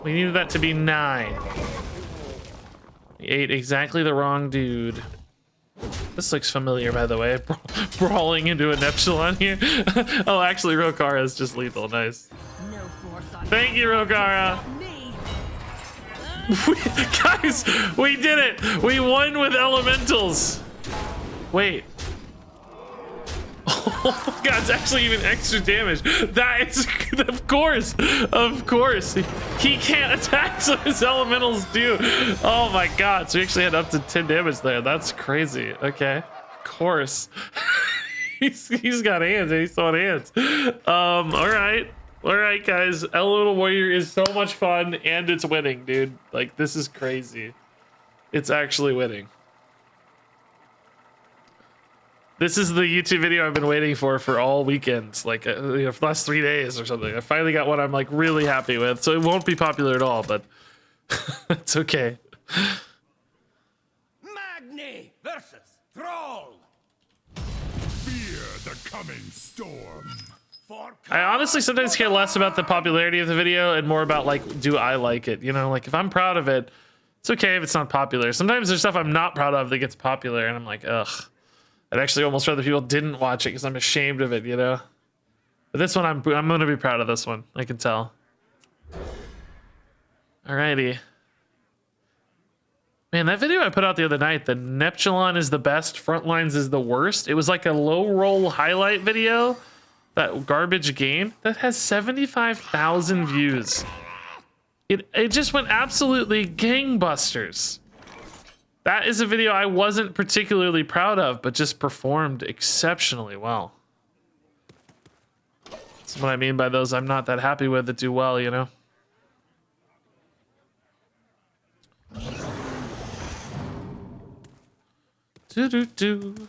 we needed that to be 9. 8, exactly the wrong dude. This looks familiar, by the way. Brawling into a Neptulon here. Oh, actually, Rokara is just lethal. Nice. Thank you, Rokara. Guys, we did it. We won with elementals. Wait. Oh, God, it's actually even extra damage. That is, of course. He can't attack, so his elementals do. Oh my God, so he actually had up to 10 damage there. That's crazy. Okay, of course. he's got hands, and he's throwing hands. All right, guys. Elemental Warrior is so much fun, and it's winning, dude. Like, this is crazy. It's actually winning. This is the YouTube video I've been waiting for all weekends, like for the last 3 days or something. I finally got one I'm like really happy with. So it won't be popular at all, but It's okay. Magni versus Thrall. Fear the coming storm. For I honestly sometimes care less about the popularity of the video and more about like, do I like it? You know, like if I'm proud of it, it's okay if it's not popular. Sometimes there's stuff I'm not proud of that gets popular and I'm like, ugh. I'd actually almost rather people didn't watch it because I'm ashamed of it, you know? But this one, I'm going to be proud of this one. I can tell. Alrighty. Man, that video I put out the other night, the Neptulon is the best, Frontlines is the worst. It was like a low roll highlight video. That garbage game that has 75,000 views. It just went absolutely gangbusters. That is a video I wasn't particularly proud of, but just performed exceptionally well. That's what I mean by those I'm not that happy with that do well, you know? Do.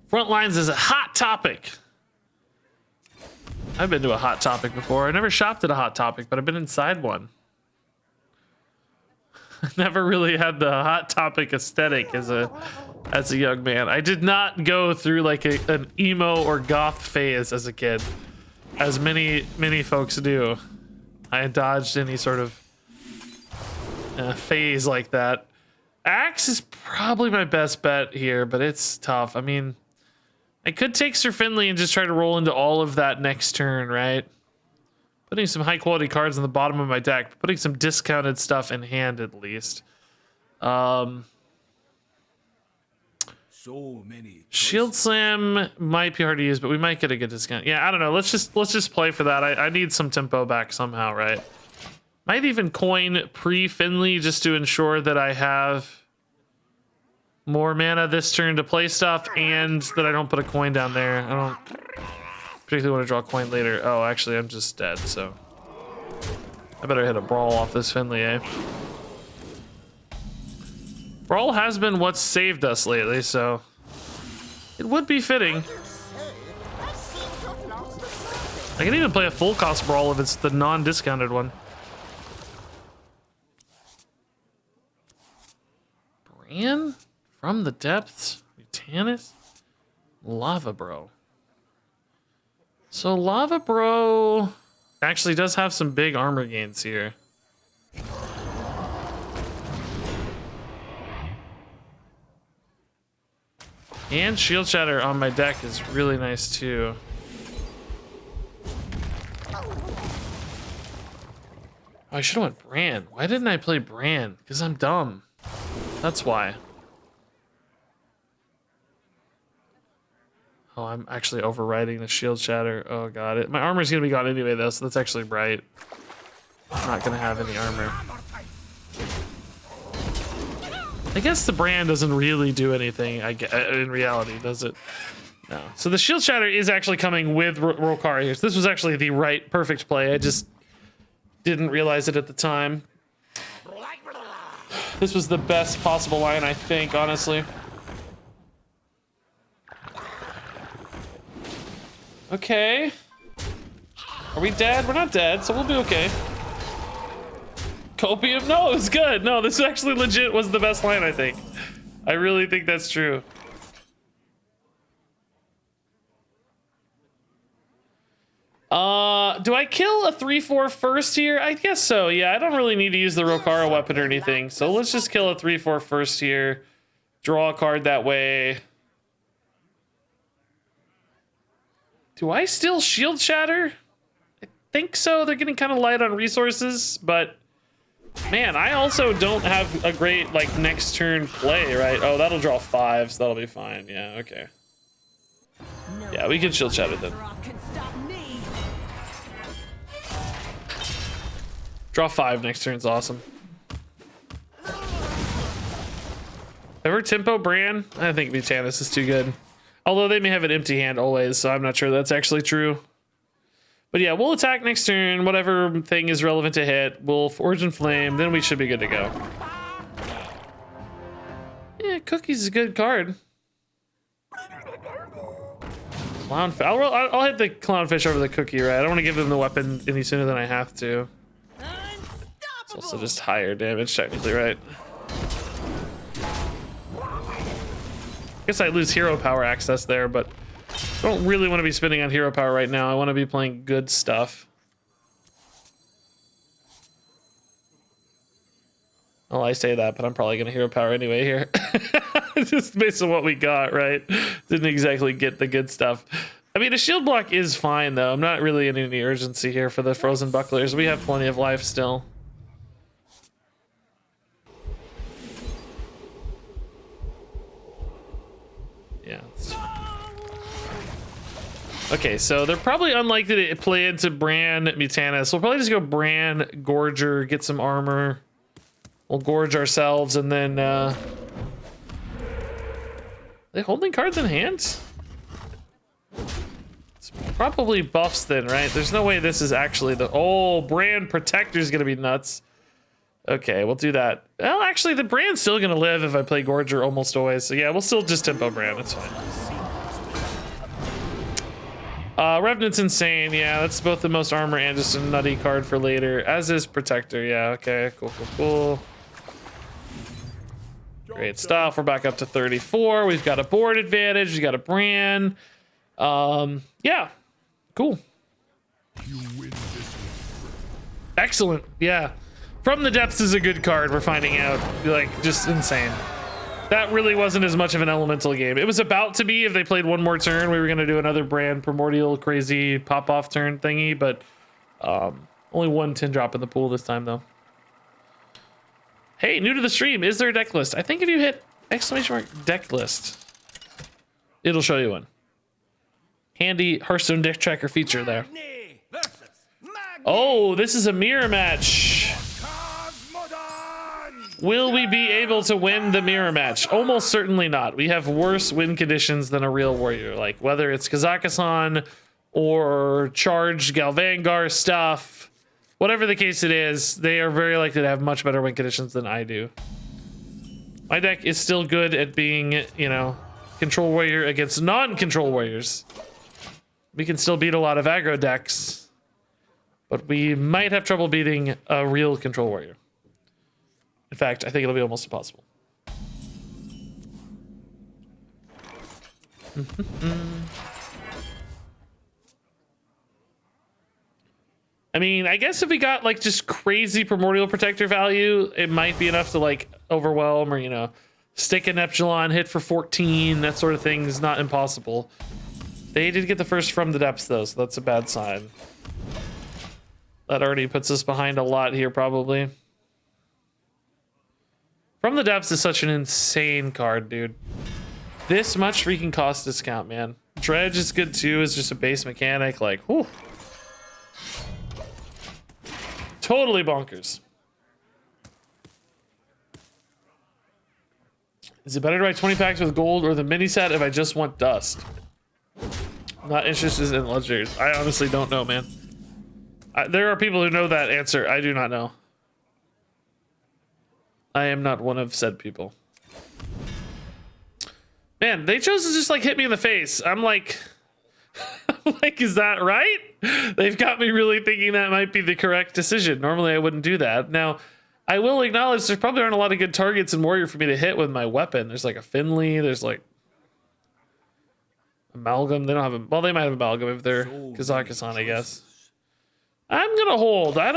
Frontlines is a hot topic. I've been to a hot topic before. I never shopped at a hot topic, but I've been inside one. I never really had the hot topic aesthetic as a young man. I did not go through like an emo or goth phase as a kid, as many folks do. I dodged any sort of phase like that. Axe is probably my best bet here, but it's tough. I mean, I could take Sir Finley and just try to roll into all of that next turn, right? Putting some high quality cards on the bottom of my deck, putting some discounted stuff in hand at least. so many Shield Slam might be hard to use, but we might get a good discount. Yeah, I don't know. Let's just play for that. I need some tempo back somehow, right? Might even coin pre-Finley just to ensure that I have more mana this turn to play stuff and that I don't put a coin down there. I don't particularly want to draw a coin later. Oh, actually, I'm just dead, so I better hit a Brawl off this Finley, eh? Brawl has been what's saved us lately, so it would be fitting. I can even play a full cost Brawl if it's the non-discounted one. Bran? From the Depths? Mutanus? Lava Bro. So Lava Bro actually does have some big armor gains here. And Shield Shatter on my deck is really nice too. Oh, I should have went Bran. Why didn't I play Bran? Because I'm dumb. That's why. Oh, I'm actually overriding the Shield Shatter. Oh god, my armor's gonna be gone anyway though, so that's actually right. I'm not gonna have any armor. I guess the brand doesn't really do anything in reality, does it? No. So the Shield Shatter is actually coming with Rokari here. So this was actually the perfect play. I just didn't realize it at the time. This was the best possible line, I think, honestly. Okay. Are we dead? We're not dead, so we'll be okay. Copium? No, it was good. No, this actually legit was the best line, I think. I really think that's true. Do I kill a 3/4 first here? I guess so, yeah. I don't really need to use the Rokara weapon or anything, so let's just kill a 3/4 first here. Draw a card that way. Do I still Shield Shatter? I think so. They're getting kind of light on resources, but man, I also don't have a great like next turn play, right? Oh, that'll draw 5, so that'll be fine. Yeah, okay. Yeah, we can Shield Shatter then. Draw 5 next turn's awesome. Ever tempo Bran? I think Mutanus is too good. Although they may have an empty hand always, so I'm not sure that's actually true. But yeah, we'll attack next turn. Whatever thing is relevant to hit, we'll Forge and Flame, then we should be good to go. Yeah, Cookie's a good card. Clownfish. I'll hit the clownfish over the cookie, right? I don't want to give him the weapon any sooner than I have to. It's also just higher damage, technically, right? I guess I lose hero power access there, but I don't really want to be spending on hero power right now. I want to be playing good stuff. Well, I say that, but I'm probably going to hero power anyway here. Just based on what we got, right? Didn't exactly get the good stuff. I mean, a shield block is fine, though. I'm not really in any urgency here for the frozen bucklers. We have plenty of life still. Yeah. Okay, so they're probably unlikely to play into Bran Mutanus. We'll probably just go Bran, Gorger, get some armor. We'll gorge ourselves, and then are they holding cards in hand? It's probably buffs then, right? There's no way this is actually the... Oh, Bran Protector's gonna be nuts. Okay, we'll do that. Well, actually, the Bran's still gonna live if I play Gorger almost always. So yeah, we'll still just tempo Bran, it's fine. Revenant's insane. Yeah, that's both the most armor and just a nutty card for later. As is Protector. Yeah, okay, cool. Great stuff. We're back up to 34. We've got a board advantage. We've got a Bran. Yeah, cool. Excellent. Yeah, From the Depths is a good card. We're finding out. Like, just insane. That really wasn't as much of an elemental game. It was about to be if they played one more turn. We were going to do another Bran Primordial crazy pop-off turn thingy, but only one 10-drop in the pool this time, though. Hey, new to the stream, is there a deck list? I think if you hit !deck list, it'll show you one. Handy Hearthstone deck tracker feature there. Oh, this is a mirror match. Will we be able to win the mirror match? Almost certainly not. We have worse win conditions than a real warrior. Like whether it's Kazakhstan or Charge Galvangar stuff, whatever the case it is, they are very likely to have much better win conditions than I do. My deck is still good at being, you know, control warrior against non-control warriors. We can still beat a lot of aggro decks, but we might have trouble beating a real control warrior. In fact, I think it'll be almost impossible. I mean, I guess if we got like just crazy Primordial Protector value, it might be enough to like overwhelm or, you know, stick an Epsilon, hit for 14, that sort of thing is not impossible. They did get the first From the Depths though, so that's a bad sign. That already puts us behind a lot here, probably. From the Depths is such an insane card, dude. This much freaking cost discount, man. Dredge is good too, it's just a base mechanic, like, whew. Totally bonkers. Is it better to buy 20 packs with gold or the mini set if I just want dust? I'm not interested in legendaries. I honestly don't know, man. There are people who know that answer. I do not know. I am not one of said people. Man, they chose to just like hit me in the face. I'm like, like, is that right? They've got me really thinking that might be the correct decision. Normally I wouldn't do that. Now, I will acknowledge there probably aren't a lot of good targets in Warrior for me to hit with my weapon. There's like a Finley, there's like Amalgam. They don't have a, well, they might have Amalgam if they're Kazakhstan, I guess. I'm gonna hold. I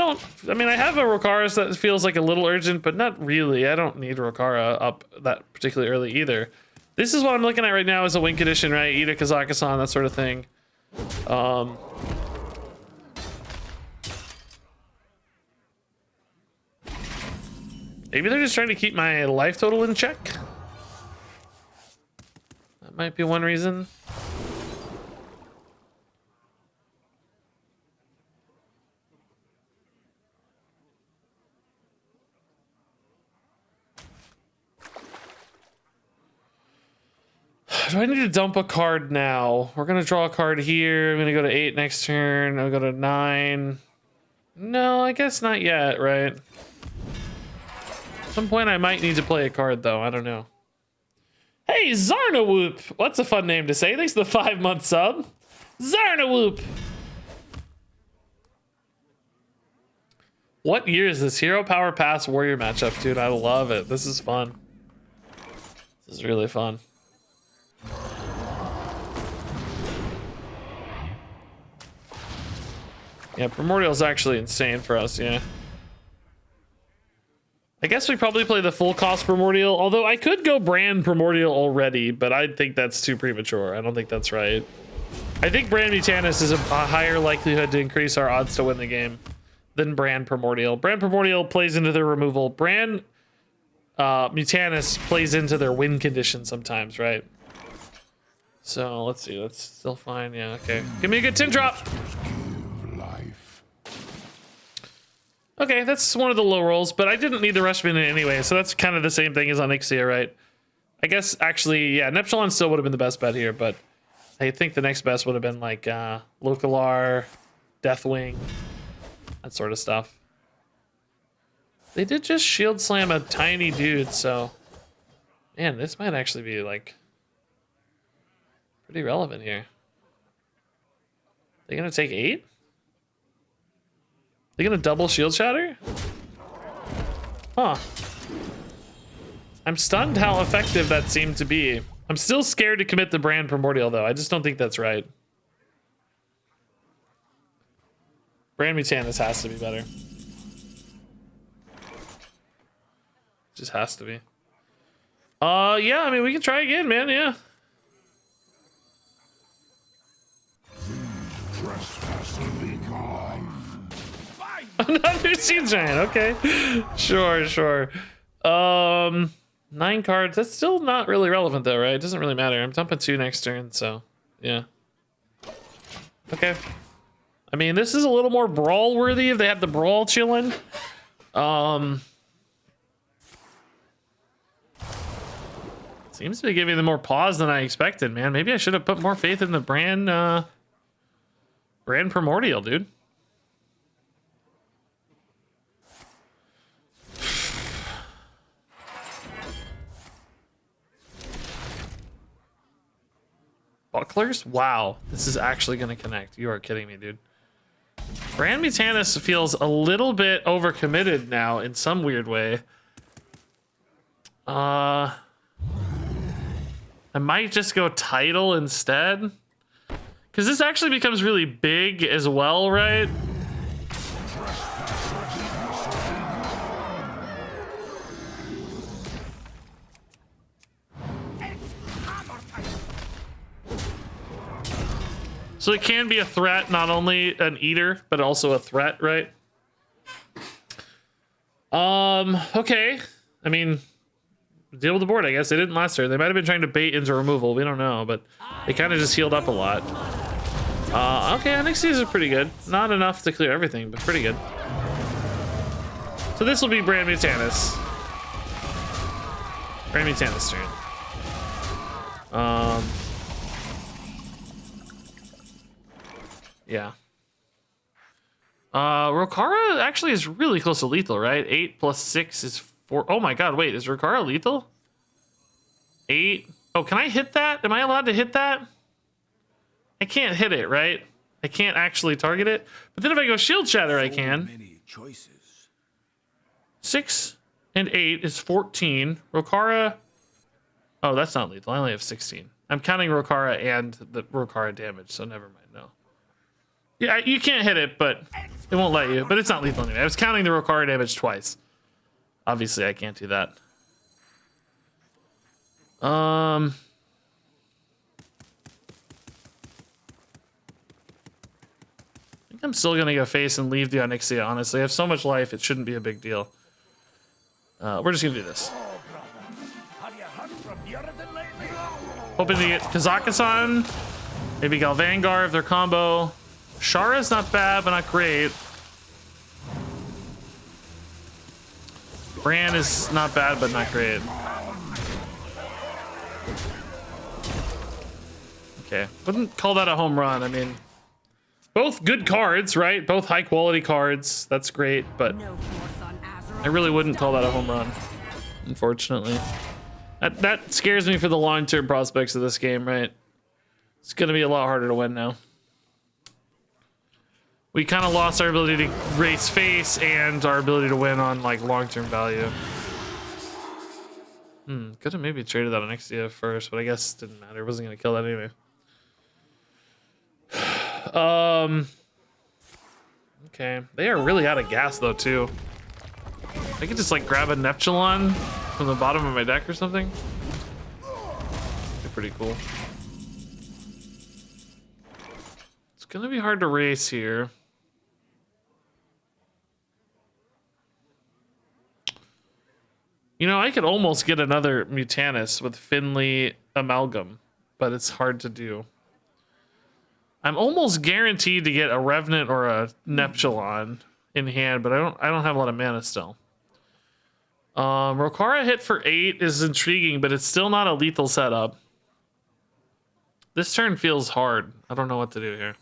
mean, I have a Rokaris that feels like a little urgent, but not really. I don't need Rokara up that particularly early either. This is what I'm looking at right now as a win condition, right? Eat a Kazakhstan, that sort of thing. Maybe they're just trying to keep my life total in check. That might be one reason. Do I need to dump a card now? We're gonna draw a card here. I'm gonna go to 8 next turn. I'll go to 9. No, I guess not yet, right? At some point I might need to play a card though. I don't know. Hey, Zarna Whoop! What's a fun name to say? Thanks for the 5-month sub. Zarnawhoop. What year is this? Hero Power Pass Warrior matchup, dude. I love it. This is fun. This is really fun. Yeah, Primordial is actually insane for us, yeah. I guess we probably play the full cost Primordial, although I could go Brand Primordial already, but I think that's too premature. I don't think that's right. I think Brand Mutanus is a higher likelihood to increase our odds to win the game than Brand Primordial. Brand Primordial plays into their removal. Brand Mutanus plays into their win condition sometimes, right? So let's see, that's still fine. Yeah, okay. Give me a good 10 drop. Okay, that's one of the low rolls, but I didn't need the rush min anyway, so that's kind of the same thing as on Ixia, right? I guess actually, yeah, Neptulon still would have been the best bet here, but I think the next best would have been like Localar, Deathwing, that sort of stuff. They did just shield slam a tiny dude, so man, this might actually be like pretty relevant here. They're gonna take 8? They're gonna double shield shatter? Huh. I'm stunned how effective that seemed to be. I'm still scared to commit the Brand Primordial though. I just don't think that's right. Brand Mutanus has to be better. Just has to be. Yeah, I mean we can try again, man, yeah. Another Sea Giant, okay. Sure. 9 cards, that's still not really relevant though, right? It doesn't really matter. I'm dumping 2 next turn, so yeah. Okay. I mean, this is a little more brawl worthy if they had the brawl chilling. Seems to be giving them more pause than I expected, man. Maybe I should have put more faith in the Brand Primordial, dude. Bucklers? Wow, this is actually gonna connect. You are kidding me, dude. Brand Mutanus feels a little bit overcommitted now in some weird way. I might just go Tidal instead. Because this actually becomes really big as well, right? So it can be a threat, not only an eater, but also a threat, right? Okay. I mean, deal with the board, I guess. They didn't last turn. They might have been trying to bait into removal. We don't know, but they kind of just healed up a lot. Okay, NXTs are pretty good. Not enough to clear everything, but pretty good. So this will be Brand Mutanus. Brand Mutanus turn. Yeah. Rokara actually is really close to lethal, right? 8 plus 6 is 4. Oh my god, wait, is Rokara lethal? 8. Oh, can I hit that? Am I allowed to hit that? I can't hit it, right? I can't actually target it. But then if I go Shield Shatter, I can. Many choices. 6 and 8 is 14. Rokara. Oh, that's not lethal. I only have 16. I'm counting Rokara and the Rokara damage, so never mind. No. Yeah, you can't hit it, but it won't let you. But it's not lethal anyway. I was counting the Rokara damage twice. Obviously, I can't do that. I think I'm still gonna go face and leave the Onyxia, honestly. I have so much life, it shouldn't be a big deal. We're just gonna do this. Hoping to get Kazakhstan, maybe Galvangar if they're combo. Shara's not bad, but not great. Bran is not bad, but not great. Okay, wouldn't call that a home run. I mean, both good cards, right? Both high quality cards. That's great, but I really wouldn't call that a home run, unfortunately. That scares me for the long-term prospects of this game, right? It's gonna be a lot harder to win now. we kind of lost our ability to race face and our ability to win on like long-term value. Could have maybe traded that on Ixia first, but I guess it didn't matter. It wasn't gonna kill that anyway. Okay, they are really out of gas though too. I could just like grab a Neptulon from the bottom of my deck or something. Be pretty cool. It's gonna be hard to race here. You know, I could almost get another Mutanus with Finley Amalgam, but it's hard to do. I'm almost guaranteed to get a Revenant or a Neptulon in hand, but I don't have a lot of mana still. Rokara hit for 8 is intriguing, but it's still not a lethal setup. This turn feels hard. I don't know what to do here.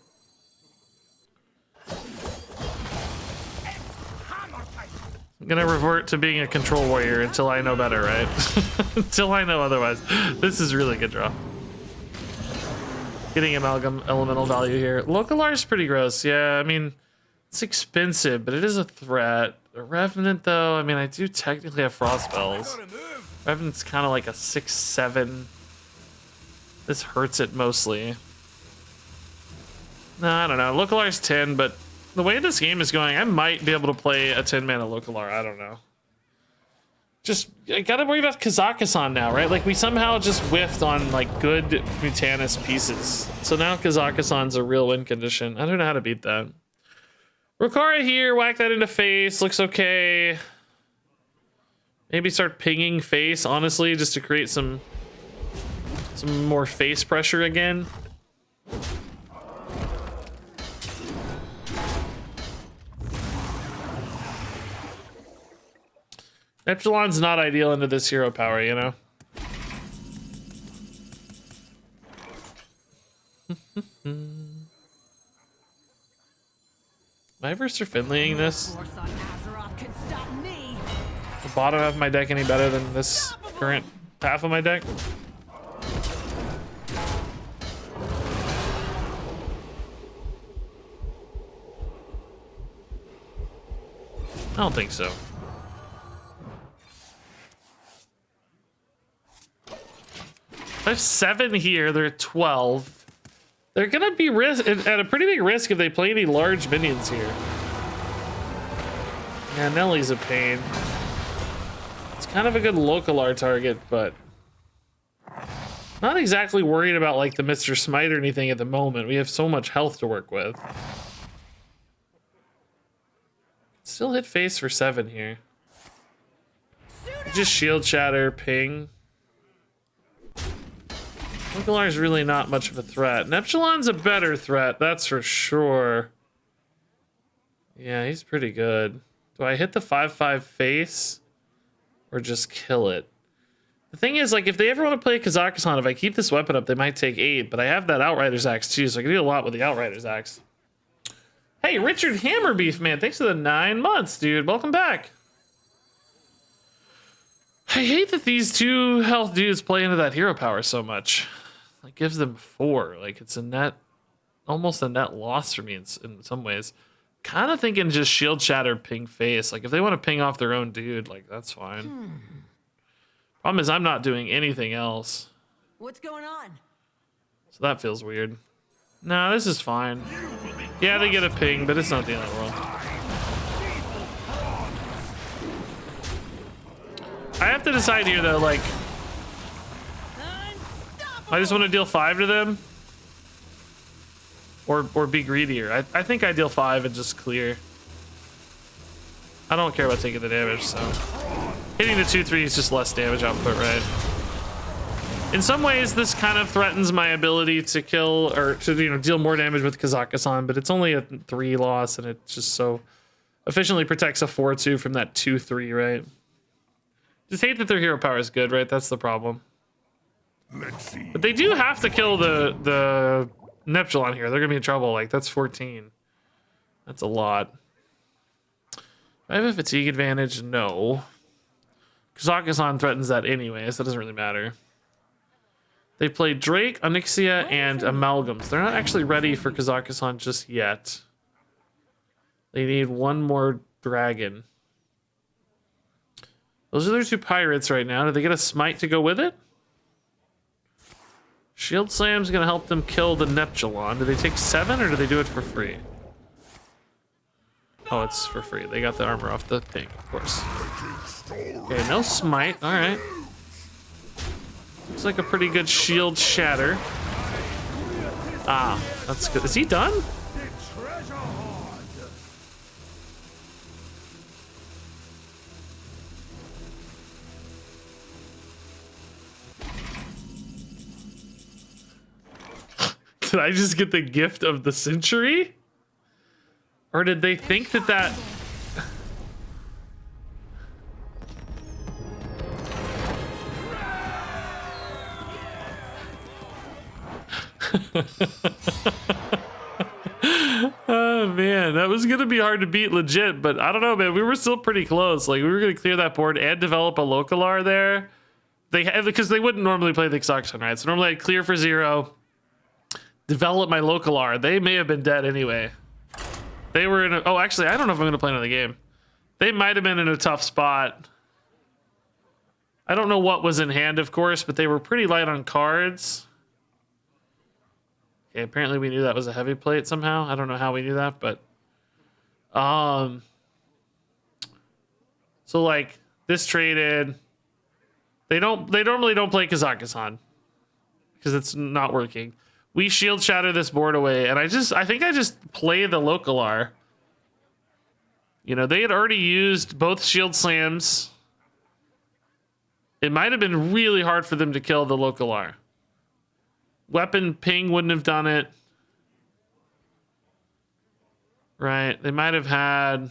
I'm gonna revert to being a control warrior until I know better, right? Until I know otherwise. This is really good draw. Getting amalgam elemental value here. Localar is pretty gross. Yeah, I mean, it's expensive, but it is a threat. The Revenant, though, I mean, I do technically have frost spells. Revenant's kind of like a 6/7. This hurts it mostly. No, I don't know. Localar's 10, but the way this game is going, I might be able to play a 10 mana Localar. I don't know. Just, I gotta worry about Kazakhstan now, right? Like, we somehow just whiffed on, like, good Mutanus pieces. So now Kazakhstan's a real win condition. I don't know how to beat that. Rokara here, whack that into face. Looks okay. Maybe start pinging face, honestly, just to create some more face pressure again. Epsilon's not ideal into this hero power, you know? Am I Verser Finleying this? The bottom half of my deck any better than this current half of my deck? I don't think so. I have 7 here. They're at 12. They're gonna be at a pretty big risk if they play any large minions here. Yeah, Nellie's a pain. It's kind of a good Localar target, but not exactly worried about like the Mr. Smite or anything at the moment. We have so much health to work with. Still hit face for 7 here. Just shield shatter, ping. Localar is really not much of a threat. Neptulon's a better threat, that's for sure. Yeah, he's pretty good. Do I hit the 5/5 face or just kill it? The thing is, like, if they ever want to play Kazakhstan, if I keep this weapon up, they might take 8, but I have that Outrider's Axe too, so I can do a lot with the Outrider's Axe. Hey, Richard Hammerbeef, man, thanks for the 9 months, dude. Welcome back. I hate that these 2 health dudes play into that hero power so much. It gives them 4. Like, it's a net, almost a net loss for me in some ways. Kind of thinking just shield shatter, ping face. Like, if they want to ping off their own dude, like, that's fine. Problem is, I'm not doing anything else. What's going on? So that feels weird. No, this is fine. Yeah, they get a ping, but it's not the end of the world. I have to decide here, though, like, I just want to deal 5 to them, or be greedier. I think I deal 5 and just clear. I don't care about taking the damage, so hitting the 2/3 is just less damage output, right? In some ways, this kind of threatens my ability to kill or to deal more damage with Kazakhstan, but it's only a 3 loss, and it just so efficiently protects a 4/2 from that 2/3, right? Just hate that their hero power is good, right? That's the problem. Let's see. But they do have to kill the Neptulon here. They're gonna be in trouble. Like, that's 14. That's a lot. I have a fatigue advantage. No. Kazakhstan threatens that anyway, so it doesn't really matter. They play Drake, Onyxia, and Amalgams. They're not actually ready for Kazakhstan just yet. They need one more dragon. Those are their 2 pirates right now. Did they get a smite to go with it? Shield Slam's gonna help them kill the Neptulon. Do they take 7 or do they do it for free? Oh, it's for free. They got the armor off the thing, of course. Okay, no smite. All right. Looks like a pretty good shield shatter. Ah, that's good. Is he done? Did I just get the gift of the century? Or did they think that that... Oh man, that was gonna be hard to beat legit, but I don't know, man. We were still pretty close. Like, we were gonna clear that board and develop a Localar there. Because they wouldn't normally play the Exoxon, right? So normally I'd clear for 0, develop my Localar. They may have been dead anyway. They were in a... Oh, actually, I don't know if I'm gonna play another game. They might have been in a tough spot. I don't know what was in hand, of course, but they were pretty light on cards. Okay, apparently we knew that was a heavy plate somehow. I don't know how we knew that, but so like this traded. They normally don't play Kazakhstan because it's not working. We shield shatter this board away, and I think I just play the Localar. You know, they had already used both shield slams. It might have been really hard for them to kill the Localar. Weapon ping wouldn't have done it. Right, they might have had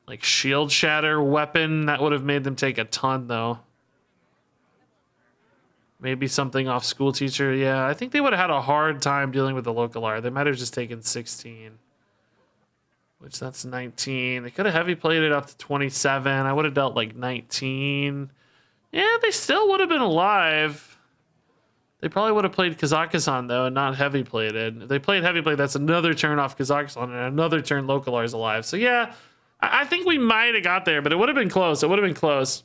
like shield shatter weapon. That would have made them take a ton though. Maybe something off school teacher. Yeah, I think they would have had a hard time dealing with the Localar. They might have just taken 16. Which that's 19. They could have heavy played it up to 27. I would have dealt like 19. Yeah, they still would have been alive. They probably would have played Kazakhstan though, and not heavy plated. If they played heavy plate, that's another turn off Kazakhstan and another turn Localar's alive. So yeah, I think we might have got there, but it would have been close. It would have been close.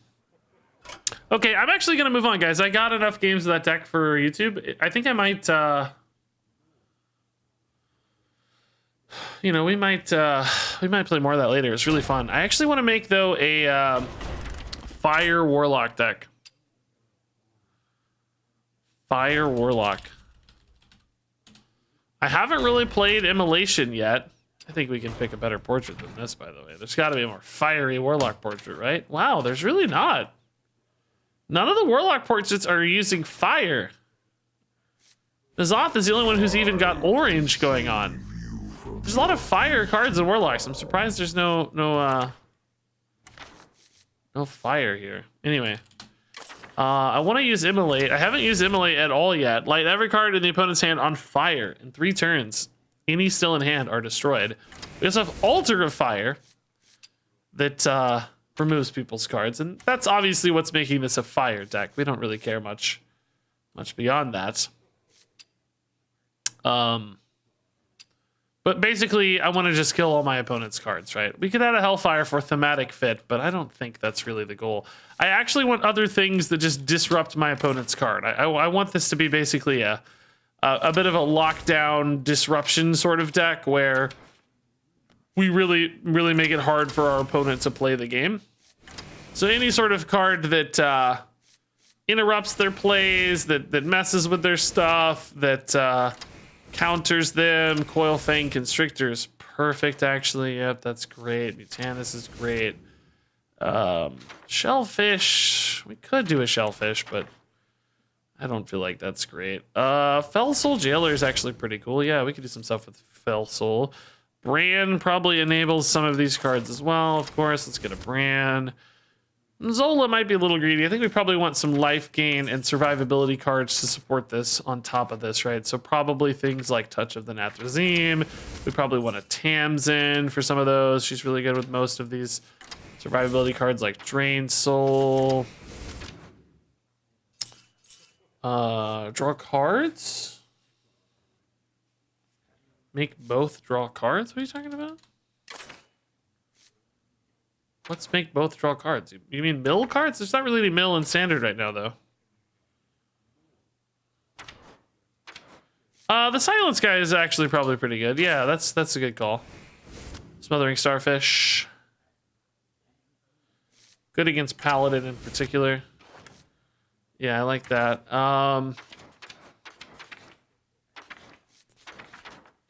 Okay, I'm actually gonna move on, guys. I got enough games of that deck for YouTube. I think I might, you know, we might play more of that later. It's really fun. I actually want to make though a Fire Warlock deck. Fire Warlock. I haven't really played Immolation yet. I think we can pick a better portrait than this, by the way. There's got to be a more fiery Warlock portrait, right? Wow, there's really not. None of the Warlock portraits are using fire. Nazoth is the only one who's even got orange going on. There's a lot of fire cards in Warlocks. I'm surprised there's no fire here. Anyway. I want to use Immolate. I haven't used Immolate at all yet. Light every card in the opponent's hand on fire in 3 turns. Any still in hand are destroyed. We also have Altar of Fire that removes people's cards, and that's obviously what's making this a fire deck. We don't really care much beyond that. But basically, I want to just kill all my opponent's cards, right? We could add a Hellfire for thematic fit, but I don't think that's really the goal. I actually want other things that just disrupt my opponent's card. I want this to be basically a bit of a lockdown disruption sort of deck where we really make it hard for our opponent to play the game. So any sort of card that interrupts their plays, that messes with their stuff, that counters them. Coil Fang Constrictor's perfect, actually. Yep, that's great. Mutanus is great. Shellfish. We could do a Shellfish, but I don't feel like that's great. Fell Soul Jailer is actually pretty cool. Yeah, we could do some stuff with Fell Soul. Bran probably enables some of these cards as well. Of course, let's get a Bran. Zola might be a little greedy. I think we probably want some life gain and survivability cards to support this on top of this, right? So probably things like Touch of the Nathrazim. We probably want a Tamsin for some of those. She's really good with most of these survivability cards like Drain Soul. Draw cards. make both draw cards? What are you talking about? Let's make both draw cards. You mean mill cards? There's not really any mill in standard right now, though. The silence guy is actually probably pretty good. Yeah, that's a good call. Smothering Starfish. Good against Paladin in particular. Yeah, I like that.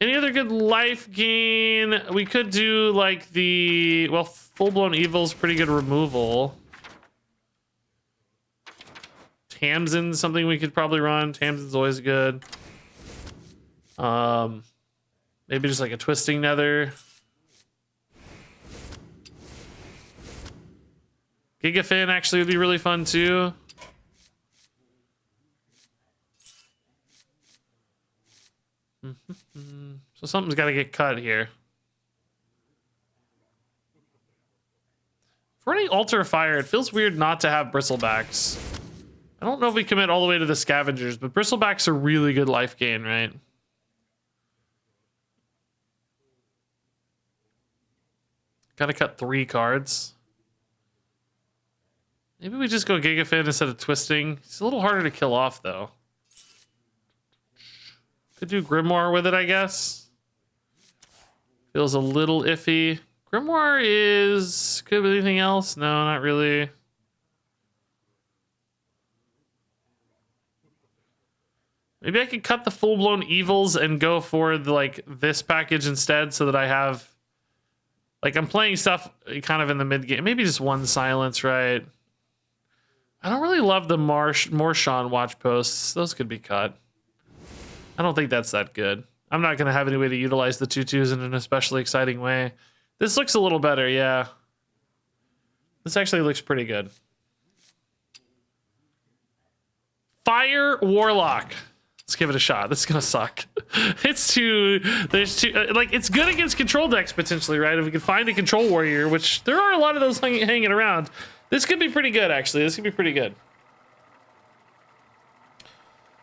Any other good life gain? We could do like the... Well, Full-Blown Evil's pretty good removal. Tamsin's something we could probably run. Tamsin's always good. Maybe just like a Twisting Nether. Gigafin actually would be really fun too. So something's got to get cut here. If we're running Altar of Fire, it feels weird not to have Bristlebacks. I don't know if we commit all the way to the Scavengers, but Bristlebacks are really good life gain, right? Gotta cut 3 cards. Maybe we just go Gigafin instead of Twisting. It's a little harder to kill off, though. Could do Grimoire with it, I guess. Feels a little iffy. Grimoire is... Could be anything else? No, not really. Maybe I could cut the Full-Blown Evils and go for the, like this package instead so that I have... Like, I'm playing stuff kind of in the mid-game. Maybe just 1 silence, right? I don't really love the Morshan watch posts. Those could be cut. I don't think that's that good. I'm not going to have any way to utilize the 2/2s in an especially exciting way. This looks a little better, yeah. This actually looks pretty good. Fire Warlock. Let's give it a shot. This is going to suck. It's too... There's too... like, it's good against control decks, potentially, right? If we can find a control warrior, which there are a lot of those hanging around. This could be pretty good, actually. This could be pretty good.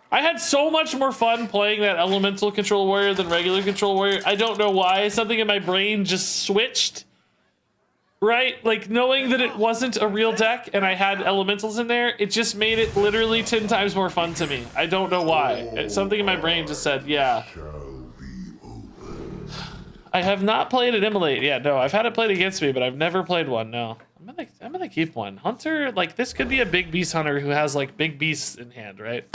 I had so much more fun playing that elemental control warrior than regular control warrior. I don't know why. Something in my brain just switched. Right? Like, knowing that it wasn't a real deck and I had elementals in there, it just made it literally 10 times more fun to me. I don't know why. Something in my brain just said, yeah. I have not played an Immolate. Yeah, no, I've had it played against me, but I've never played one, no. I'm gonna keep one. Hunter, like, this could be a big beast hunter who has, like, big beasts in hand, right?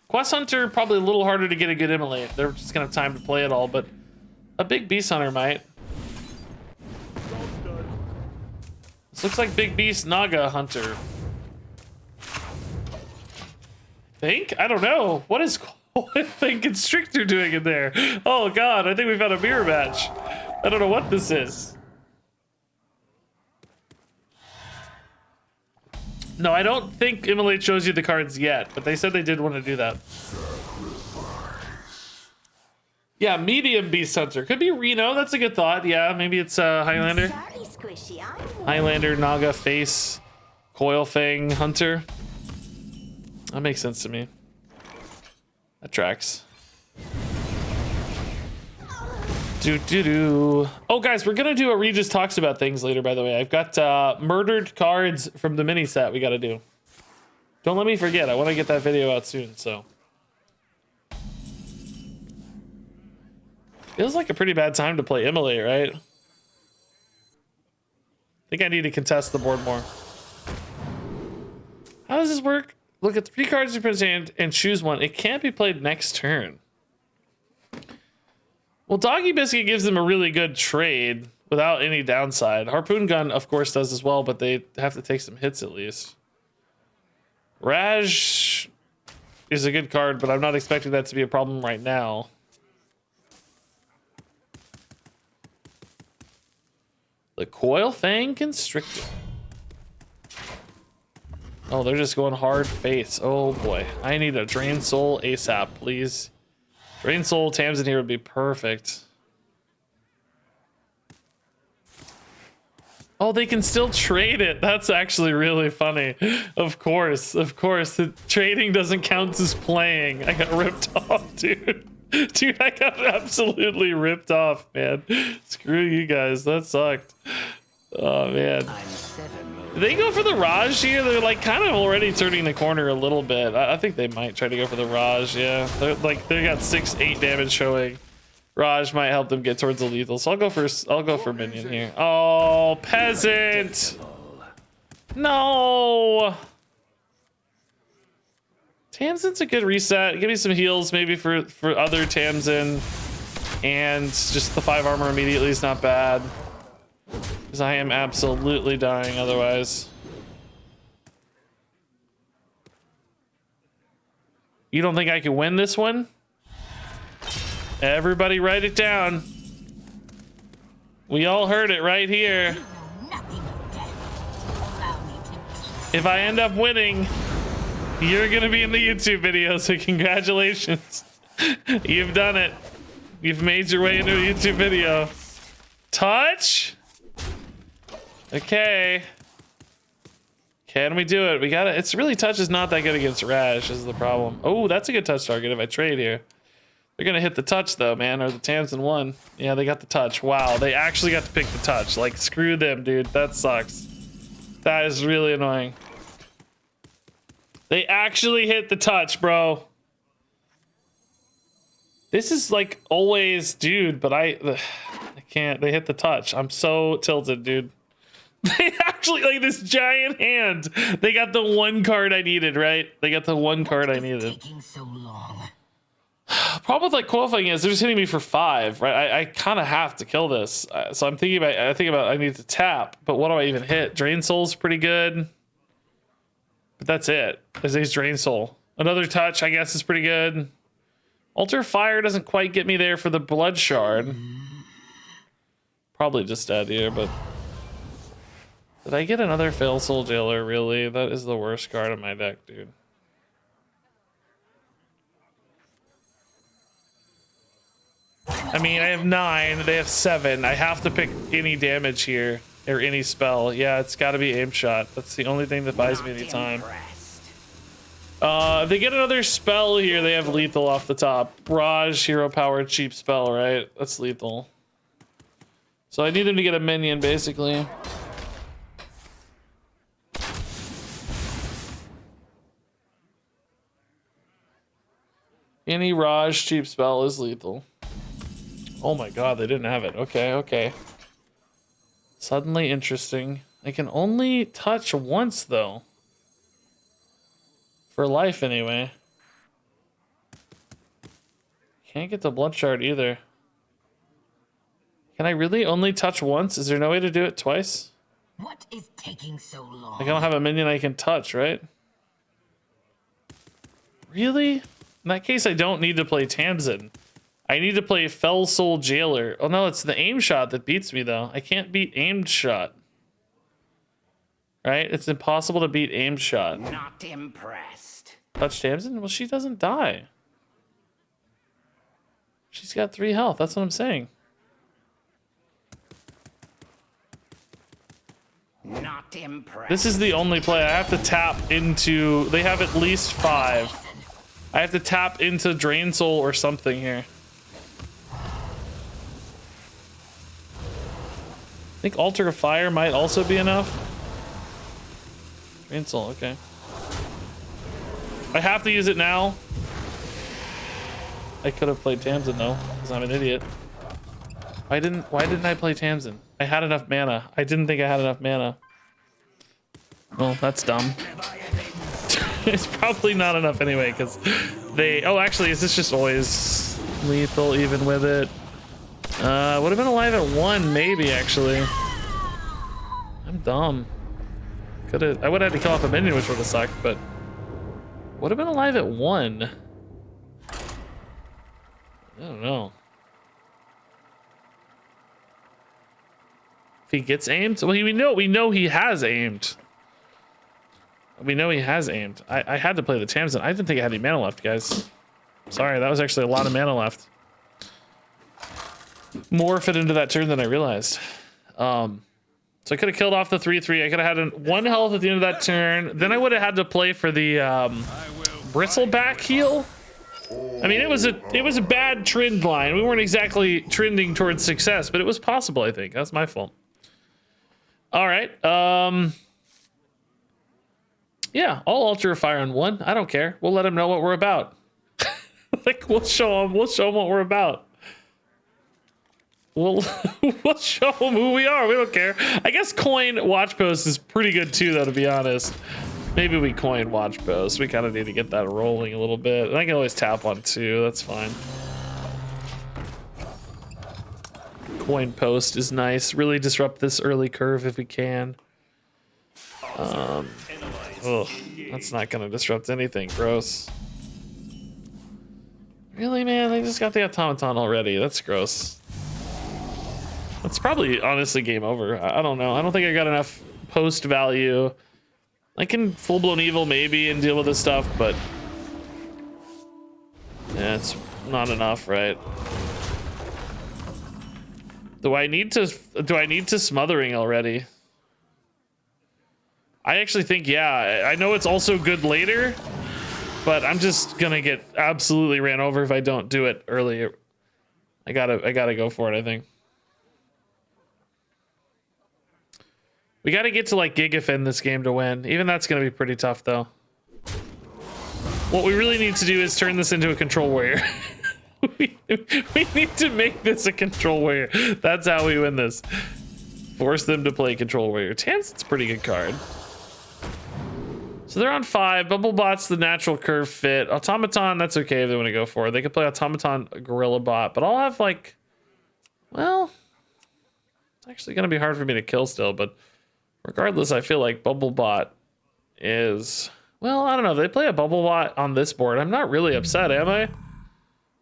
Quest Hunter, probably a little harder to get a good Immolate. They're just gonna have time to play it all, but a big beast hunter might. This looks like Big Beast Naga Hunter. Think? I don't know. What is Thing Constrictor doing in there? Oh god, I think we found a mirror match. I don't know what this is. No, I don't think Immolate shows you the cards yet, but they said they did want to do that. Yeah, medium Beast Hunter. Could be Reno, that's a good thought. Yeah, maybe it's Highlander. Sorry, Squishy, Highlander, Naga, Face, Coil Fang, Hunter. That makes sense to me. That tracks. Oh, guys, we're gonna do a Regis Talks About Things later, by the way. I've got murdered cards from the mini set we gotta do. Don't let me forget. I want to get that video out soon, so. Feels like a pretty bad time to play Immolate, right? I think I need to contest the board more. How does this work? Look at 3 cards in your hand and choose one. It can't be played next turn. Well, Doggy Biscuit gives them a really good trade without any downside. Harpoon Gun, of course, does as well, but they have to take some hits at least. Raj is a good card, but I'm not expecting that to be a problem right now. The Coil Fang Constrictor. Oh, they're just going hard face. Oh boy. I need a Drain Soul ASAP, please. Drain Soul Tamsin here would be perfect. Oh, they can still trade it. That's actually really funny. Of course. The trading doesn't count as playing. I got ripped off, dude. Dude, I got absolutely ripped off, man. Screw you guys. That sucked. Oh, man. They go for the Raj here. They're like kind of already turning the corner a little bit. I think they might try to go for the Raj. Yeah, they're like they got 6-8 damage showing. Raj might help them get towards the lethal. So I'll go for minion here. Oh, peasant. No. Tamsin's a good reset. Give me some heals maybe for other Tamsin. And just the 5 armor immediately is not bad. Because I am absolutely dying otherwise. You don't think I can win this one? Everybody write it down. We all heard it right here. If I end up winning, you're gonna be in the YouTube video, so congratulations. You've done it. You've made your way into a YouTube video. Touch? Okay. Can we do it? We got it. It's really touch is not that good against Rash is the problem. Oh, that's a good touch target if I trade here. They're gonna hit the touch though, man, or the Tamsin won. Yeah, they got the touch. Wow, they actually got to pick the touch. Like, screw them, dude. That sucks. That is really annoying. They actually hit the touch, bro. This is like always, dude, but I can't. They hit the touch. I'm so tilted, dude. They actually, like, this giant hand. They got the one card I needed, right? They got the one card I needed. Taking so long. Problem with like qualifying is they're just hitting me for 5, right? I kind of have to kill this. So I'm thinking about, I need to tap, but what do I even hit? Drain Soul's pretty good. But that's it. There's these Drain Soul. Another touch, I guess, is pretty good. Altar Fire doesn't quite get me there for the Blood Shard. Probably just dead here, but... Did I get another Fail Soul Jailer, really? That is the worst card in my deck, dude. I mean, I have 9, they have 7. I have to pick any damage here, or any spell. Yeah, it's gotta be Aim Shot. That's the only thing that buys me any time. If they get another spell here, they have lethal off the top. Raj, hero power, cheap spell, right? That's lethal. So I need them to get a minion, basically. Any Raj cheap spell is lethal. Oh my god, they didn't have it. Okay, okay. Suddenly interesting. I can only touch once, though. For life, anyway. Can't get the Blood Shard, either. Can I really only touch once? Is there no way to do it twice? What is taking so long? Like, I don't have a minion I can touch, right? Really? In that case, I don't need to play Tamsin. I need to play Fell Soul Jailer. Oh no, it's the Aim Shot that beats me, though. I can't beat Aimed Shot. Right? It's impossible to beat Aimed Shot. Not impressed. Touch Tamsin? Well, she doesn't die. She's got 3 health. That's what I'm saying. Not impressed. This is the only play. I have to tap into... They have at least 5. I have to tap into Drain Soul or something here. I think Altar of Fire might also be enough. Drain Soul, okay. I have to use it now. I could have played Tamsin though, because I'm an idiot. Why didn't I play Tamsin? I had enough mana. I didn't think I had enough mana. Well, that's dumb. It's probably not enough anyway, because they... Oh, actually, is this just always lethal even with it? Would have been alive at 1, maybe, actually. I'm dumb. I would have had to kill off a minion, which would have sucked, but... Would have been alive at 1. I don't know. If he gets aimed? Well, we know he has aimed. We know he has aimed. I had to play the Tamsin. I didn't think I had any mana left, guys. Sorry, that was actually a lot of mana left. More fit into that turn than I realized. So I could have killed off the 3/3. I could have had 1 health at the end of that turn. Then I would have had to play for the Bristleback heal. I mean, it was a bad trend line. We weren't exactly trending towards success, but it was possible, I think. That's my fault. All right. Yeah, I'll alter a fire on one. I don't care. We'll let them know what we're about. Like, we'll show them what we're about. We'll show them who we are. We don't care. I guess coin watch post is pretty good too, though, to be honest. Maybe we coin watch post. We kind of need to get that rolling a little bit. And I can always tap on two. That's fine. Coin post is nice. Really disrupt this early curve if we can. Ugh, that's not gonna disrupt anything. Gross. Really, man? They just got the automaton already. That's gross. That's probably honestly game over. I don't know. I don't think I got enough post value. I can full-blown evil maybe and deal with this stuff, but yeah, it's not enough, right? Do I need to smothering already? I actually think, yeah. I know it's also good later, but I'm just gonna get absolutely ran over if I don't do it early. I gotta go for it, I think. We gotta get to like Gigafin this game to win. Even that's gonna be pretty tough though. What we really need to do is turn this into a control warrior. we need to make this a control warrior. That's how we win this. Force them to play control warrior. Tamsin's a pretty good card. So they're on 5. Bubblebot's the natural curve fit. Automaton, that's okay if they want to go for it. They could play Automaton Gorilla Bot, but I'll have like, well, it's actually gonna be hard for me to kill still, but regardless, I feel like Bubblebot is, well, I don't know. If they play a Bubblebot on this board, I'm not really upset, am I?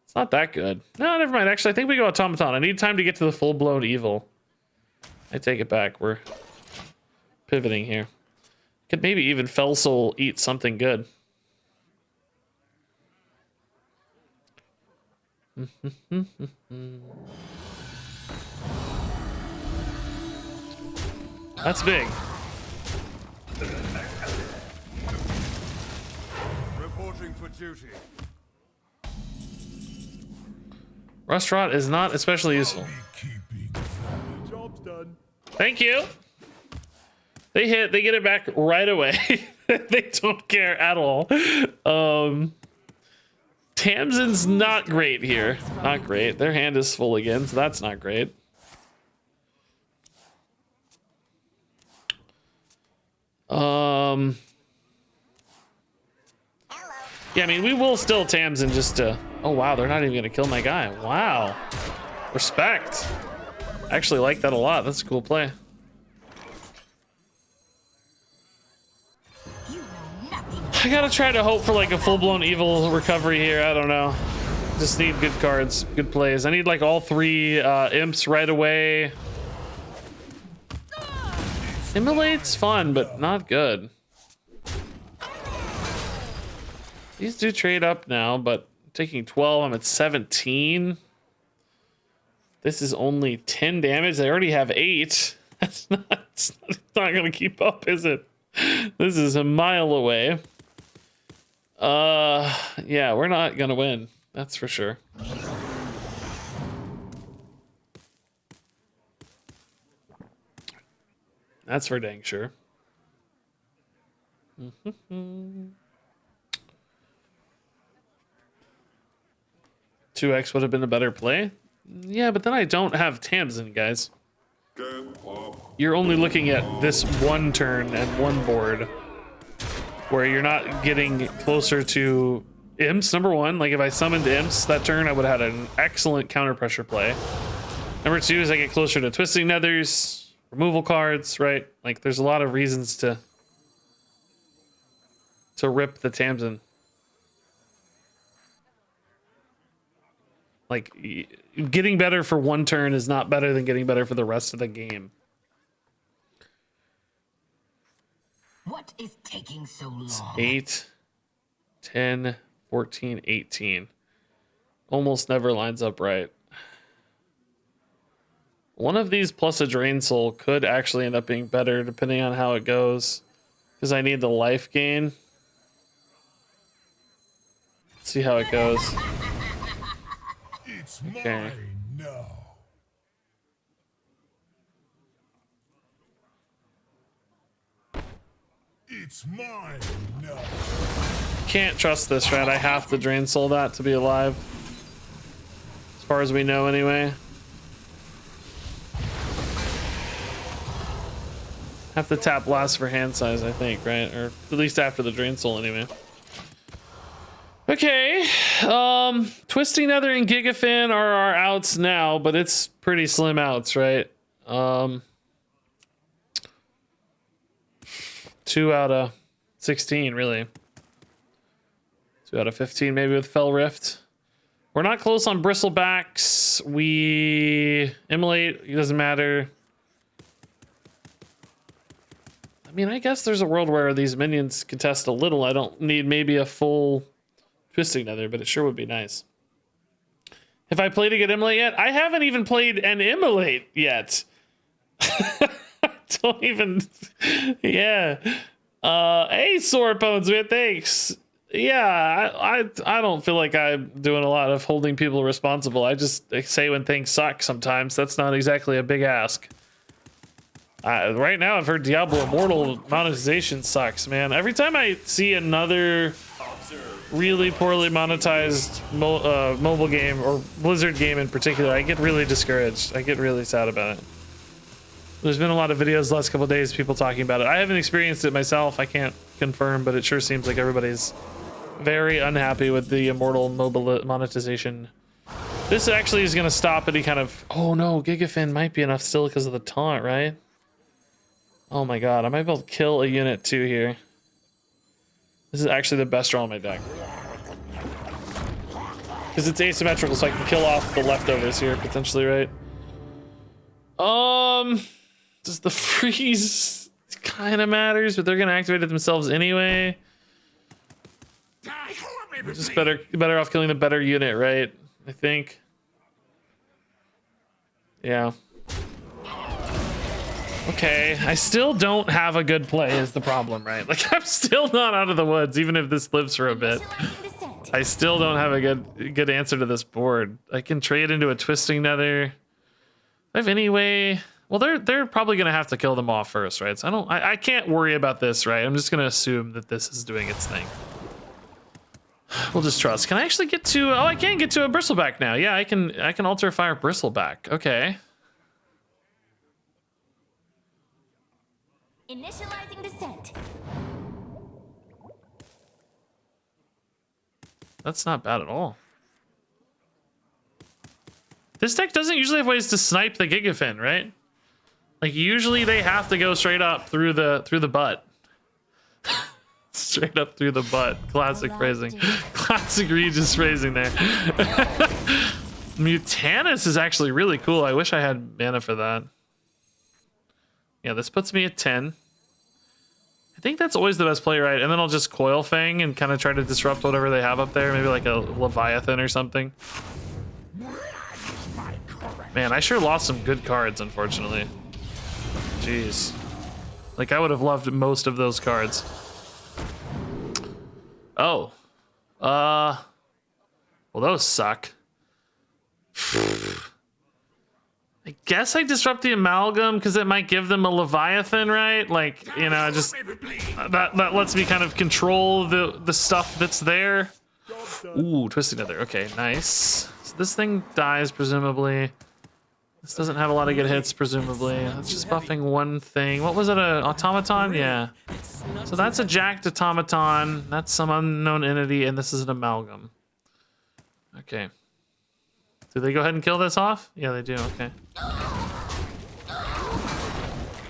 It's not that good. No, never mind. Actually, I think we go Automaton. I need time to get to the full-blown evil. I take it back. We're pivoting here. Could maybe even Fell Soul eat something good. That's big. Reporting for duty. Restaurant is not especially useful. Job's done. Thank you. They get it back right away. They don't care at all. Tamsin's not great here. Not great. Their hand is full again, so that's not great. Yeah, I mean, we will still Tamsin just to... Oh, wow, they're not even going to kill my guy. Wow. Respect. I actually like that a lot. That's a cool play. I gotta try to hope for like a full-blown evil recovery here. I don't know. Just need good cards, good plays. I need like all 3 imps right away. Immolate's fun, but not good. These do trade up now, but taking 12, I'm at 17. This is only 10 damage. They already have 8. It's not gonna keep up, is it? This is a mile away. Yeah, we're not gonna win. That's for sure. That's for dang sure. 2x would have been a better play. Yeah, but then I don't have Tamsin, guys. You're only looking at this one turn and one board where you're not getting closer to imps. Number 1, like if I summoned imps that turn, I would have had an excellent counter pressure play. Number 2 is I get closer to twisting nethers, removal cards, right? Like there's a lot of reasons to rip the Tamsin. Like getting better for one turn is not better than getting better for the rest of the game. What is taking so long? 8, 10, 14, 18. Almost never lines up right. One of these plus a Drain Soul could actually end up being better depending on how it goes. Because I need the life gain. see how it goes. It's Okay. mine now. It's mine now. Can't trust this, right? I have to drain soul that to be alive. As far as we know, anyway. Have to tap last for hand size, I think, right? Or at least after the drain soul, anyway. Okay. Twisting Nether and Gigafin are our outs now, but it's pretty slim outs, right? 2 out of 16, really. 2 out of 15, maybe with Fell Rift. We're not close on Bristlebacks. We immolate, it doesn't matter. I mean, I guess there's a world where these minions contest a little. I don't need maybe a full Twisting Nether, but it sure would be nice. Have I played a good immolate yet? I haven't even played an immolate yet. Don't even. Yeah. Hey, sore bones, man. Thanks. Yeah, I don't feel like I'm doing a lot of holding people responsible. I just say when things suck sometimes. That's not exactly a big ask. Right now, I've heard Diablo Immortal monetization sucks, man. Every time I see another really poorly monetized mobile game, or Blizzard game in particular, I get really discouraged. I get really sad about it. There's been a lot of videos the last couple of days, people talking about it. I haven't experienced it myself. I can't confirm, but it sure seems like everybody's very unhappy with the Immortal mobile monetization. This actually is going to stop any kind of... Oh no, Gigafin might be enough still because of the taunt, right? Oh my god, I might be able to kill a unit too here. This is actually the best draw in my deck. Because it's asymmetrical, so I can kill off the leftovers here, potentially, right? Does the freeze kind of matters, but they're gonna activate it themselves anyway. We're just better off killing the better unit, right? I think. Yeah. Okay, I still don't have a good play is the problem, right? Like, I'm still not out of the woods, even if this lives for a bit. I still don't have a good answer to this board. I can trade into a Twisting Nether. Do I have any way? Well, they're probably gonna have to kill them off first, right? So I can't worry about this, right? I'm just gonna assume that this is doing its thing. We'll just trust. Can I actually get to? Oh, I can get to a Bristleback now. Yeah, I can alter fire Bristleback. Okay. Initializing descent. That's not bad at all. This deck doesn't usually have ways to snipe the Gigafin, right? Like usually they have to go straight up through the butt. Straight up through the butt. Classic phrasing. Classic Regis phrasing there. Mutanus is actually really cool. I wish I had mana for that. Yeah, this puts me at 10. I think that's always the best play, right? And then I'll just Coil Fang and kind of try to disrupt whatever they have up there. Maybe like a Leviathan or something. Man, I sure lost some good cards, unfortunately. Jeez. Like, I would have loved most of those cards. Oh. Well, those suck. I guess I disrupt the Amalgam because it might give them a Leviathan, right? Like, you know, just that lets me kind of control the stuff that's there. Ooh, Twisted Nether. Okay, nice. So this thing dies, presumably. This doesn't have a lot of good hits, presumably. It's just buffing one thing. What was it, an automaton? Yeah. So that's a jacked automaton. That's some unknown entity, and this is an amalgam. Okay. Do they go ahead and kill this off? Yeah, they do. Okay.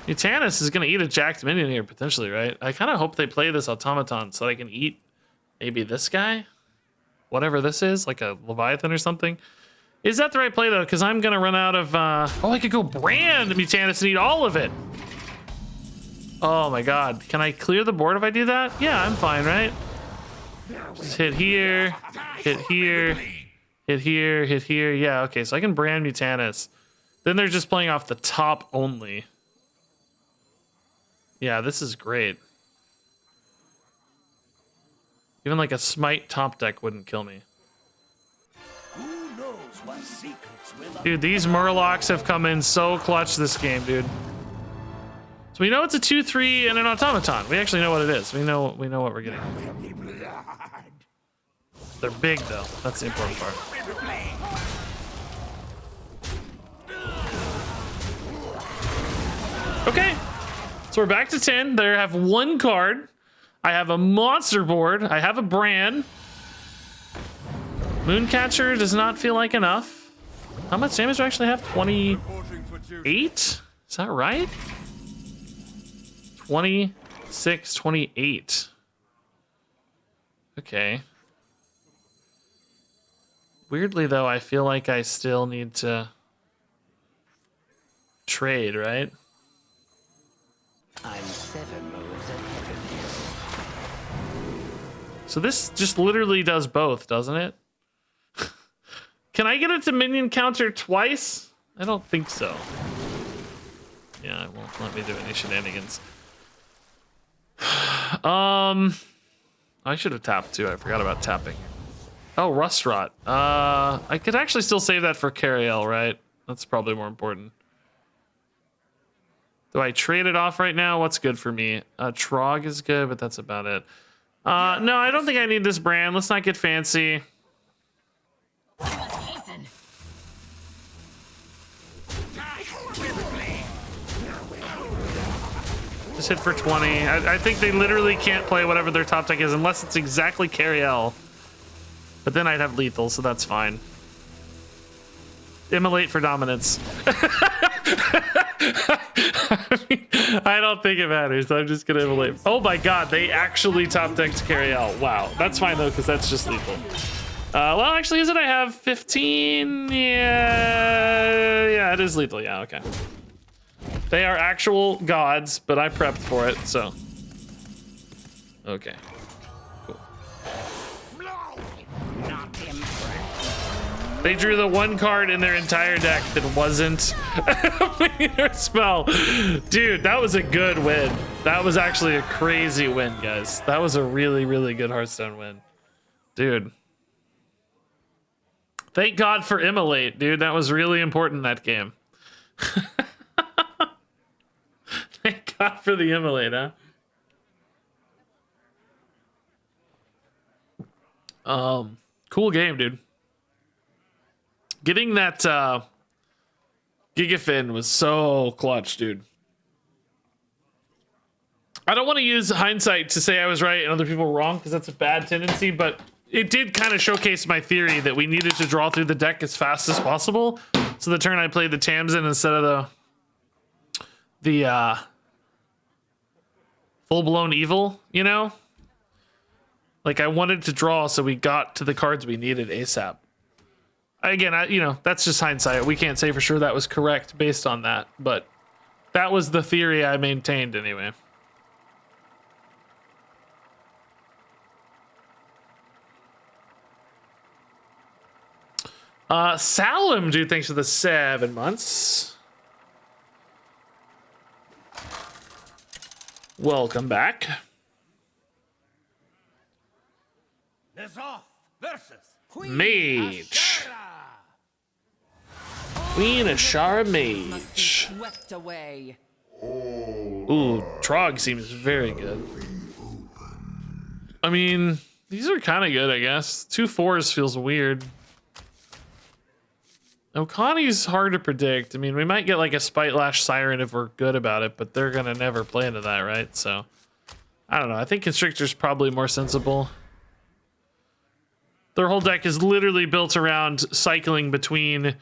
Mutanus is going to eat a jacked minion here, potentially, right? I kind of hope they play this automaton so I can eat maybe this guy? Whatever this is, like a Leviathan or something. Is that the right play, though? Because I'm going to run out of... Oh, I could go brand Mutanus and eat all of it. Oh, my God. Can I clear the board if I do that? Yeah, I'm fine, right? Just hit here, hit here, hit here, hit here. Yeah, okay, so I can brand Mutanus. Then they're just playing off the top only. Yeah, this is great. Even like a smite top deck wouldn't kill me. Who knows what secrets will Dude, these Murlocs have come in so clutch this game, dude. So we know it's a 2/3 and an automaton. We actually know what it is. We know what we're getting. They're big though. That's the important part. Okay. So we're back to 10. They have 1 card. I have a monster board. I have a brand. Mooncatcher does not feel like enough. How much damage do I actually have? 28? Is that right? 26, 28. Okay. Weirdly though, I feel like I still need to trade, right? I'm 7 moves ahead of you. So this just literally does both, doesn't it? Can I get it to minion counter twice? I don't think so. Yeah, it won't let me do any shenanigans. I should have tapped too. I forgot about tapping. Oh, Rust Rot. I could actually still save that for Cariel, right? That's probably more important. Do I trade it off right now? What's good for me? Trog is good, but that's about it. No, I don't think I need this brand. Let's not get fancy. Hasten. Just hit for 20. I think they literally can't play whatever their top deck is unless it's exactly Cariel. But then I'd have lethal, so that's fine. Immolate for dominance. I don't think it matters. I'm just gonna immolate. Oh my god, they actually top decked Cariel. Wow, that's fine though, because that's just lethal. Well, actually, is it? I have 15. Yeah, it is lethal. Yeah, okay. They are actual gods, but I prepped for it, so. Okay. Cool. Not impressed. They drew the 1 card in their entire deck that wasn't a spell. Dude, that was a good win. That was actually a crazy win, guys. That was a really, really good Hearthstone win. Dude. Thank God for Immolate, dude. That was really important in that game. Thank God for the Immolate, huh? Cool game, dude. Getting that Gigafin was so clutch, dude. I don't want to use hindsight to say I was right and other people were wrong, because that's a bad tendency, but it did kind of showcase my theory that we needed to draw through the deck as fast as possible. So the turn I played the Tamsin instead of the full-blown evil, you know? Like, I wanted to draw so we got to the cards we needed ASAP. Again, you know, that's just hindsight. We can't say for sure that was correct based on that, but that was the theory I maintained anyway. Salem, dude, thanks for the 7 months. Welcome back. Off versus Mage. Queen Ashara Mage. Swept away. Ooh, Trog seems very good. I mean, these are kind of good, I guess. 2 4s feels weird. Okani's hard to predict. I mean, we might get like a Spite Lash Siren if we're good about it, but they're gonna never play into that, right? So, I don't know. I think Constrictor's probably more sensible. Their whole deck is literally built around cycling between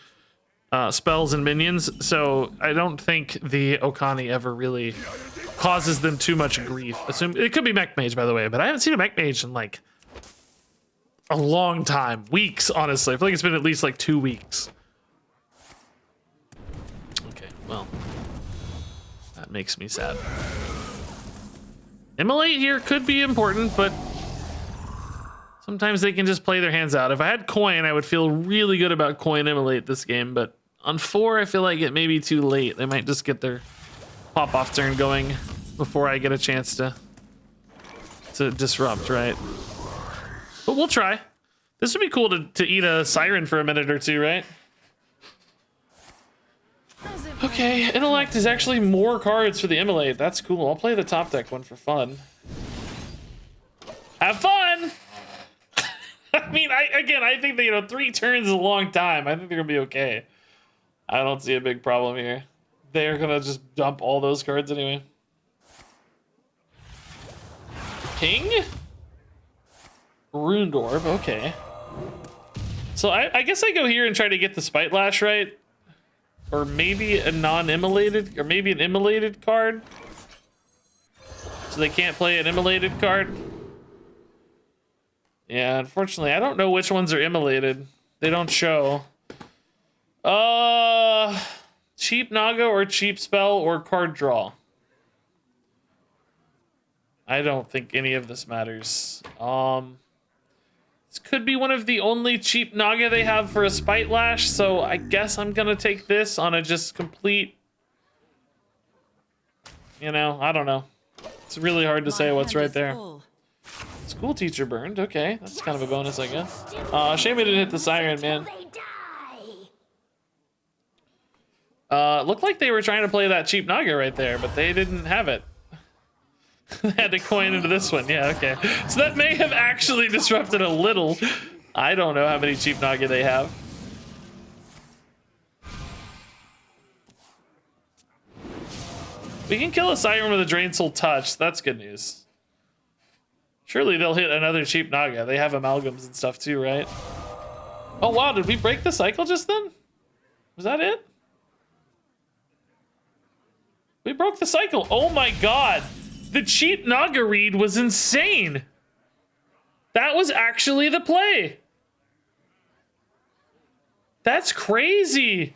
spells and minions, so I don't think the Okani ever really causes them too much grief. It could be Mech Mage, by the way, but I haven't seen a Mech Mage in like a long time. Weeks, honestly. I feel like it's been at least like 2 weeks. Okay, well, that makes me sad. Immolate here could be important, but sometimes they can just play their hands out. If I had coin, I would feel really good about coin Immolate this game, but on 4, I feel like it may be too late. They might just get their pop-off turn going before I get a chance to disrupt, right? But we'll try. This would be cool to eat a siren for a minute or two, right? Okay, Intellect is actually more cards for the Immolate. That's cool. I'll play the top deck one for fun. Have fun! I mean, I think that, you know, 3 turns is a long time. I think they're gonna be okay. I don't see a big problem here. They're gonna just dump all those cards anyway. King? Runed Orb, okay. So I guess I go here and try to get the Spite Lash right. Or maybe a non-immolated, or maybe an immolated card. So they can't play an immolated card. Yeah, unfortunately, I don't know which ones are immolated. They don't show. Cheap Naga or cheap spell or card draw. I don't think any of this matters. This could be one of the only cheap Naga they have for a Spite Lash, so I guess I'm gonna take this on a just complete... You know, I don't know. It's really hard to say what's right there. School teacher burned, okay. That's kind of a bonus, I guess. Shame we didn't hit the siren, man. Looked like they were trying to play that cheap Naga right there, but they didn't have it. They had to coin into this one. Yeah, okay. So that may have actually disrupted a little. I don't know how many cheap Naga they have. We can kill a Siren with a Drain Soul Touch. That's good news. Surely they'll hit another cheap Naga. They have amalgams and stuff too, right? Oh wow, did we break the cycle just then? Was that it? We broke the cycle. Oh my god. The cheap Naga read was insane. That was actually the play. That's crazy.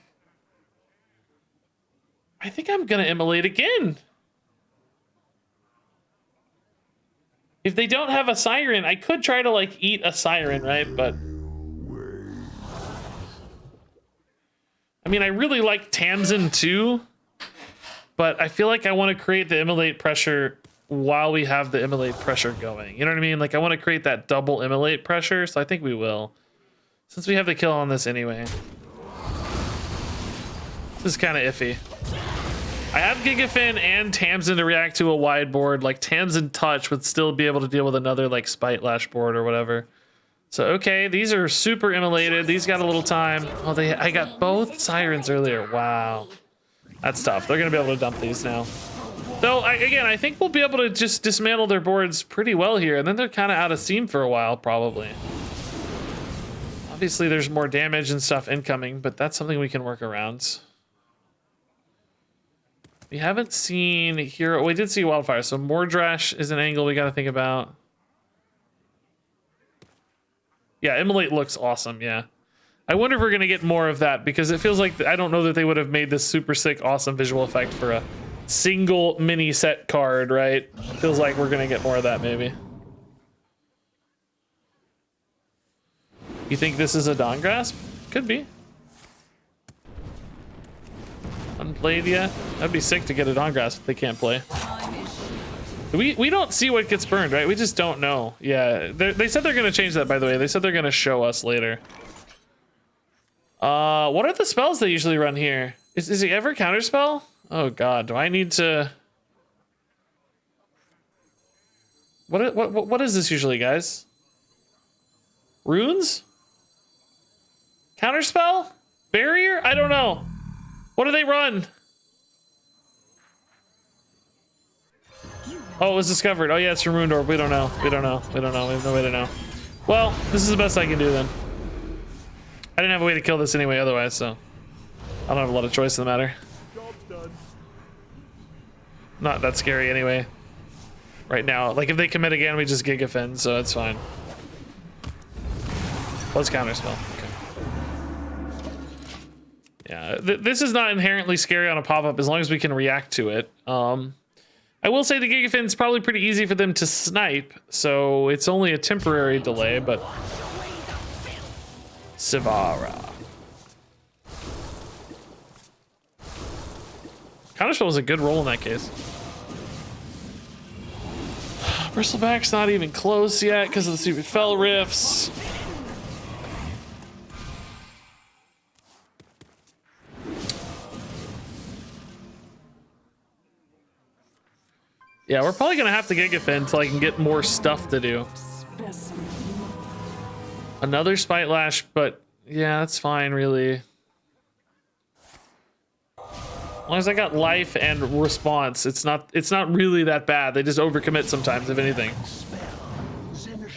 I think I'm gonna immolate again. If they don't have a siren, I could try to like eat a siren, right? But I mean, I really like Tamsin too, but I feel like I want to create the immolate pressure while we have the immolate pressure going. You know what I mean? Like I want to create that double immolate pressure, so I think we will. Since we have the kill on this anyway. This is kind of iffy. I have Gigafin and Tamsin to react to a wide board. Like Tamsin Touch would still be able to deal with another like Spite Lash board or whatever. So okay, these are super immolated. These got a little time. Oh, I got both sirens earlier. Wow, that's tough. They're gonna be able to dump these now. Though again, I think we'll be able to just dismantle their boards pretty well here, and then they're kind of out of steam for a while probably. Obviously, there's more damage and stuff incoming, but that's something we can work around. We haven't seen Hero. We did see Wildfire, so Mordrash is an angle we got to think about. Yeah, Immolate looks awesome, yeah. I wonder if we're going to get more of that, because it feels like, I don't know that they would have made this super sick, awesome visual effect for a single mini set card, right? Feels like we're going to get more of that, maybe. You think this is a Dawn Grasp? Could be. Unplayed yet? That'd be sick to get a Dawn Grasp if they can't play. We don't see what gets burned, right? We just don't know. Yeah, they said they're gonna change that, by the way. They said they're gonna show us later. What are the spells they usually run here? Is he ever counterspell? Oh god, do I need to... What is this usually, guys? Runes? Counterspell? Barrier? I don't know. What do they run? Oh, it was discovered. Oh yeah, it's from Ruined Orb. We don't know. We don't know. We don't know. We have no way to know. Well, this is the best I can do then. I didn't have a way to kill this anyway otherwise, so I don't have a lot of choice in the matter. Job's done. Not that scary anyway. Right now. Like if they commit again, we just Gigafin, so it's fine. Let's counterspell. Okay. Yeah, this is not inherently scary on a pop-up as long as we can react to it. I will say the Gigafin's probably pretty easy for them to snipe, so it's only a temporary delay, but... Sivara. Counterspell was a good roll in that case. Bristleback's not even close yet because of the stupid fell rifts. Yeah, we're probably gonna have to Gigafin until I can get more stuff to do. Another Spite Lash, but yeah, that's fine, really. As long as I got life and response, it's not really that bad. They just overcommit sometimes, if anything.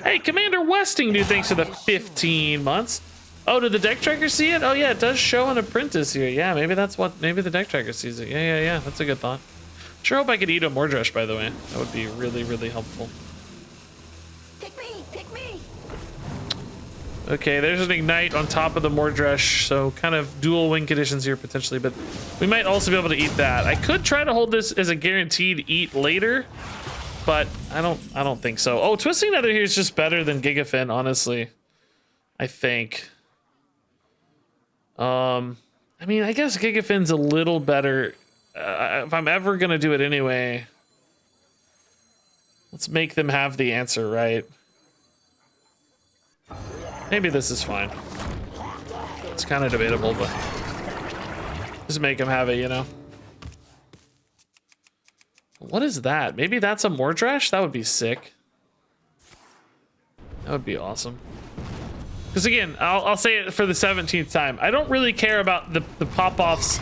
Hey, Commander Westing, dude, thanks for the 15 months. Oh, did the deck tracker see it? Oh yeah, it does show an apprentice here. Yeah, maybe that's what, maybe the deck tracker sees it. Yeah, that's a good thought. Sure hope I could eat a Mordresh, by the way. That would be really, really helpful. Pick me, pick me. Okay, there's an Ignite on top of the Mordresh, so kind of dual win conditions here potentially, but we might also be able to eat that. I could try to hold this as a guaranteed eat later, but I don't think so. Oh, Twisting Nether here is just better than Gigafin, honestly. I think. I mean, I guess Gigafin's a little better. If I'm ever gonna do it anyway, let's make them have the answer, right? Maybe this is fine. It's kind of debatable, but just make them have it, you know? What is that? Maybe that's a Mordresh? That would be sick. That would be awesome. Because again, I'll say it for the 17th time. I don't really care about the pop-offs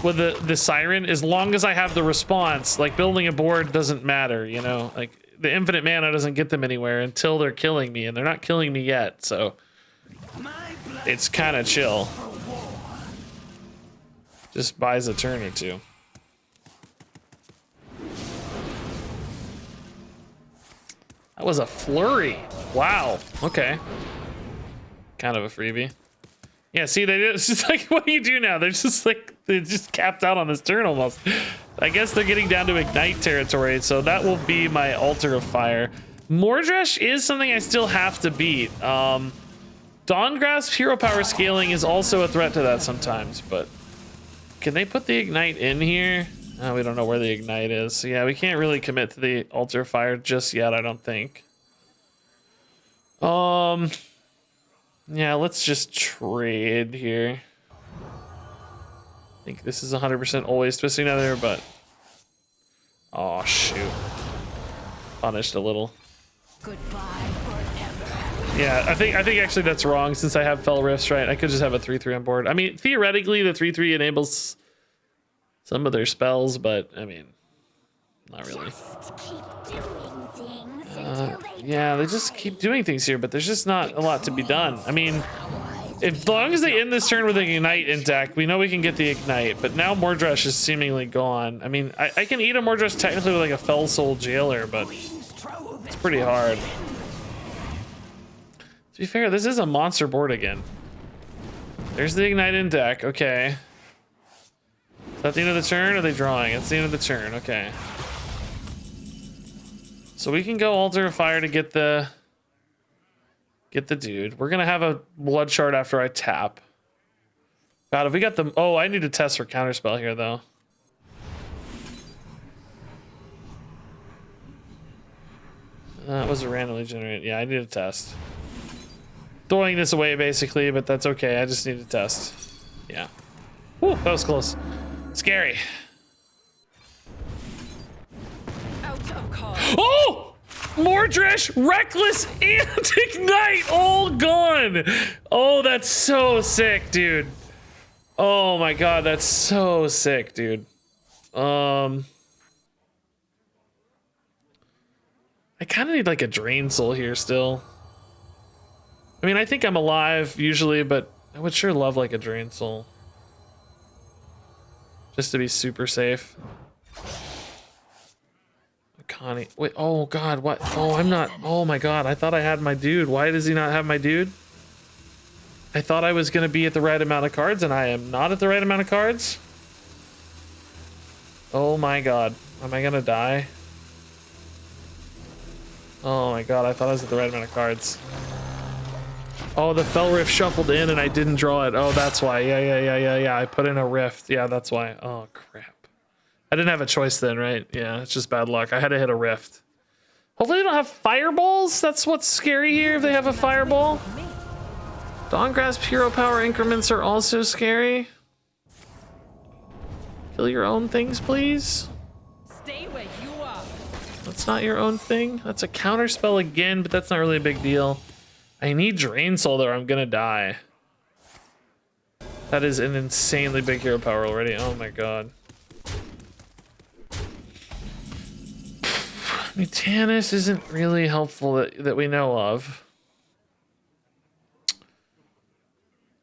with the Siren as long as I have the response. Like, building a board doesn't matter, you know? Like, the infinite mana doesn't get them anywhere until they're killing me, and they're not killing me yet, so it's kind of chill. Just buys a turn or two. That was a flurry. Wow. Okay. Kind of a freebie. Yeah, see, it's just like, what do you do now? They're just like, they're just capped out on this turn almost. I guess they're getting down to Ignite territory, so that will be my Altar of Fire. Mordresh is something I still have to beat. Dawngrasp hero power scaling is also a threat to that sometimes, but can they put the Ignite in here? Oh, we don't know where the Ignite is. So yeah, we can't really commit to the Altar of Fire just yet, I don't think. Yeah, let's just trade here. I think this is 100% always Twisting Nether, but oh shoot, punished a little. Goodbye forever. Yeah, I think actually that's wrong since I have Fell Rifts, right? I could just have a 3/3 on board. I mean, theoretically, the 3/3 enables some of their spells, but I mean, not really. Just keep doing things until they Yeah, they just keep doing things here, but there's just not a lot to be done. I mean, as long as they end this turn with an Ignite in deck, we know we can get the Ignite, but now Mordresh is seemingly gone. I mean, I can eat a Mordresh technically with like a Fell Soul Jailer, but it's pretty hard. To be fair, this is a monster board again. There's the Ignite in deck, okay. Is that the end of the turn, or are they drawing? It's the end of the turn, okay. So we can go Altar of Fire to get the dude. We're gonna have a Blood Shard after I tap. God, if we got the... Oh, I need to test for Counterspell here, though. That was a randomly generated. Yeah, I need to test. Throwing this away, basically, but that's okay. I just need to test. Yeah. Whew, that was close. Scary. Oh! Mordresh, Reckless, and Ignite all gone. Oh, that's so sick, dude. Oh my god, that's so sick, dude. I kind of need like a Drain Soul here still. I mean, I think I'm alive usually, but I would sure love like a Drain Soul. Just to be super safe. Connie, wait, oh god, what? Oh, I'm not, oh my god, I thought I had my dude. Why does he not have my dude? I thought I was gonna be at the right amount of cards, and I am not at the right amount of cards. Oh my god, am I gonna die? Oh my god, I thought I was at the right amount of cards. Oh, the Fell Rift shuffled in and I didn't draw it. Oh, that's why. Yeah. I put in a Rift. Yeah, that's why. Oh, crap. I didn't have a choice then, right? Yeah, it's just bad luck. I had to hit a Rift. Hopefully they don't have fireballs. That's what's scary here if they have a fireball. Dawngrasp hero power increments are also scary. Kill your own things, please. Stay where you are. That's not your own thing. That's a counter spell again, but that's not really a big deal. I need Drain Soul or I'm gonna die. That is an insanely big hero power already. Oh my god. Mutanus isn't really helpful that we know of.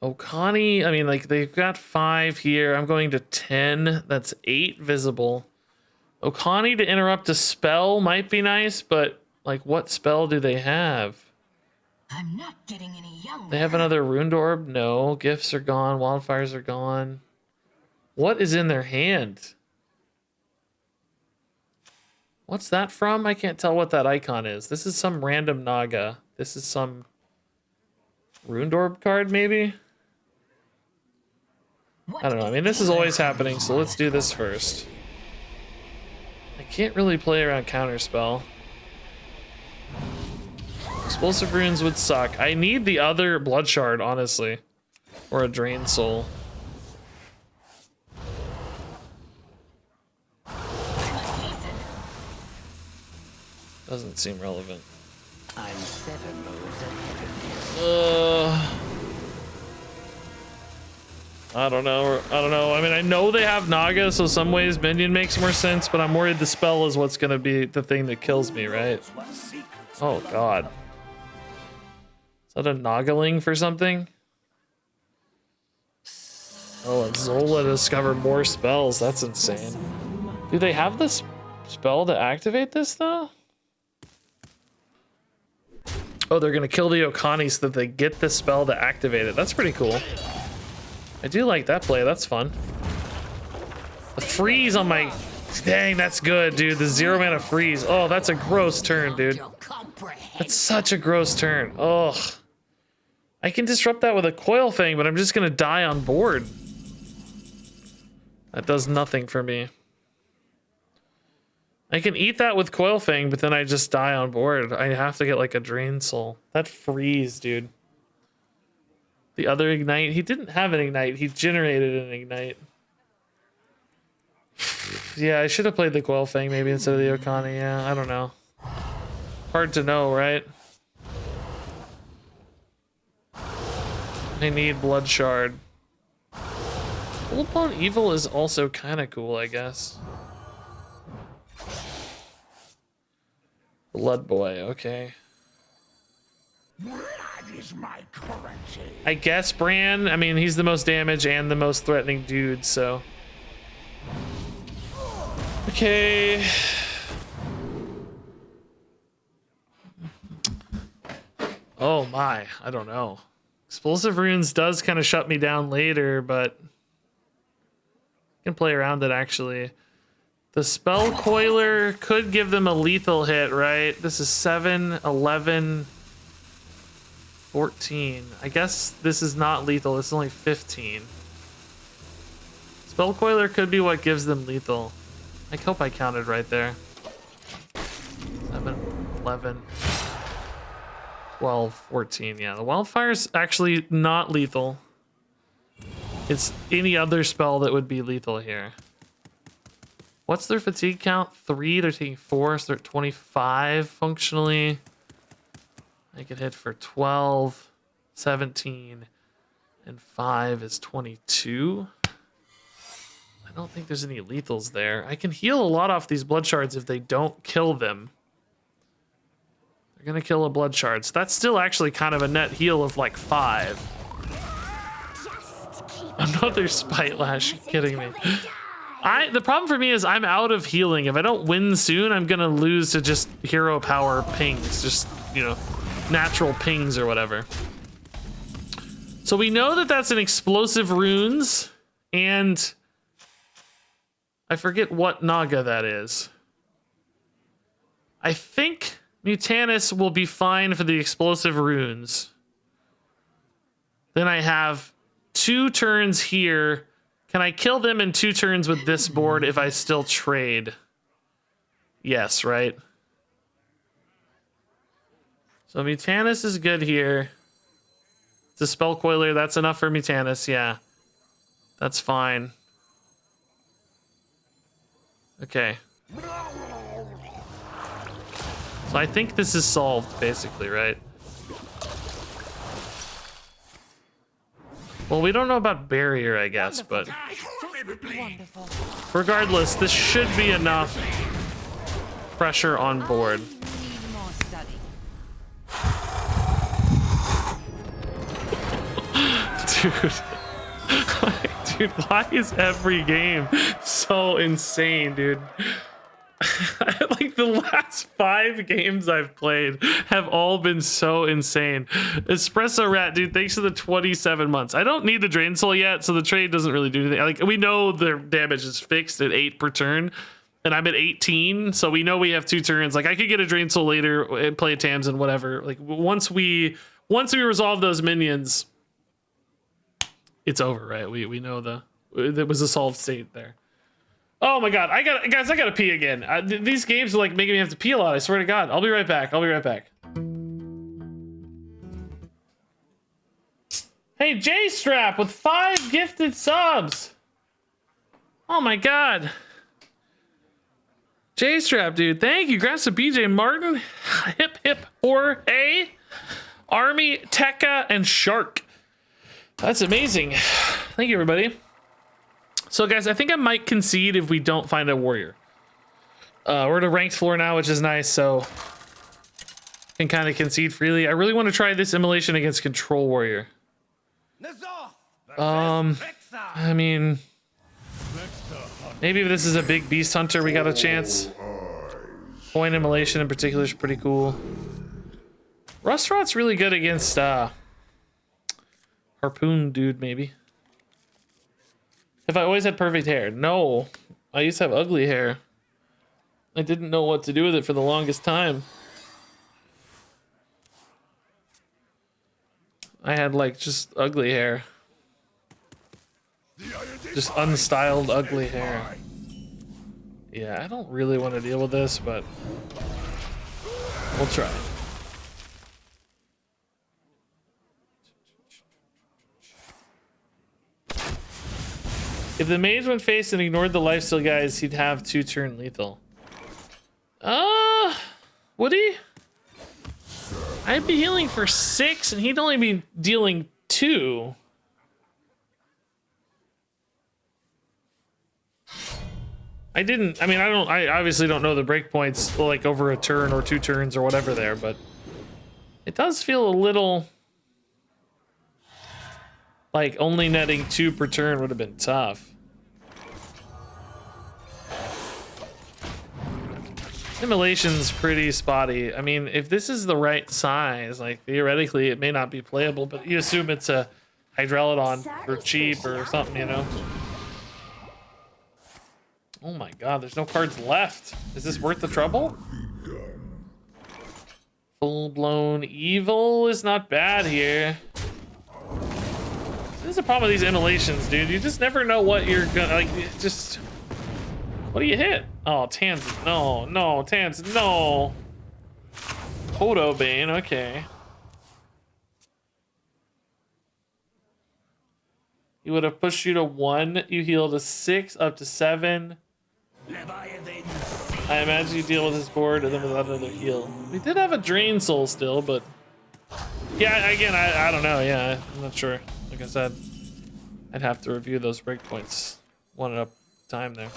Okani, I mean, like, they've got 5 here. I'm going to 10. That's 8 visible. Okani to interrupt a spell might be nice, but, like, what spell do they have? I'm not getting any younger. They have another Runed Orb? No. Gifts are gone. Wildfires are gone. What is in their hand? What's that from? I can't tell what that icon is. This is some random Naga. This is some Runed Orb card, maybe? I don't know. I mean, this is always happening, so let's do this first. I can't really play around Counterspell. Explosive Runes would suck. I need the other Blood Shard, honestly. Or a Drain Soul. Doesn't seem relevant. I'm 7 moves ahead of you. I don't know. I mean, I know they have Naga, so some ways Minion makes more sense, but I'm worried the spell is what's gonna be the thing that kills me, right? Oh god. Is that a Nagaling for something? Oh, and Zola discover more spells. That's insane. Do they have this spell to activate this though? Oh, they're gonna kill the Okani so that they get the spell to activate it. That's pretty cool. I do like that play. That's fun. The freeze on my... Dang, that's good, dude. The 0 mana freeze. Oh, that's a gross turn, dude. That's such a gross turn. Ugh. I can disrupt that with a Coil Fang, but I'm just gonna die on board. That does nothing for me. I can eat that with Coil Fang, but then I just die on board. I have to get like a Drain Soul. That freeze, dude. The other Ignite, he didn't have an Ignite. He generated an Ignite. Yeah, I should have played the Coil Fang maybe instead of the Okani. Yeah, I don't know. Hard to know, right? I need Blood Shard. Full-blown Evil is also kind of cool, I guess. Blood Boy, okay. Blood is my currency. I guess Bran, I mean, he's the most damage and the most threatening dude, so. Okay. Oh my, I don't know. Explosive Runes does kind of shut me down later, but I can play around it actually. The Spell Coiler could give them a lethal hit, right? This is 7, 11, 14. I guess this is not lethal. This is only 15. Spell Coiler could be what gives them lethal. I hope I counted right there. 7, 11, 12, 14. Yeah, the Wildfire's actually not lethal. It's any other spell that would be lethal here. What's their fatigue count? 3. They're taking 4, so they're at 25 functionally. I could hit for 12, 17, and 5 is 22. I don't think there's any lethals there. I can heal a lot off these blood shards if they don't kill them. They're gonna kill a blood shard, so that's still actually kind of a net heal of like 5. Another Spite Lash, you're kidding me. The problem for me is I'm out of healing. If I don't win soon, I'm gonna lose to just hero power pings, just, you know, natural pings or whatever. So we know that that's an Explosive Runes, and I forget what Naga that is. I think Mutanus will be fine for the Explosive Runes. Then I have 2 turns here. Can I kill them in 2 turns with this board if I still trade? Yes, right? So Mutanus is good here. It's a spell coiler. That's enough for Mutanus. Yeah, that's fine. Okay. So I think this is solved, basically, right? Well, we don't know about barrier, I guess, but regardless, this should be enough pressure on board. Need more study. Dude. Dude, why is every game so insane, dude? Like the last 5 games I've played have all been so insane. Espresso Rat, dude, thanks for the 27 months. I don't need the Drain Soul yet, so the trade doesn't really do anything. Like, we know their damage is fixed at 8 per turn, and I'm at 18, so we know we have 2 turns. Like, I could get a Drain Soul later and play a Tamsin, whatever. Like, once we resolve those minions, it's over, right? We know it was a solved state there. Oh my god, I gotta pee again. These games are like making me have to pee a lot. I swear to God. I'll be right back. Hey, J-Strap with 5 gifted subs. Oh my god. J-Strap, dude. Thank you. Congrats to BJ Martin. Hip hip hooray. Army, Tekka, and Shark. That's amazing. Thank you, everybody. So, guys, I think I might concede if we don't find a warrior. We're at a ranked floor now, which is nice, so can kind of concede freely. I really want to try this immolation against Control Warrior. I mean, maybe if this is a big Beast Hunter, we got a chance. Point immolation in particular is pretty cool. Rustrot's really good against Harpoon dude, maybe. If I always had perfect hair? No, I used to have ugly hair. I didn't know what to do with it for the longest time. I had like just ugly hair. Just unstyled ugly hair. Yeah, I don't really want to deal with this, but we'll try. If the mage went face and ignored the lifesteal guys, he'd have 2 turn lethal. Would he? I'd be healing for 6 and he'd only be dealing 2. I obviously don't know the breakpoints like over a turn or 2 turns or whatever there, but it does feel a little like only netting 2 per turn would have been tough. Immolation's pretty spotty. I mean, if this is the right size, like theoretically it may not be playable, but you assume it's a Hydralodon for cheap or something, you know? Oh my god, there's no cards left. Is this worth the trouble? Full-blown evil is not bad here. This is a problem with these immolations, dude. You just never know what you're gonna, like, just... What do you hit? Oh, Tamsin. No, Tamsin, no. Hodo Bane, okay. He would have pushed you to 1. You heal to 6, up to 7. I imagine you deal with his board and then without another heal. We did have a Drain Soul still, but... Yeah, again, I don't know. Yeah, I'm not sure. Like I said, I'd have to review those breakpoints one at a time there.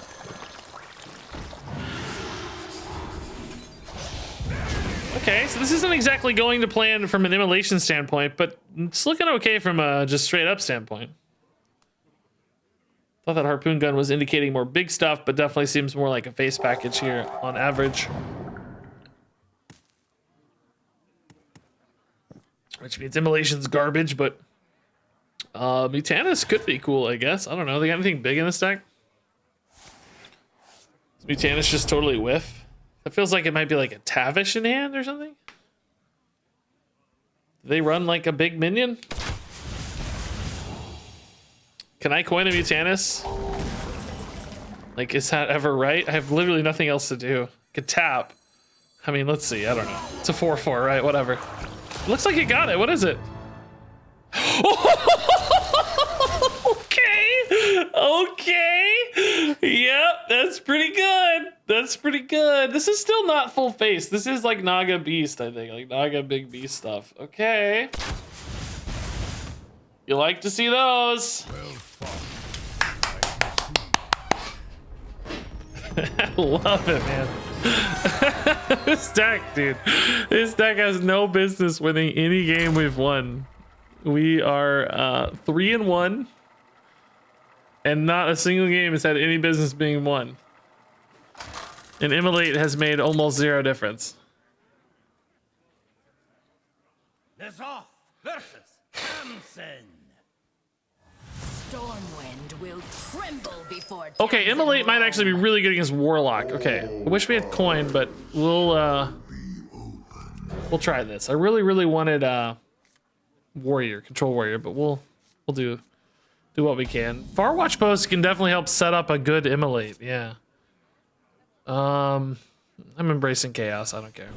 Okay, so this isn't exactly going to plan from an immolation standpoint, but it's looking okay from a just straight up standpoint. Thought that harpoon gun was indicating more big stuff, but definitely seems more like a face package here on average. Which means immolation's garbage, but Mutanus could be cool, I guess. I don't know. They got anything big in this deck? Is Mutanus just totally whiff? It feels like it might be like a Tavish in hand or something. Do they run like a big minion? Can I coin a Mutanus? Like, is that ever right? I have literally nothing else to do. Could tap. I mean, let's see. I don't know. It's a 4/4, right? Whatever. It looks like it got it. What is it? Okay. Okay. Yep, that's pretty good. That's pretty good. This is still not full face. This is like Naga Beast, I think. Like Naga Big Beast stuff. Okay. You like to see those. I love it, man. This deck, dude. This deck has no business winning any game we've won. We are 3-1, and not a single game has had any business being won. And Immolate has made almost zero difference. Off versus Samson. Stormwind will tremble before. Okay, Immolate might actually be really good against Warlock. Okay, I wish we had coin, but we'll try this. I really wanted Warrior, Control Warrior, but we'll do what we can. Farwatch Post can definitely help set up a good Immolate. Yeah. I'm embracing chaos. I don't care.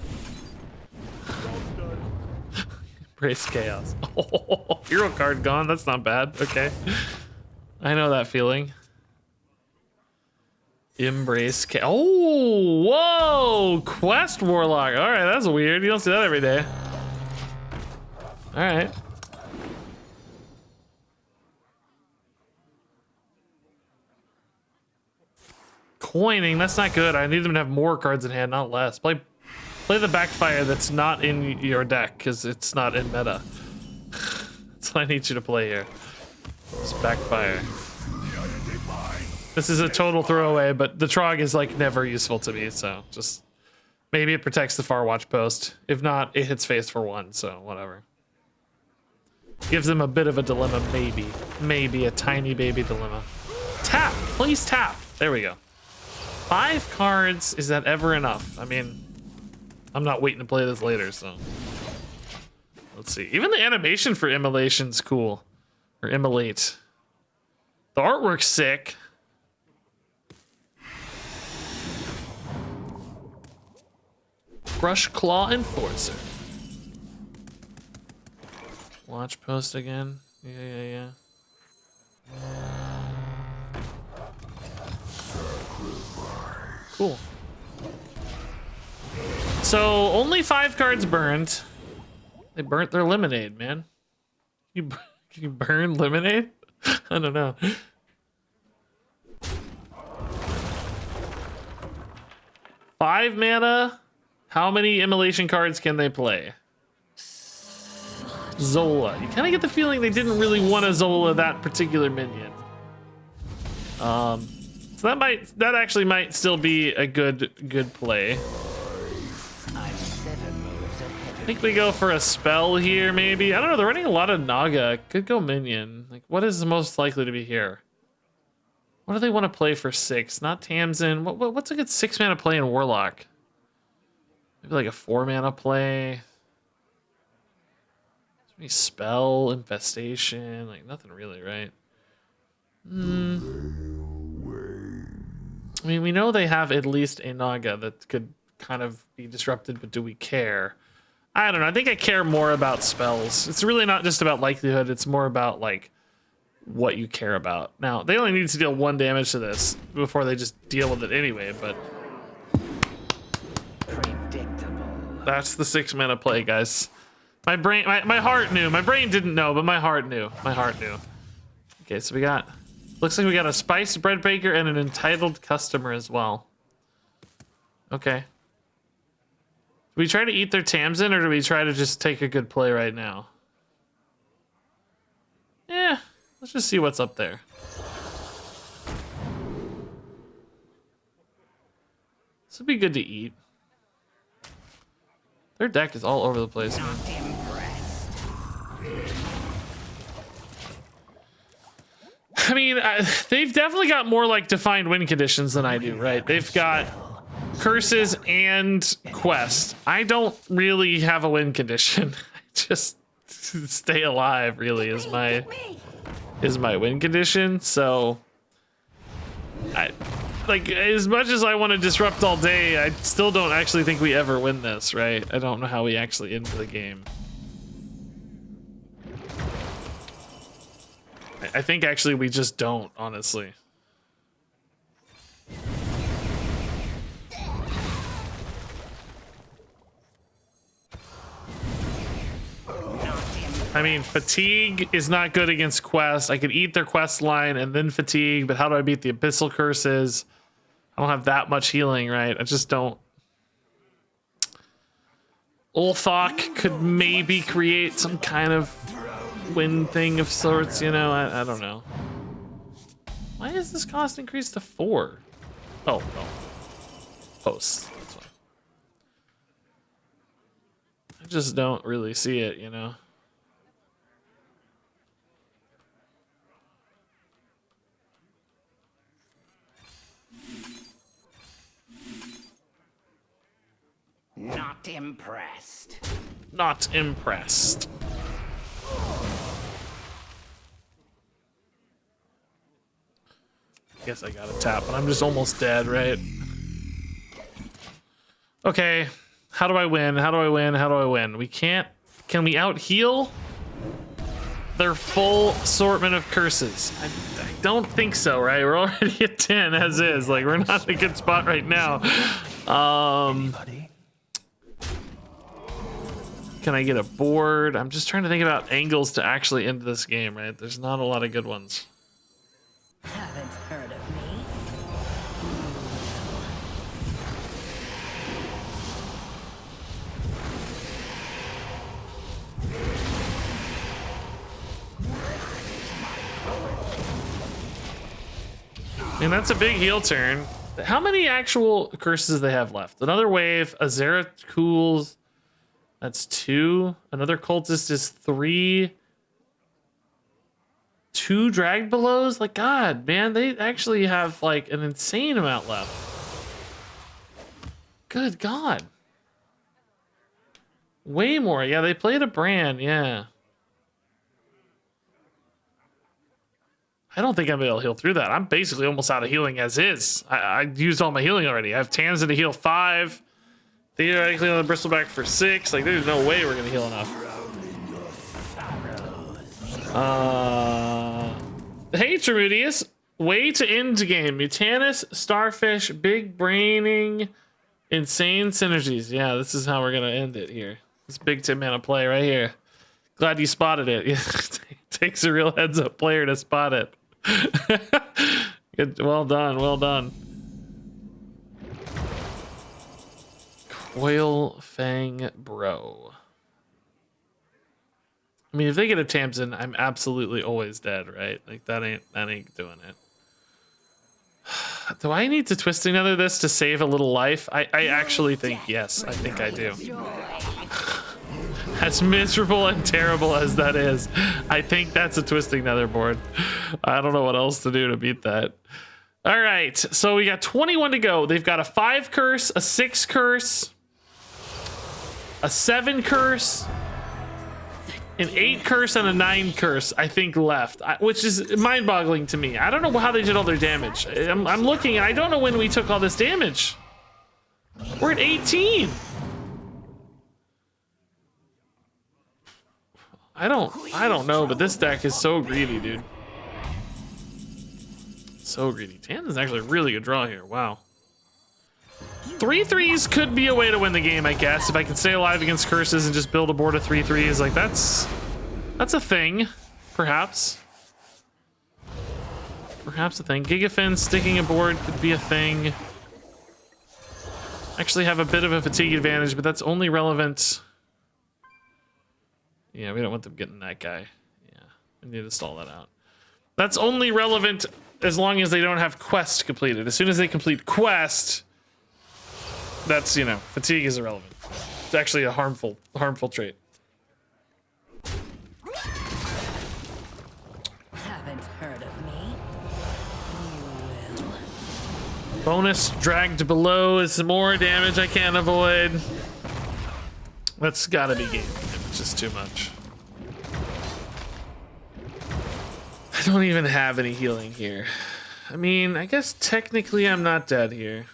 Embrace chaos. Oh, hero card gone. That's not bad. Okay. I know that feeling. Embrace chaos. Oh, whoa! Quest Warlock. All right, that's weird. You don't see that every day. All right. Coining. That's not good. I need them to have more cards in hand, not less. Play the backfire that's not in your deck because it's not in meta. That's what I need you to play here. It's backfire. This is a total throwaway, but the Trog is like never useful to me, so just maybe it protects the Farwatch Post. If not, it hits face for 1, so whatever. Gives them a bit of a dilemma, maybe. Maybe a tiny baby dilemma. Tap! Please tap! There we go. 5 cards, is that ever enough? I mean, I'm not waiting to play this later, so. Let's see. Even the animation for Immolation's cool. Or Immolate. The artwork's sick. Brush Claw Enforcer. Watch Post again. Yeah. Cool. So only 5 cards burned. They burnt their lemonade, man. Can you burn lemonade? I don't know. Five mana. How many Immolation cards can they play? Zola. You kind of get the feeling they didn't really want to Zola that particular minion. So that actually might still be a good play. I think we go for a spell here, maybe. I don't know. They're running a lot of Naga. Could go minion. Like, what is most likely to be here? What do they want to play for 6? Not Tamsin. What's a good 6 mana play in Warlock? Maybe like a 4 mana play. Maybe spell, infestation, like nothing really, right? I mean, we know they have at least a Naga that could kind of be disrupted, but do we care? I don't know. I think I care more about spells. It's really not just about likelihood. It's more about like what you care about. Now, they only need to deal 1 damage to this before they just deal with it anyway, but that's the 6 mana play, guys. My brain, my heart knew. My brain didn't know, but my heart knew. My heart knew. Okay, so we got, looks like we got a spiced bread baker and an entitled customer as well. Okay. Do we try to eat their Tamsin, or do we try to just take a good play right now? Yeah, let's just see what's up there. This would be good to eat. Their deck is all over the place, man. I mean, they've definitely got more like defined win conditions than I do, right? They've got curses and quest. I don't really have a win condition. Just stay alive really is my win condition. So I like, as much as I want to disrupt all day, I still don't actually think we ever win this, right? I don't know how we actually end the game. I think actually we just don't, honestly. I mean, fatigue is not good against quest. I could eat their quest line and then fatigue, but how do I beat the abyssal curses? I don't have that much healing, right? I just don't. Ulthok could maybe create some kind of win thing of sorts, you know? I don't know. Why is this cost increased to 4? Oh, no. Posts. That's why. I just don't really see it, you know? Not impressed. Not impressed. Guess I gotta tap, but I'm just almost dead, right? Okay, how do I win? How do I win? How do I win? We can't. Can we out heal their full assortment of curses? I don't think so, right? We're already at 10 as is. Like, we're not in a good spot right now. Can I get a board? I'm just trying to think about angles to actually end this game, right? There's not a lot of good ones. Haven't heard of me. And that's a big heal turn. How many actual curses do they have left? Another wave, Azera cools. That's 2. Another cultist is 3. 2 dragged belows? Like, God, man, they actually have like an insane amount left. Good God. Way more. Yeah, they played a brand. Yeah. I don't think I'm able to heal through that. I'm basically almost out of healing as is. I used all my healing already. I have Tamsin to heal 5. Theoretically on the Bristleback for 6. Like, there's no way we're gonna heal enough. Hey, Tremudius. Way to end the game. Mutanus, Starfish, Big Braining, Insane Synergies. Yeah, this is how we're gonna end it here. This big 10 mana play right here. Glad you spotted it. It takes a real heads up player to spot it. Good. Well done. Well done. Coil Fang Bro. I mean, if they get a Tamsin, I'm absolutely always dead, right? Like that ain't doing it. Do I need to twist another this to save a little life? I actually think yes. I think I do. As miserable and terrible as that is, I think that's a twisting netherboard. I don't know what else to do to beat that. All right, so we got 21 to go. They've got a 5 curse, a 6 curse, a 7 curse, an 8 curse, and a 9 curse, I think, left, which is mind-boggling to me. I don't know how they did all their damage. I'm looking, and I don't know when we took all this damage. We're at 18. I don't know, but this deck is so greedy, dude. So greedy. Tan is actually a really good draw here. Wow. 3/3s could be a way to win the game, I guess. If I can stay alive against curses and just build a board of 3/3s, like that's a thing, perhaps. Perhaps a thing. Gigafin sticking a board could be a thing. Actually have a bit of a fatigue advantage, but that's only relevant. Yeah, we don't want them getting that guy. Yeah, we need to stall that out. That's only relevant as long as they don't have quest completed. As soon as they complete quest, that's, you know, fatigue is irrelevant. It's actually a harmful trait. Haven't heard of me. You will. Bonus dragged below is more damage I can't avoid. That's gotta be game. It's just too much. I don't even have any healing here. I mean, I guess technically I'm not dead here.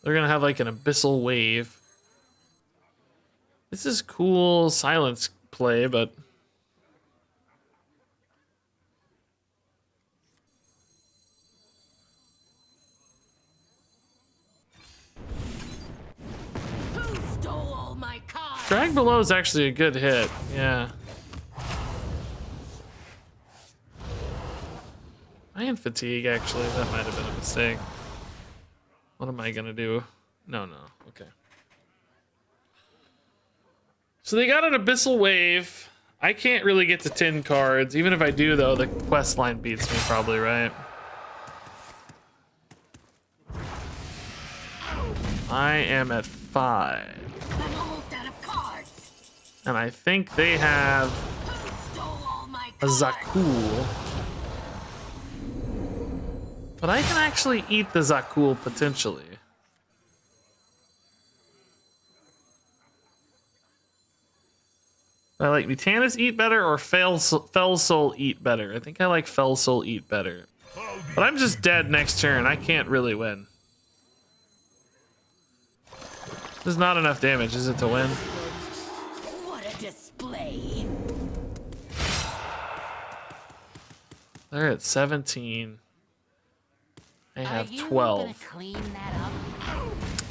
They're gonna have like an abyssal wave. This is cool silence play, but Who stole all my cards? Drag Below is actually a good hit. Yeah. I am fatigue actually. That might have been a mistake. What am I gonna do? No. Okay. So they got an abyssal wave. I can't really get to 10 cards. Even if I do, though, the quest line beats me probably, right? I am at 5. I'm almost out of cards. And I think they have Who stole all my a cards? Zakul. But I can actually eat the Zakul potentially. I like Mutanus eat better or Fell Soul eat better. I think I like Fell Soul eat better. But I'm just dead next turn. I can't really win. This is not enough damage, is it, to win? What a display. They're at 17. I have Are you 12. gonna clean that up?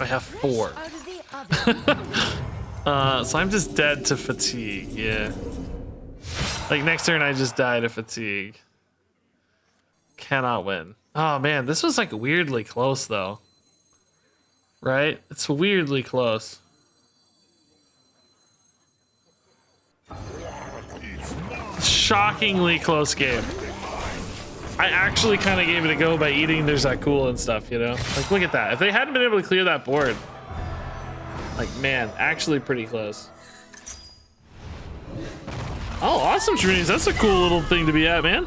I have 4. Out of the oven. So I'm just dead to fatigue, yeah. Like next turn I just die to fatigue. Cannot win. Oh man, this was like weirdly close though. Right? It's weirdly close. Shockingly close game. I actually kind of gave it a go by eating their Zakul and stuff, you know? Like, look at that. If they hadn't been able to clear that board, like, man, actually pretty close. Oh, awesome, Treant. That's a cool little thing to be at, man.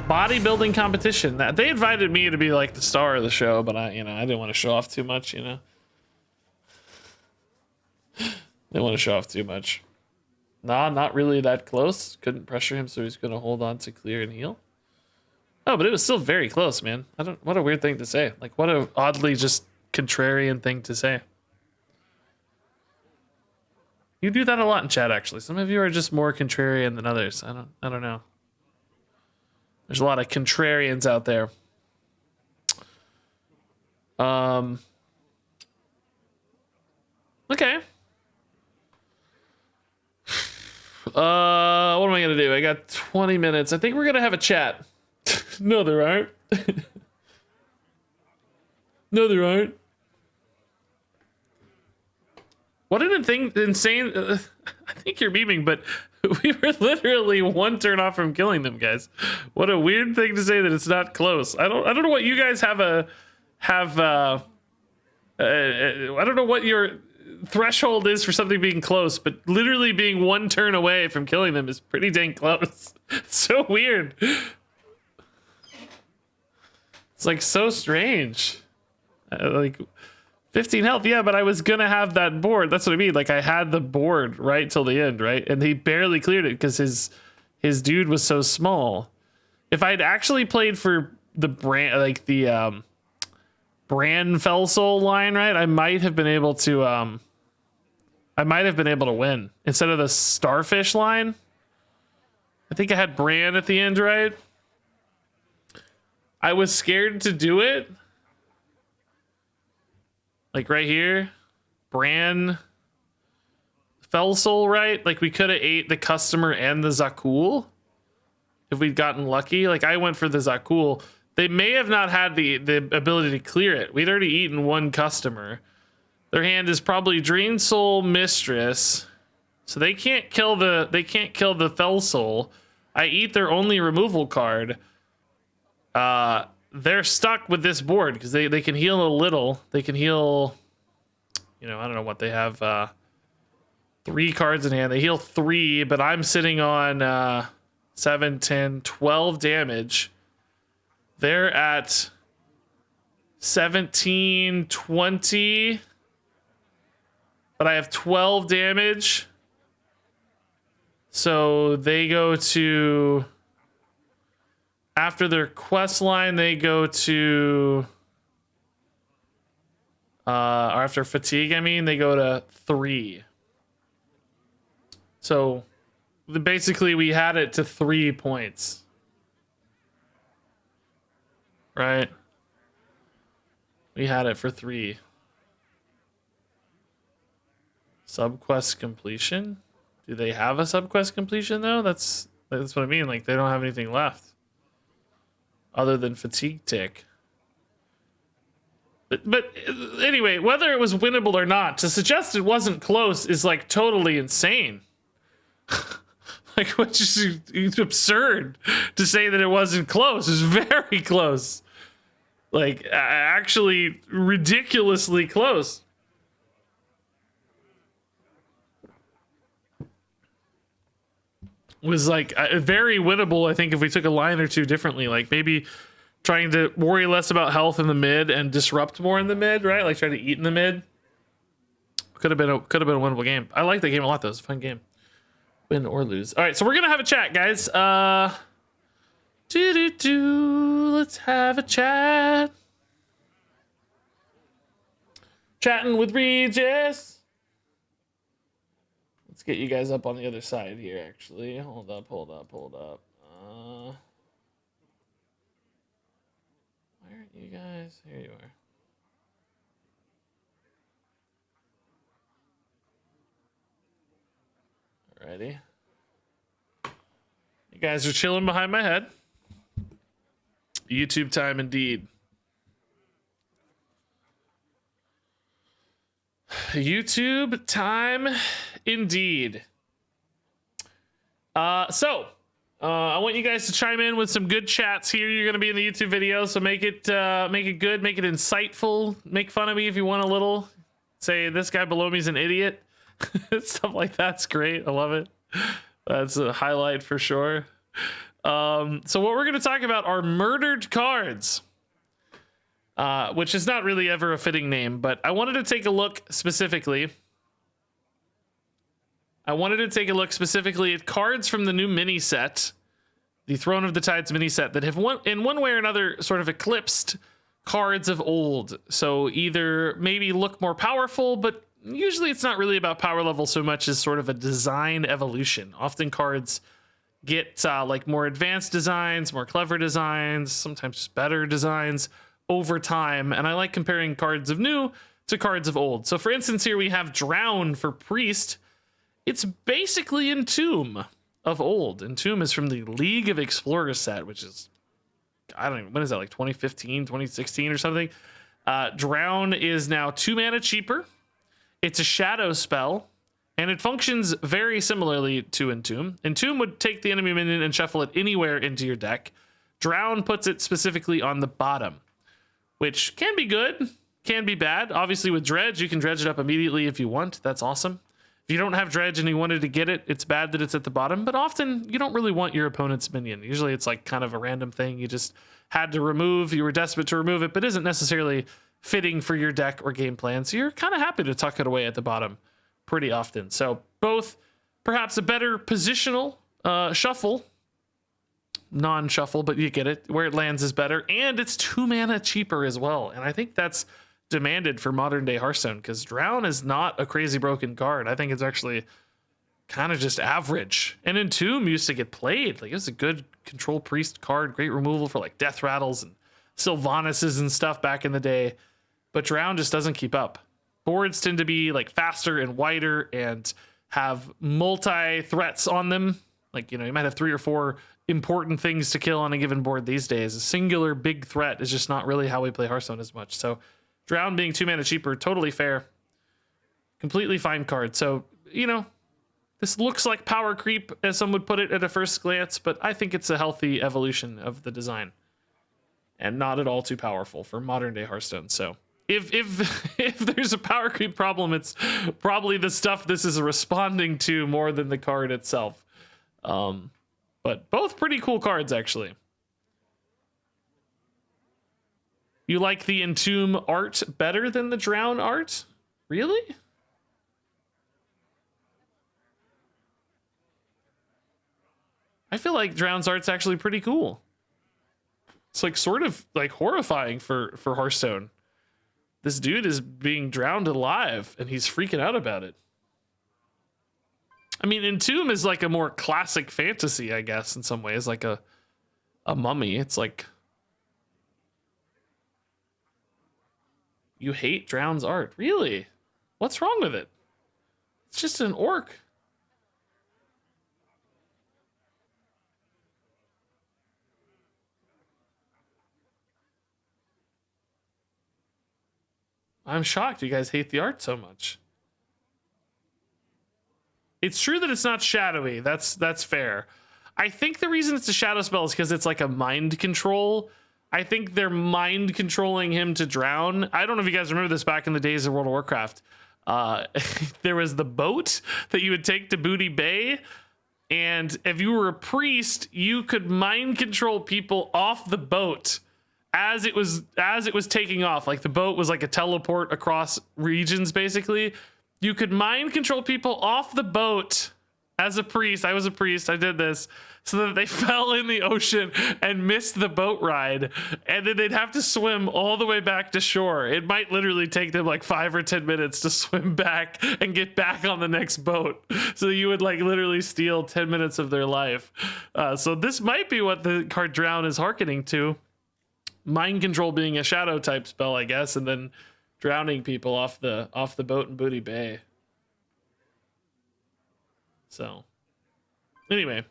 Bodybuilding competition. That they invited me to be like the star of the show, but I didn't want to show off too much, you know. Didn't want to show off too much. Nah, not really that close. Couldn't pressure him, so he's gonna hold on to clear and heal. Oh, but it was still very close, man. What a weird thing to say. Like, what a oddly just contrarian thing to say. You do that a lot in chat, actually. Some of you are just more contrarian than others. I don't know. There's a lot of contrarians out there. Okay. What am I gonna do? I got 20 minutes. I think we're gonna have a chat. No, there aren't. No, there aren't. What an insane. I think you're memeing, but we were literally one turn off from killing them, guys. What a weird thing to say that it's not close. I don't know what you guys have. I don't know what your threshold is for something being close, but literally being one turn away from killing them is pretty dang close. So weird. It's like so strange. Like 15 health, yeah, but I was gonna have that board. That's what I mean. Like I had the board right till the end, right? And he barely cleared it because his dude was so small. If I'd actually played for the brand, like the Bran Fell Soul line, right? I might have been able to win instead of the Starfish line. I think I had Bran at the end, right? I was scared to do it. Like right here, Bran Fell Soul, right? Like we could have ate the customer and the Zakul if we'd gotten lucky. Like I went for the Zakul. They may have not had the ability to clear it. We'd already eaten one customer. Their hand is probably Dream Soul Mistress, so they can't kill the Fell Soul. I eat their only removal card. They're stuck with this board because they can heal a little. They can heal, I don't know what they have. 3 cards in hand. They heal 3, but I'm sitting on 7, 10, 12 damage. They're at 17, 20, but I have 12 damage. So they go to, after their quest line, they go to, or after fatigue, I mean, they go to 3. So basically we had it to 3 points. Right? We had it for 3. Subquest completion? Do they have a subquest completion though? That's what I mean. Like they don't have anything left other than fatigue tick. But anyway, whether it was winnable or not, to suggest it wasn't close is like totally insane. Like, which is it's absurd to say that it wasn't close. It's very close. Like actually ridiculously close. Was like very winnable, I think, if we took a line or two differently. Like maybe trying to worry less about health in the mid and disrupt more in the mid, right? Like try to eat in the mid. Could have been a winnable game. I like that game a lot though. It's a fun game. Win or lose. All right, so we're gonna have a chat, guys. Let's have a chat. Chatting with Regis. Let's get you guys up on the other side here, actually. Hold up. Where are you guys? Here you are. Alrighty. You guys are chilling behind my head. YouTube time indeed. YouTube time indeed. So I want you guys to chime in with some good chats here. You're going to be in the YouTube video, so make it good, make it insightful. Make fun of me if you want a little. Say this guy below me is an idiot. Stuff like that's great. I love it. That's a highlight for sure. So what we're going to talk about are murdered cards. Which is not really ever a fitting name, but I wanted to take a look specifically. At cards from the new mini set, the Throne of the Tides mini set, that have in one way or another sort of eclipsed cards of old. So either maybe look more powerful, but usually it's not really about power level so much as sort of a design evolution. Often cards get like more advanced designs, more clever designs, sometimes just better designs over time, and I like comparing cards of new to cards of old. So for instance, here we have Drown for Priest. It's basically Entomb of old. Entomb is from the League of Explorers set, which is, I don't know, when is that, like 2015, 2016 or something? Drown is now 2 mana cheaper. It's a shadow spell, and it functions very similarly to Entomb. Entomb would take the enemy minion and shuffle it anywhere into your deck. Drown puts it specifically on the bottom, which can be good, can be bad. Obviously with Dredge, you can dredge it up immediately if you want. That's awesome. If you don't have Dredge and you wanted to get it, it's bad that it's at the bottom, but often you don't really want your opponent's minion. Usually it's like kind of a random thing you just had to remove. You were desperate to remove it, but isn't necessarily fitting for your deck or game plan. So you're kind of happy to tuck it away at the bottom pretty often. So both perhaps a better positional shuffle, non-shuffle, but you get it, where it lands is better, and it's 2 mana cheaper as well. And I think that's demanded for modern day Hearthstone, because Drown is not a crazy broken card. I think it's actually kind of just average. And Entomb used to get played. Like, it's a good control priest card, great removal for like Death Rattles and Sylvanuses and stuff back in the day. But Drown just doesn't keep up. Boards tend to be like faster and wider and have multi threats on them. Like, you know, you might have 3 or 4 important things to kill on a given board these days. A singular big threat is just not really how we play Hearthstone as much. So Drown being 2 mana cheaper, totally fair. Completely fine card. So, you know, this looks like power creep, as some would put it at a first glance, but I think it's a healthy evolution of the design. And not at all too powerful for modern day Hearthstone. So if there's a power creep problem, it's probably the stuff this is responding to more than the card itself. But both pretty cool cards, actually. You like the Entomb art better than the Drown art? Really? I feel like Drown's art's actually pretty cool. It's like sort of like horrifying for Hearthstone. This dude is being drowned alive and he's freaking out about it. I mean, Entomb is like a more classic fantasy, I guess, in some ways, like a mummy. It's like, you hate Drown's art. Really? What's wrong with it? It's just an orc. I'm shocked you guys hate the art so much. It's true that it's not shadowy. That's fair. I think the reason it's a shadow spell is because it's like a mind control. I think they're mind controlling him to drown. I don't know if you guys remember this back in the days of World of Warcraft. There was the boat that you would take to Booty Bay, and if you were a priest, you could mind control people off the boat as it was taking off. Like the boat was like a teleport across regions, basically. You could mind control people off the boat as a priest. I was a priest. I did this so that they fell in the ocean and missed the boat ride. And then they'd have to swim all the way back to shore. It might literally take them like 5 or 10 minutes to swim back and get back on the next boat. So you would like literally steal 10 minutes of their life. So this might be what the card Drown is hearkening to. Mind control being a shadow type spell, I guess, and then drowning people off the boat in Booty Bay. So anyway,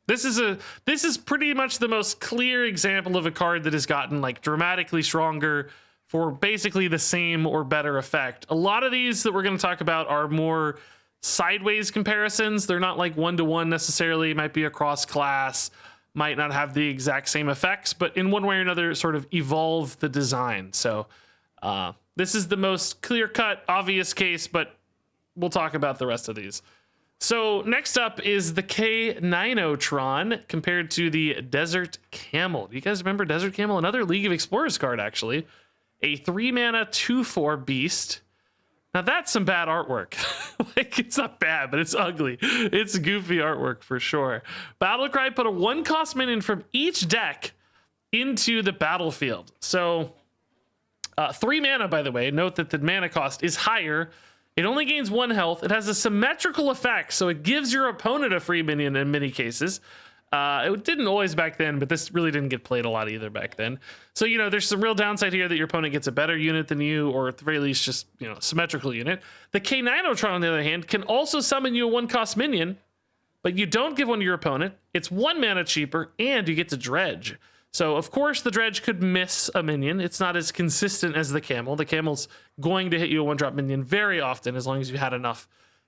this is pretty much the most clear example of a card that has gotten like dramatically stronger for basically the same or better effect. A lot of these that we're going to talk about are more sideways comparisons. They're not like one-to-one necessarily. It might be across class, might not have the exact same effects, but in one way or another sort of evolve the design. So this is the most clear-cut, obvious case, but we'll talk about the rest of these. So next up is the K9otron compared to the Desert Camel. Do you guys remember Desert Camel? Another League of Explorers card, actually. A 3-mana 2/4 beast. Now that's some bad artwork. Like, it's not bad, but it's ugly. It's goofy artwork for sure. Battlecry put a 1-cost minion from each deck into the battlefield. So 3 mana, by the way. Note that the mana cost is higher. It only gains 1 health. It has a symmetrical effect, so it gives your opponent a free minion in many cases. It didn't always back then, but this really didn't get played a lot either back then. So, you know, there's some real downside here that your opponent gets a better unit than you, or at the very least just, you know, a symmetrical unit. The K9otron, on the other hand, can also summon you a 1-cost minion, but you don't give one to your opponent. It's 1 mana cheaper, and you get to dredge. So, of course, the dredge could miss a minion. It's not as consistent as the camel. The camel's going to hit you a 1-drop minion very often, as long as you had enough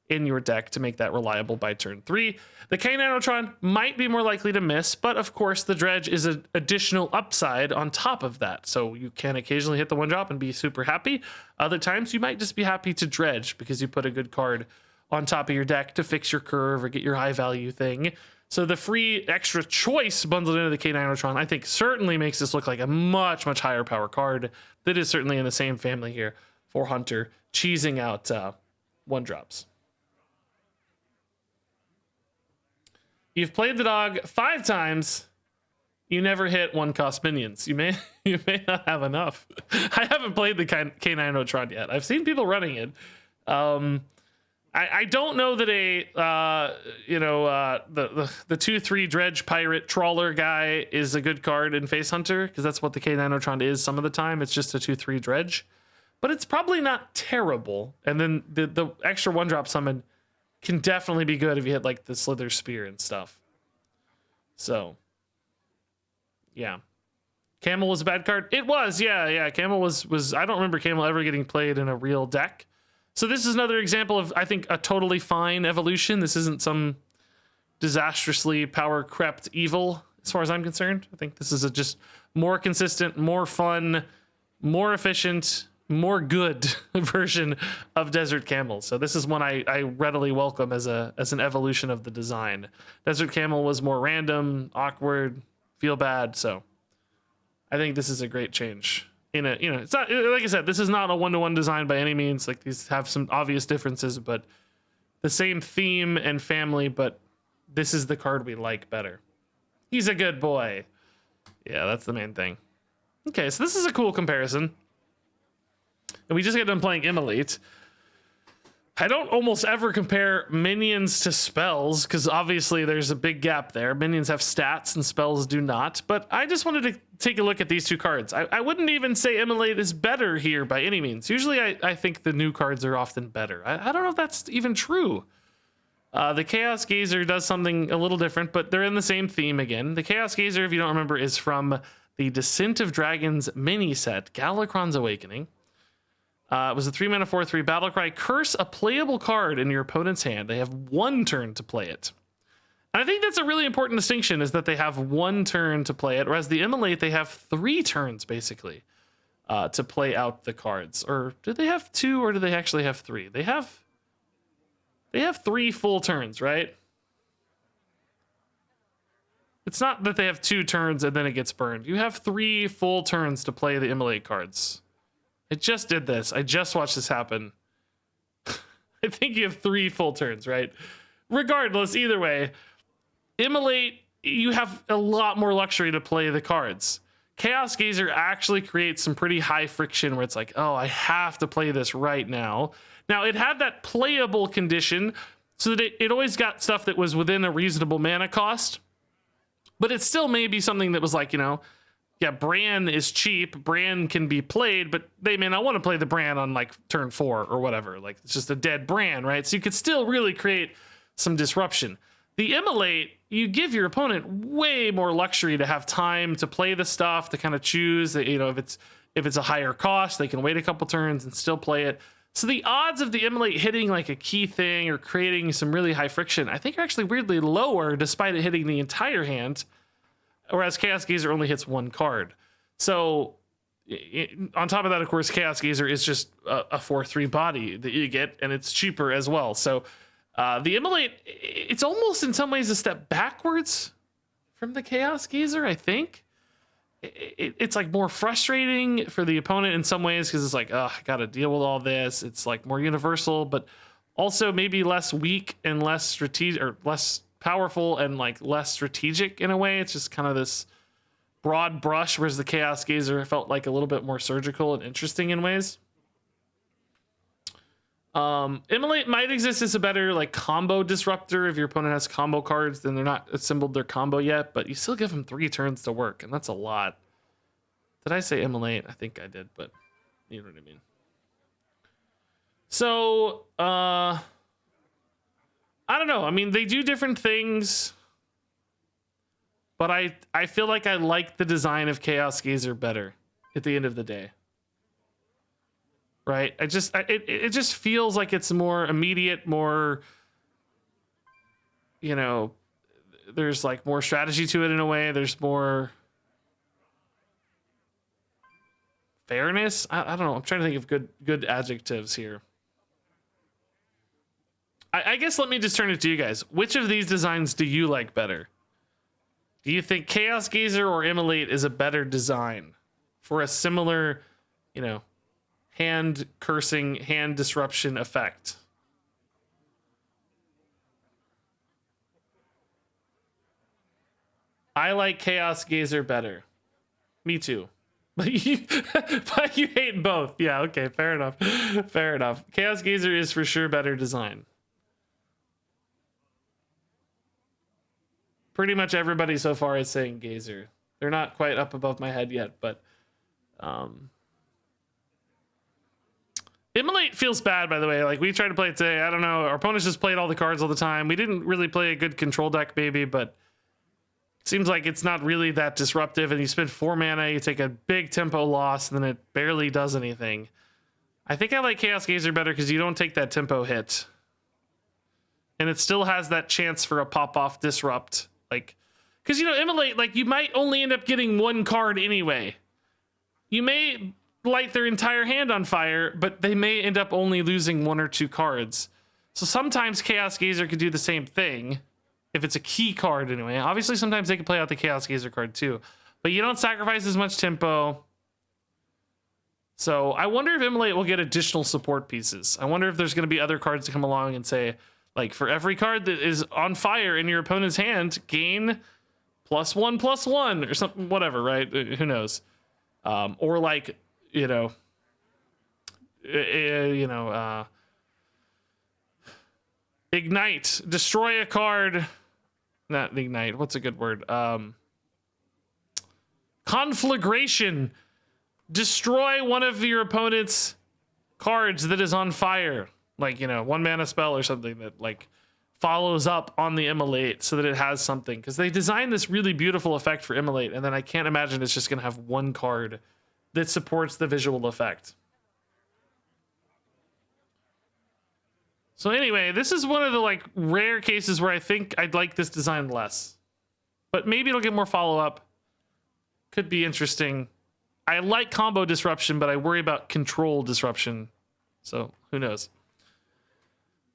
in your deck to make that reliable by turn 3. The K9otron might be more likely to miss, but of course the dredge is an additional upside on top of that. So you can occasionally hit the 1-drop and be super happy. Other times you might just be happy to dredge because you put a good card on top of your deck to fix your curve or get your high value thing. So the free extra choice bundled into the K9otron, I think, certainly makes this look like a much, much higher power card that is certainly in the same family here for Hunter, cheesing out 1-drops. You've played the dog 5 times. You never hit 1-cost minions. You may not have enough. I haven't played the K9otron yet. I've seen people running it. I don't know that the 2/3 dredge pirate trawler guy is a good card in Face Hunter, because that's what the K9otron is some of the time. It's just a 2/3 dredge, but it's probably not terrible. And then the extra 1-drop summon can definitely be good if you hit like the Slither Spear and stuff. So, yeah. Camel was a bad card. It was, yeah. Camel was. I don't remember Camel ever getting played in a real deck. So this is another example of, I think, a totally fine evolution. This isn't some disastrously power crept evil, as far as I'm concerned. I think this is a just more consistent, more fun, more efficient, more good version of Desert Camel. So this is one I readily welcome as an evolution of the design. Desert Camel was more random, awkward, feel bad. So I think this is a great change. It's not, like I said, this is not a 1-to-1 design by any means. Like, these have some obvious differences, but the same theme and family, but this is the card we like better. He's a good boy. Yeah, that's the main thing. Okay, so this is a cool comparison. And we just got done playing Immolate. I don't almost ever compare minions to spells, because obviously there's a big gap there. Minions have stats and spells do not. But I just wanted to take a look at these two cards. I wouldn't even say Immolate is better here by any means. Usually I think the new cards are often better. I don't know if that's even true. The Chaos Gazer does something a little different, but they're in the same theme again. The Chaos Gazer, if you don't remember, is from the Descent of Dragons mini set, Galakron's Awakening. It was a 3-mana 4/3 battlecry. Curse a playable card in your opponent's hand. They have 1 turn to play it. And I think that's a really important distinction, is that they have 1 turn to play it, whereas the Immolate, they have 3 turns, basically, to play out the cards. Or do they have 2, or do they actually have 3? They have 3 full turns, right? It's not that they have 2 turns and then it gets burned. You have 3 full turns to play the Immolate cards. I just did this. I just watched this happen. I think you have 3 full turns, right? Regardless, either way, Immolate, you have a lot more luxury to play the cards. Chaos Gazer actually creates some pretty high friction where it's like, oh, I have to play this right now. Now, it had that playable condition so that it always got stuff that was within a reasonable mana cost. But it still may be something that was like, you know, yeah, Bran is cheap. Bran can be played, but they may not want to play the Bran on like turn 4 or whatever. Like, it's just a dead Bran, right? So you could still really create some disruption. The Immolate, you give your opponent way more luxury to have time to play the stuff, to kind of choose. You know, if it's a higher cost, they can wait a couple turns and still play it. So the odds of the Immolate hitting like a key thing or creating some really high friction, I think are actually weirdly lower, despite it hitting the entire hand. Whereas Chaos Gazer only hits 1 card. So on top of that, of course, Chaos Gazer is just a 4/3 body that you get, and it's cheaper as well. So the Immolate, it's almost in some ways a step backwards from the Chaos Gazer, I think. It's like more frustrating for the opponent in some ways, because it's like, oh, I got to deal with all this. It's like more universal, but also maybe less weak and less strategic, or less powerful and like less strategic in a way. It's just kind of this broad brush, whereas the Chaos Gazer felt like a little bit more surgical and interesting in ways. Immolate might exist as a better like combo disruptor if your opponent has combo cards, then they're not assembled their combo yet, but you still give them 3 turns to work, and that's a lot. Did I say Immolate? I think I did, but you know what I mean. So I don't know. I mean, they do different things, but I feel like I like the design of Chaos Gazer better at the end of the day. Right? It just feels like it's more immediate, more, you know, there's like more strategy to it in a way. There's more fairness. I don't know. I'm trying to think of good adjectives here. I guess let me just turn it to you guys. Which of these designs do you like better? Do you think Chaos Gazer or Immolate is a better design for a similar, you know, hand cursing, hand disruption effect? I like Chaos Gazer better. Me too. But you hate both. Yeah, okay, fair enough. Fair enough. Chaos Gazer is for sure better design. Pretty much everybody so far is saying Gazer. They're not quite up above my head yet, but Immolate feels bad, by the way. Like, we tried to play it today. I don't know. Our opponents just played all the cards all the time. We didn't really play a good control deck, maybe, but it seems like it's not really that disruptive. And you spend 4 mana, you take a big tempo loss, and then it barely does anything. I think I like Chaos Gazer better because you don't take that tempo hit. And it still has that chance for a pop-off disrupt. Like, because, you know, Immolate, like, you might only end up getting 1 card anyway. You may light their entire hand on fire, but they may end up only losing 1 or 2 cards. So sometimes Chaos Gazer could do the same thing, if it's a key card anyway. Obviously, sometimes they can play out the Chaos Gazer card too, but you don't sacrifice as much tempo. So I wonder if Immolate will get additional support pieces. I wonder if there's going to be other cards to come along and say, like, for every card that is on fire in your opponent's hand, gain +1/+1 or something, whatever, right? Who knows? Or like, ignite, destroy a card. Not ignite. What's a good word? Conflagration. Destroy one of your opponent's cards that is on fire. Like, 1 mana spell or something that like follows up on the immolate so that it has something. Because they designed this really beautiful effect for immolate, and then I can't imagine it's just going to have one card that supports the visual effect. So anyway, this is one of the like rare cases where I think I'd like this design less. But maybe it'll get more follow-up. Could be interesting. I like combo disruption, but I worry about control disruption. So who knows?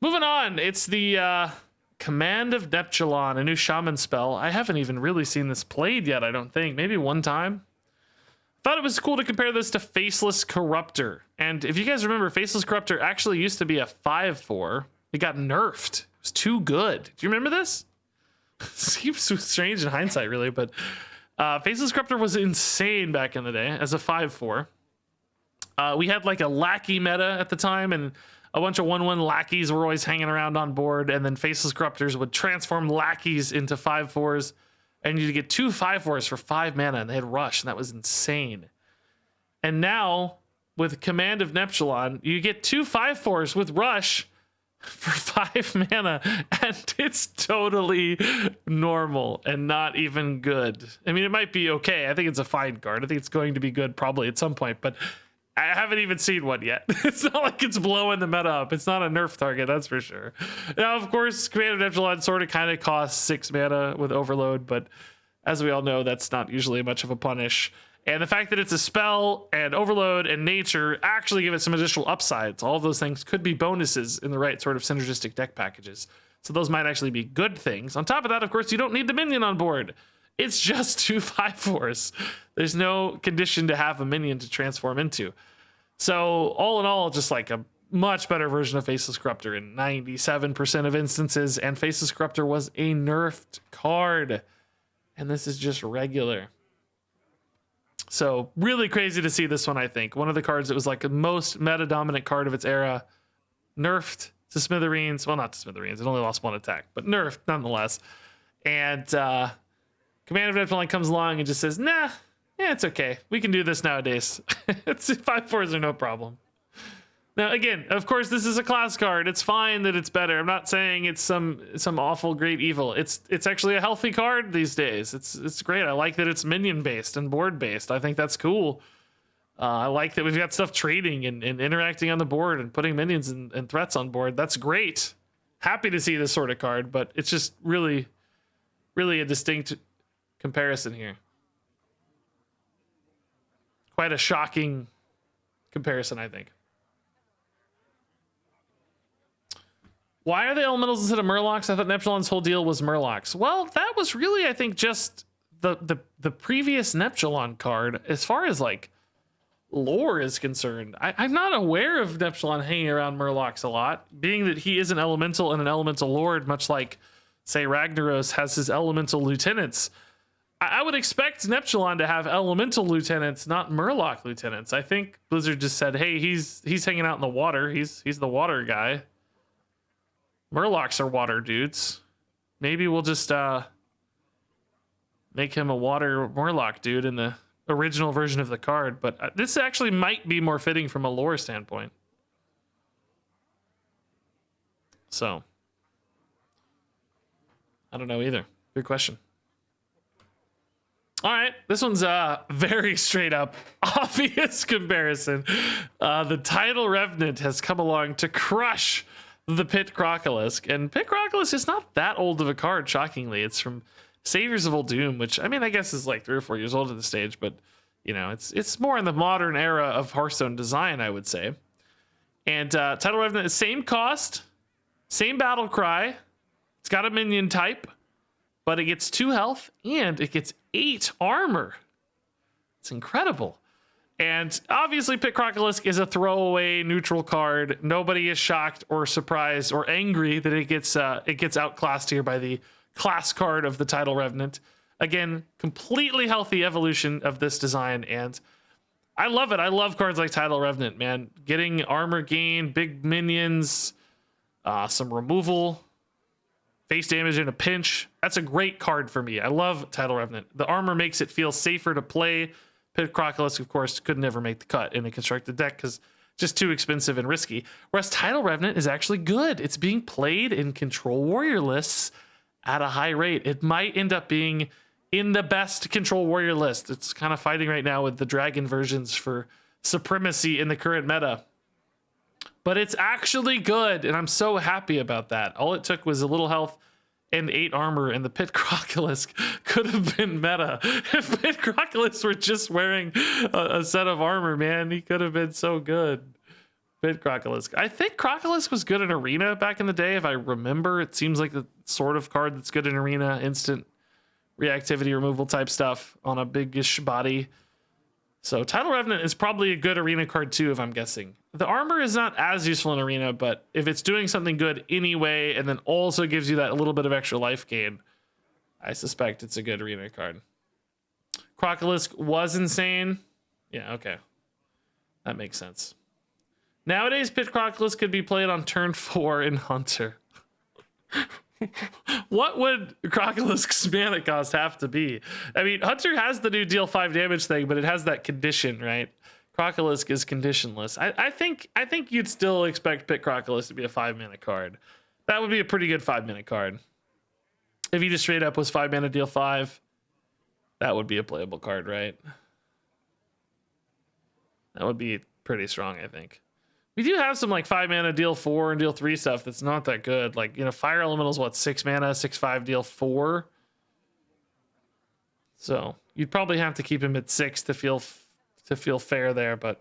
Moving on, it's the Command of Neptulon, a new shaman spell. I haven't even really seen this played yet, I don't think. Maybe one time. Thought it was cool to compare this to Faceless Corruptor. And if you guys remember, Faceless Corruptor actually used to be a 5/4. It got nerfed. It was too good. Do you remember this? Seems strange in hindsight, really, but Faceless Corruptor was insane back in the day as a 5/4. We had like a lackey meta at the time, and a bunch of 1/1 lackeys were always hanging around on board, and then Faceless Corruptors would transform lackeys into 5/4s. And you'd get 2 5/4s for 5 mana, and they had rush, and that was insane. And now, with Command of Neptulon, you get 2 5/4s with rush for 5 mana, and it's totally normal and not even good. I mean, it might be okay. I think it's a fine card. I think it's going to be good probably at some point, but I haven't even seen one yet. It's not like it's blowing the meta up. It's not a nerf target, that's for sure. Now, of course, Command of Neptulon sort of kind of costs 6 mana with Overload, but as we all know, that's not usually much of a punish. And the fact that it's a spell and Overload and Nature actually give it some additional upsides. All of those things could be bonuses in the right sort of synergistic deck packages. So those might actually be good things. On top of that, of course, you don't need the minion on board. It's just 2 5/4s. There's no condition to have a minion to transform into. So all in all, just like a much better version of Faceless Corruptor in 97% of instances. And Faceless Corruptor was a nerfed card. And this is just regular. So really crazy to see this one, I think. One of the cards that was like the most meta-dominant card of its era. Nerfed to smithereens. Well, not to smithereens. It only lost 1 attack. But nerfed nonetheless. And Command of Neptulon comes along and just says, nah. Yeah, it's okay. We can do this nowadays. It's 5/4s are no problem. Now, again, of course, this is a class card. It's fine that it's better. I'm not saying it's some awful great evil. It's actually a healthy card these days. It's great. I like that it's minion based and board based. I think that's cool. I like that we've got stuff trading and interacting on the board and putting minions and threats on board. That's great. Happy to see this sort of card, but it's just really, really a distinct comparison here. Quite a shocking comparison, I think. Why are the elementals instead of murlocs? I thought Neptulon's whole deal was murlocs. Well, that was really, I think, just the previous Neptulon card. As far as like lore is concerned, I'm not aware of Neptulon hanging around murlocs a lot, being that he is an elemental and an elemental lord, much like, say, Ragnaros has his elemental lieutenants. I would expect Neptulon to have elemental lieutenants, not murloc lieutenants. I think Blizzard just said, hey, he's hanging out in the water. He's the water guy. Murlocs are water dudes. Maybe we'll just make him a water murloc dude in the original version of the card. But this actually might be more fitting from a lore standpoint. So, I don't know either. Good question. All right, this one's a very straight up obvious comparison. The Tidal Revenant has come along to crush the Pit Crocolisk, and Pit Crocolisk is not that old of a card, shockingly. It's from Saviors of Uldum, which I mean, I guess is like 3 or 4 years old at the stage, but you know, it's more in the modern era of Hearthstone design, I would say. And Tidal Revenant is same cost, same battle cry. It's got a minion type, but it gets 2 health and it gets 8 armor. It's incredible. And obviously Pit Crocolisk is a throwaway neutral card. Nobody is shocked or surprised or angry that it gets outclassed here by the class card of the Tidal Revenant. Again, completely healthy evolution of this design, and I love it. I love cards like Tidal Revenant, man. Getting armor gain, big minions, some removal, face damage in a pinch. That's a great card for me. I love Tidal Revenant. The armor makes it feel safer to play. Pit Crocolisk, of course, could never make the cut in a constructed deck because just too expensive and risky. Whereas Tidal Revenant is actually good. It's being played in Control Warrior lists at a high rate. It might end up being in the best Control Warrior list. It's kind of fighting right now with the dragon versions for supremacy in the current meta. But it's actually good, and I'm so happy about that. All it took was a little health and 8 armor, and the Pit Crocolisk could have been meta. If Pit Crocolisk were just wearing a set of armor, man, he could have been so good. Pit Crocolisk. I think Crocolisk was good in Arena back in the day, if I remember. It seems like the sort of card that's good in Arena, instant reactivity removal type stuff on a big-ish body. So Tidal Revenant is probably a good Arena card too, if I'm guessing. The armor is not as useful in Arena, but if it's doing something good anyway, and then also gives you that little bit of extra life gain, I suspect it's a good Arena card. Crocolisk was insane. Yeah, okay. That makes sense. Nowadays, Pit Crocolisk could be played on turn 4 in Hunter. What would Crocolisk's mana cost have to be? I mean, Hunter has the new deal 5 damage thing, but it has that condition, right? Crocolisk is conditionless. I think you'd still expect Pit Crocolisk to be a 5 mana card. That would be a pretty good 5 mana card. If he just straight up was 5 mana deal 5, that would be a playable card, right? That would be pretty strong, I think. We do have some like 5 mana deal 4 and deal 3 stuff that's not that good. Like, you know, Fire Elemental is what, 6 mana, 6/5 deal 4. So you'd probably have to keep him at 6 to feel fair there, but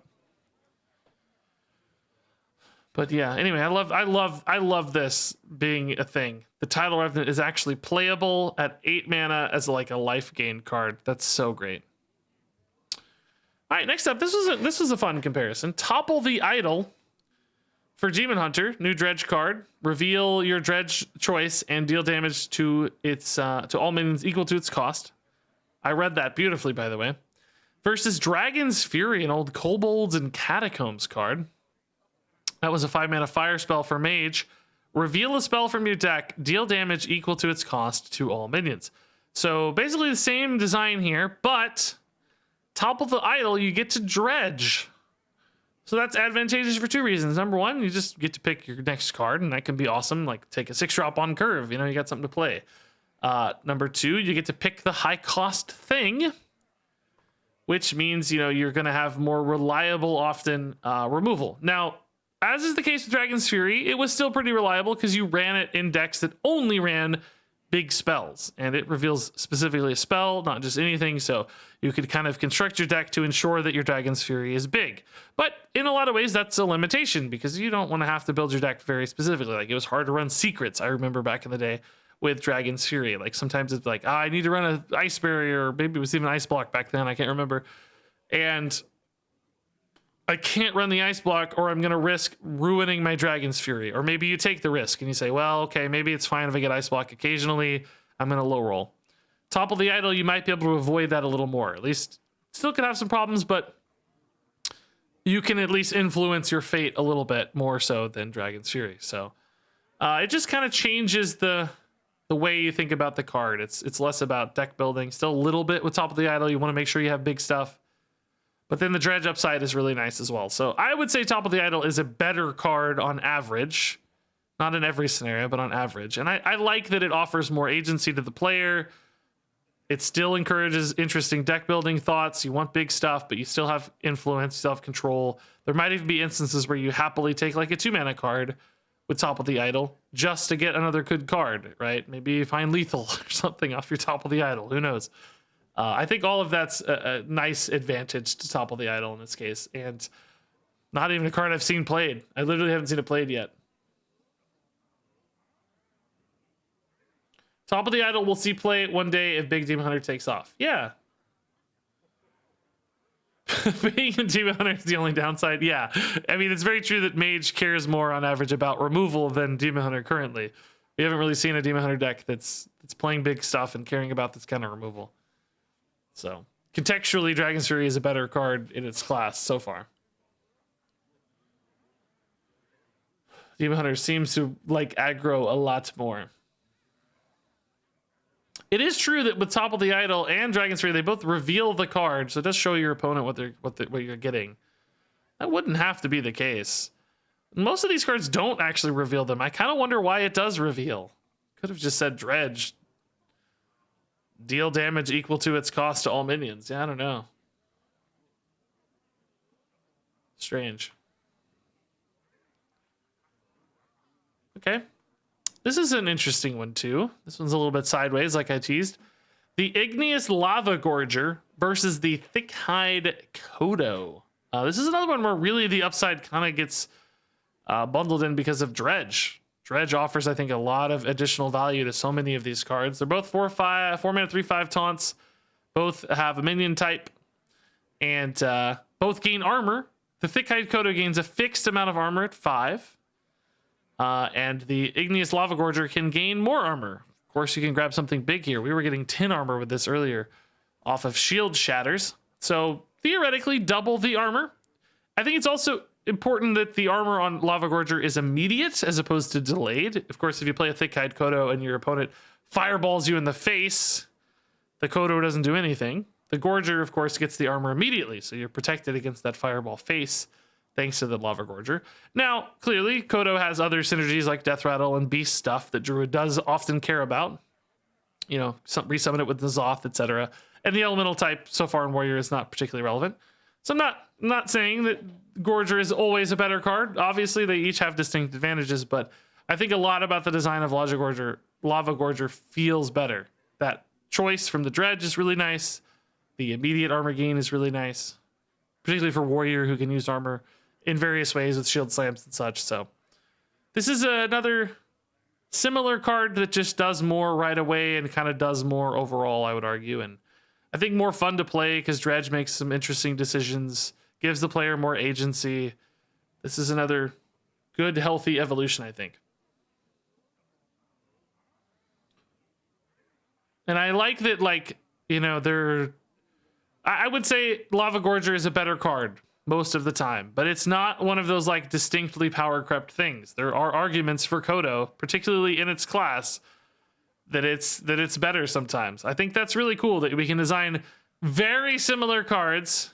yeah. Anyway, I love this being a thing. The Tidal Revenant is actually playable at 8 mana as like a life gain card. That's so great. All right, next up, this was a fun comparison. Topple the Idol. For Demon Hunter, new dredge card. Reveal your dredge choice and deal damage to its to all minions equal to its cost. I read that beautifully, by the way. Versus Dragon's Fury, an old Kobolds and Catacombs card. That was a 5 mana fire spell for Mage. Reveal a spell from your deck, deal damage equal to its cost to all minions. So basically the same design here, but Topple the Idol, you get to dredge. So that's advantageous for 2 reasons. Number 1, you just get to pick your next card, and that can be awesome. Like take a 6-drop on curve, you know, you got something to play. Number 2, you get to pick the high cost thing, which means, you know, you're going to have more reliable, often removal. Now, as is the case with Dragon's Fury, it was still pretty reliable because you ran it in decks that only ran big spells, and it reveals specifically a spell, not just anything. So you could kind of construct your deck to ensure that your Dragon's Fury is big. But in a lot of ways, that's a limitation because you don't want to have to build your deck very specifically. Like it was hard to run secrets. I remember back in the day with Dragon's Fury. Like sometimes it's like, I need to run an ice barrier, or maybe it was even ice block back then. I can't remember. And I can't run the ice block or I'm going to risk ruining my Dragon's Fury. Or maybe you take the risk and you say, well, okay, maybe it's fine if I get ice block occasionally. I'm going to low roll. Topple the Idol, you might be able to avoid that a little more. At least still could have some problems, but you can at least influence your fate a little bit more so than Dragon's Fury. So it just kind of changes the way you think about the card. It's less about deck building. Still a little bit with Topple the Idol. You want to make sure you have big stuff. But then the dredge upside is really nice as well. So I would say Topple the Idol is a better card on average. Not in every scenario, but on average. And I like that it offers more agency to the player. It still encourages interesting deck building thoughts. You want big stuff, but you still have influence, you still have control. There might even be instances where you happily take like a 2-mana card with Topple the Idol just to get another good card, right? Maybe you find lethal or something off your Topple the Idol. Who knows? I think all of that's a nice advantage to Topple the Idol in this case. And not even a card I've seen played. I literally haven't seen it played yet. Topple the Idol, we'll see play one day if Big Demon Hunter takes off. Yeah. Being a Demon Hunter is the only downside. Yeah. I mean, it's very true that Mage cares more on average about removal than Demon Hunter currently. We haven't really seen a Demon Hunter deck that's playing big stuff and caring about this kind of removal. So contextually, Dragon's Fury is a better card in its class so far. Demon Hunter seems to like aggro a lot more. It is true that with Topple the Idol and Dragon's Fury, they both reveal the card, so it does show your opponent what you're getting. That wouldn't have to be the case. Most of these cards don't actually reveal them. I kind of wonder why it does reveal. Could have just said Dredge. Deal damage equal to its cost to all minions. Yeah, I don't know. Strange. Okay. This is an interesting one too. This one's a little bit sideways, like I teased. The Igneous Lava Gorger versus the Thickhide Kodo. This is another one where really the upside kind of gets bundled in because of Dredge. Dredge offers, I think, a lot of additional value to so many of these cards. They're both 4-mana 3/5 taunts. Both have a minion type, and both gain armor. The Thickhide Kodo gains a fixed amount of armor at 5. And the Igneous Lava Gorger can gain more armor. Of course, you can grab something big here. We were getting 10 armor with this earlier off of Shield Shatters. So theoretically, double the armor. I think it's also important that the armor on Lava Gorger is immediate as opposed to delayed. Of course, if you play a Thickhide Kodo and your opponent fireballs you in the face, the Kodo doesn't do anything. The Gorger, of course, gets the armor immediately, so you're protected against that fireball face, thanks to the Lava Gorger. Now, clearly, Kodo has other synergies like Death Rattle and Beast stuff that Druid does often care about. You know, resummon it with the Zoth, etc. And the Elemental type so far in Warrior is not particularly relevant. So I'm not saying that Gorger is always a better card. Obviously, they each have distinct advantages, but I think a lot about the design of Lava Gorger feels better. That choice from the Dredge is really nice. The immediate armor gain is really nice, particularly for Warrior who can use armor in various ways with shield slams and such. So this is another similar card that just does more right away and kind of does more overall, I would argue. And I think more fun to play because Dredge makes some interesting decisions, gives the player more agency. This is another good, healthy evolution, I think. And I like that, like, you know, I would say Lava Gorger is a better card most of the time, but it's not one of those like distinctly power crept things. There are arguments for Kodo, particularly in its class, that it's better sometimes. I think that's really cool that we can design very similar cards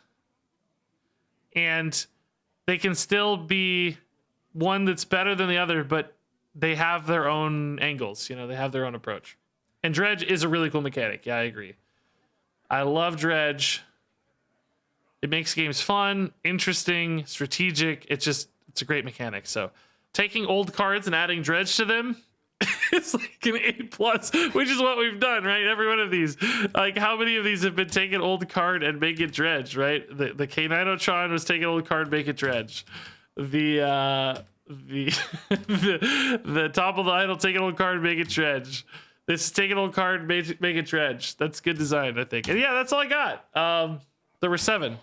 and they can still be one that's better than the other, but they have their own angles, you know, they have their own approach. And Dredge is a really cool mechanic. Yeah, I agree. I love Dredge. It makes games fun, interesting, strategic. It's a great mechanic. So taking old cards and adding Dredge to them, it's like an A+, which is what we've done, right? Every one of these. Like, how many of these have been take an old card and make it Dredge, right? The K9otron was take an old card, make it Dredge. The Top of the Idol, take an old card, make it Dredge. This is take an old card, make it Dredge. That's good design, I think. And yeah, that's all I got. There were 7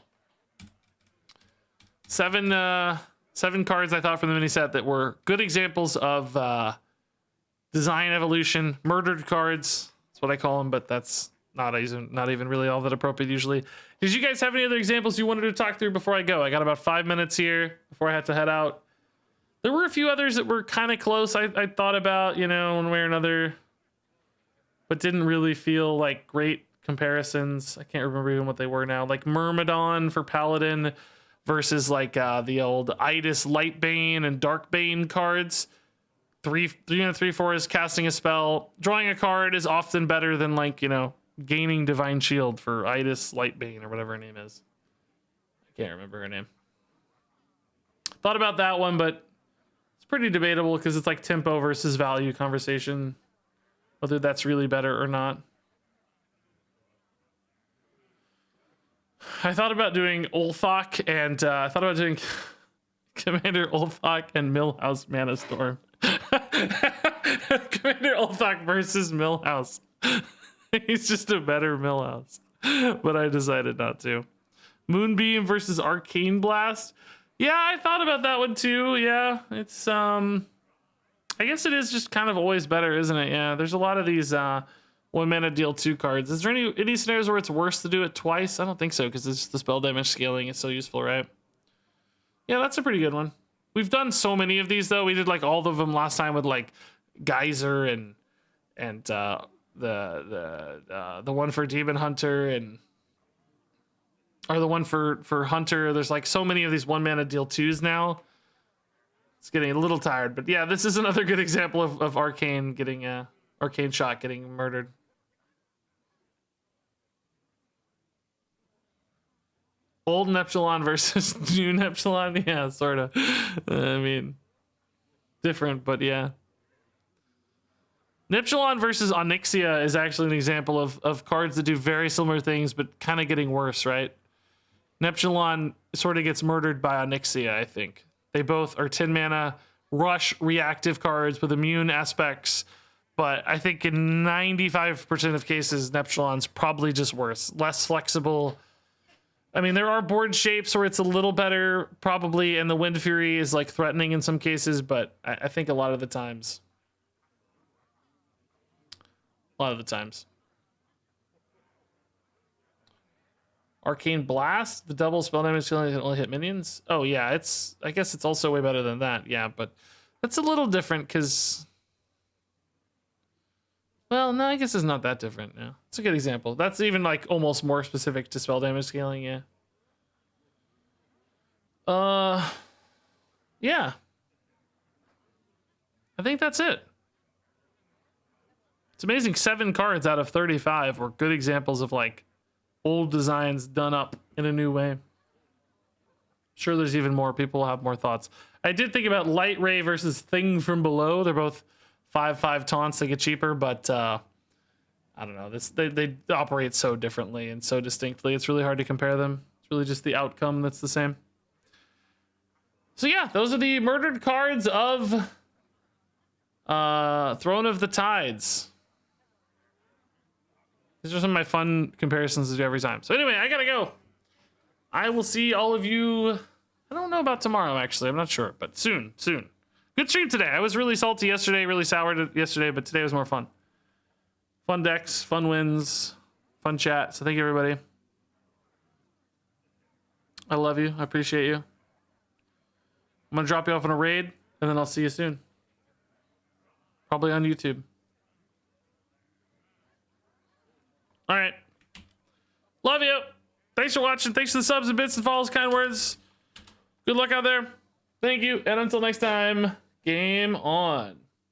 cards I thought from the mini set that were good examples of design evolution. Murdered cards, that's what I call them, but that's not even really all that appropriate usually. Did you guys have any other examples you wanted to talk through before I go? I got about 5 minutes here before I have to head out. There were a few others that were kind of close. I thought about, you know, one way or another, but didn't really feel like great comparisons. I can't remember even what they were now. Like Myrmidon for Paladin versus like the old Idis Lightbane and Darkbane cards. 3/3/4 is casting a spell. Drawing a card is often better than, like, you know, gaining Divine Shield for Idis Lightbane or whatever her name is. I can't remember her name. Thought about that one, but it's pretty debatable because it's like tempo versus value conversation, whether that's really better or not. I thought about doing Ulthok and I thought about doing Commander Ulthok and Millhouse Mana Storm. Commander Ulthok versus Millhouse. He's just a better Millhouse, but I decided not to. Moonbeam versus Arcane Blast. Yeah, I thought about that one too. Yeah, it's I I guess it is just kind of always better, isn't it? Yeah, there's a lot of these 1 mana deal 2 cards. Is there any scenarios where it's worse to do it twice? I don't think so, because the spell damage scaling is so useful, right? Yeah, that's a pretty good one. We've done so many of these though. We did like all of them last time with like Geyser and the one for Demon Hunter or the one for Hunter. There's like so many of these 1 mana deal 2s now. It's getting a little tired, but yeah, this is another good example of Arcane getting Arcane Shot getting murdered. Old Neptulon versus new Neptulon, yeah, sort of. I mean, different, but yeah. Neptulon versus Onyxia is actually an example of cards that do very similar things, but kind of getting worse, right? Neptulon sort of gets murdered by Onyxia, I think. They both are 10 mana, rush reactive cards with immune aspects, but I think in 95% of cases, Neptulon's probably just worse. Less flexible. I mean, there are board shapes where it's a little better, probably, and the Wind Fury is like threatening in some cases, but I think a lot of the times. Arcane Blast, the double spell damage can only hit minions. Oh yeah, I guess it's also way better than that. Yeah, but that's a little different because, well, no, I guess it's not that different. Yeah, it's a good example. That's even like almost more specific to spell damage scaling. Yeah. Yeah. I think that's it. It's amazing. 7 cards out of 35 were good examples of like old designs done up in a new way. Sure, there's even more. People will have more thoughts. I did think about Light Ray versus Thing from Below. They're both 5/5 taunts. They get cheaper, but I don't know. They operate so differently and so distinctly. It's really hard to compare them. It's really just the outcome that's the same. So yeah, those are the murdered cards of Throne of the Tides. These are some of my fun comparisons to do every time. So anyway, I gotta go. I will see all of you. I don't know about tomorrow, actually. I'm not sure, but soon. Good stream today. I was really salty yesterday, really sour yesterday, but today was more fun. Fun decks, fun wins, fun chat. So thank you, everybody. I love you. I appreciate you. I'm gonna drop you off on a raid, and then I'll see you soon. Probably on YouTube. All right. Love you. Thanks for watching. Thanks for the subs and bits and follows, kind words. Good luck out there. Thank you. And until next time, game on.